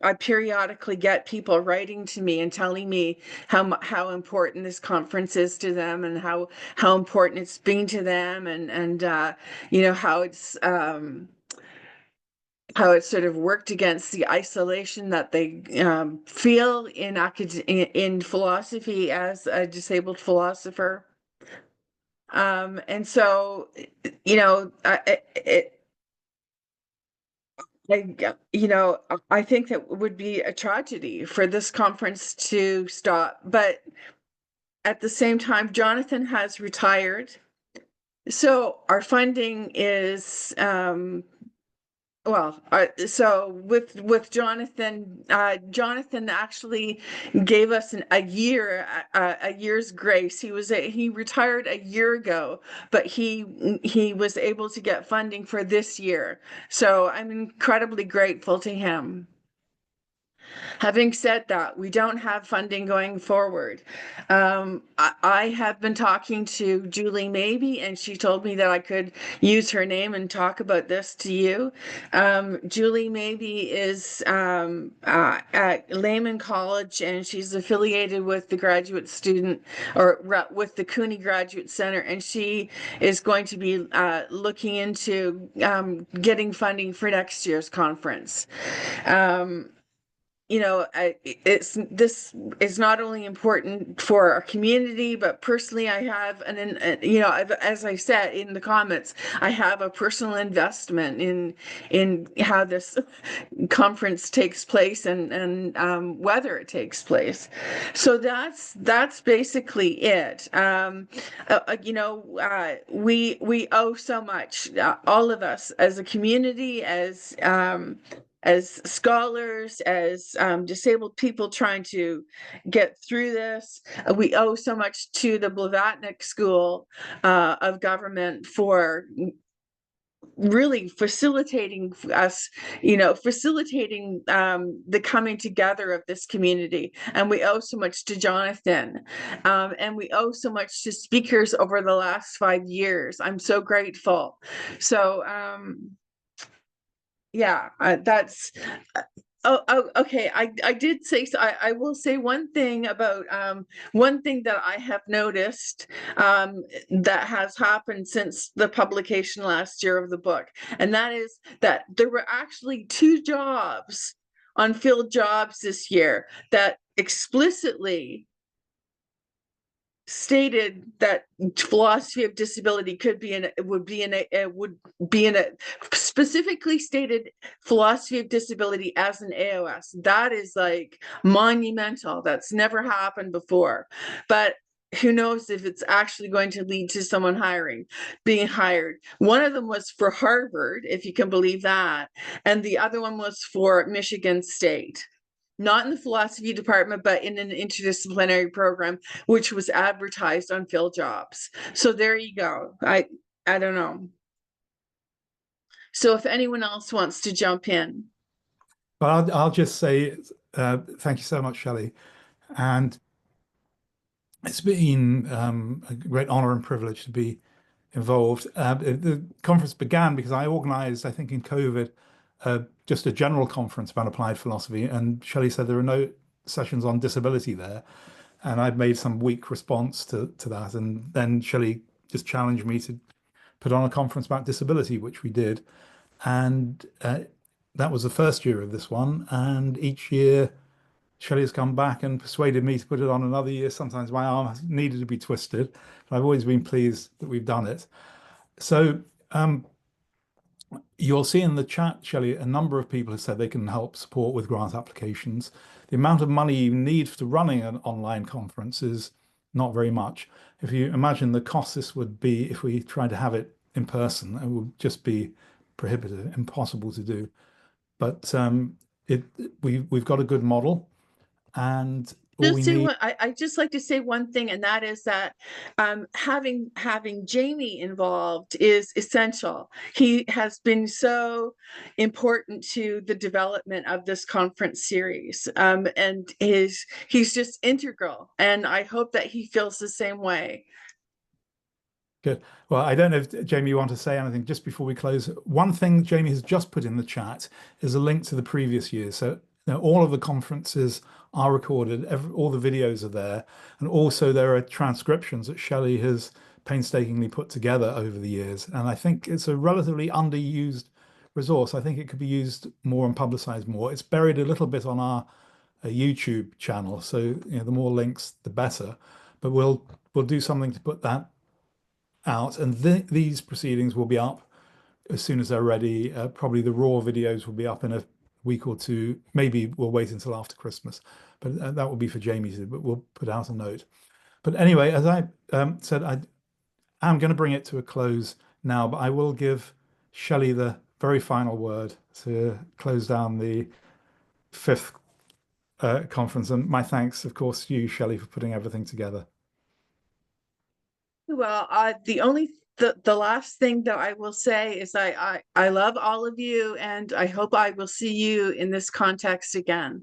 I periodically get people writing to me and telling me how important this conference is to them, and how important it's been to them, and how it's sort of worked against the isolation that they feel in philosophy as a disabled philosopher. And so, I think that would be a tragedy for this conference to stop. But at the same time, Johnathan has retired. So our funding is, so with Johnathan, Johnathan actually gave us a year's grace. He retired a year ago, but he was able to get funding for this year. So I'm incredibly grateful to him. Having said that, we don't have funding going forward. I have been talking to Julie Maybe, and she told me that I could use her name and talk about this to you. Julie Maybe is at Lehman College, and she's affiliated with the graduate student, or with the Cooney Graduate Center, and she is going to be looking into getting funding for next year's conference. This is not only important for our community, but personally, I have as I said in the comments, I have a personal investment in how this conference takes place and whether it takes place. So that's basically it. We owe so much, all of us as a community, as scholars, as disabled people trying to get through this. We owe so much to the Blavatnik School of Government for really facilitating us, facilitating the coming together of this community. And we owe so much to Johnathan, and we owe so much to speakers over the last 5 years. I'm so grateful. So that's okay. I did say, so I will say one thing about one thing that I have noticed that has happened since the publication last year of the book, and that is that there were actually 2 jobs on filled jobs this year that explicitly stated that philosophy of disability would be in a specifically stated philosophy of disability as an AOS. That is like monumental. That's never happened before. But who knows if it's actually going to lead to someone being hired. One of them was for Harvard, if you can believe that, and the other one was for Michigan State. Not in the philosophy department, but in an interdisciplinary program, which was advertised on Fill Jobs. So there you go. I don't know. So if anyone else wants to jump in. Well, I'll just say thank you so much, Shelley. And it's been a great honor and privilege to be involved. The conference began because I organized, I think in COVID, just a general conference about applied philosophy, and Shelley said there are no sessions on disability there, and I'd made some weak response to that, and then Shelley just challenged me to put on a conference about disability, which we did, and that was the first year of this one, and each year Shelley has come back and persuaded me to put it on another year. Sometimes my arm has needed to be twisted, but I've always been pleased that we've done it. So you'll see in the chat, Shelley, a number of people have said they can help support with grant applications. The amount of money you need to running an online conference is not very much. If you imagine the cost this would be if we tried to have it in person, it would just be prohibitive, impossible to do. But we've got a good model, and all we need. I just like to say one thing, and that is that having Jamie involved is essential. He has been so important to the development of this conference series, and he's just integral. And I hope that he feels the same way. Good. Well, I don't know if Jamie, you want to say anything just before we close. One thing Jamie has just put in the chat is a link to the previous year. So all of the conferences are recorded, all the videos are there, and also there are transcriptions that Shelley has painstakingly put together over the years. And I think it's a relatively underused resource. I think it could be used more and publicized more. It's buried a little bit on our YouTube channel, so the more links, the better. But we'll do something to put that out, and these proceedings will be up as soon as they're ready. Probably the raw videos will be up in a week or two. Maybe we'll wait until after Christmas, but that will be for Jamie to, but we'll put out a note. But anyway, as I said, I'm going to bring it to a close now, but I will give Shelley the very final word to close down the 5th conference. And my thanks, of course, to you, Shelley, for putting everything together. Well, the last thing that I will say is I love all of you, and I hope I will see you in this context again.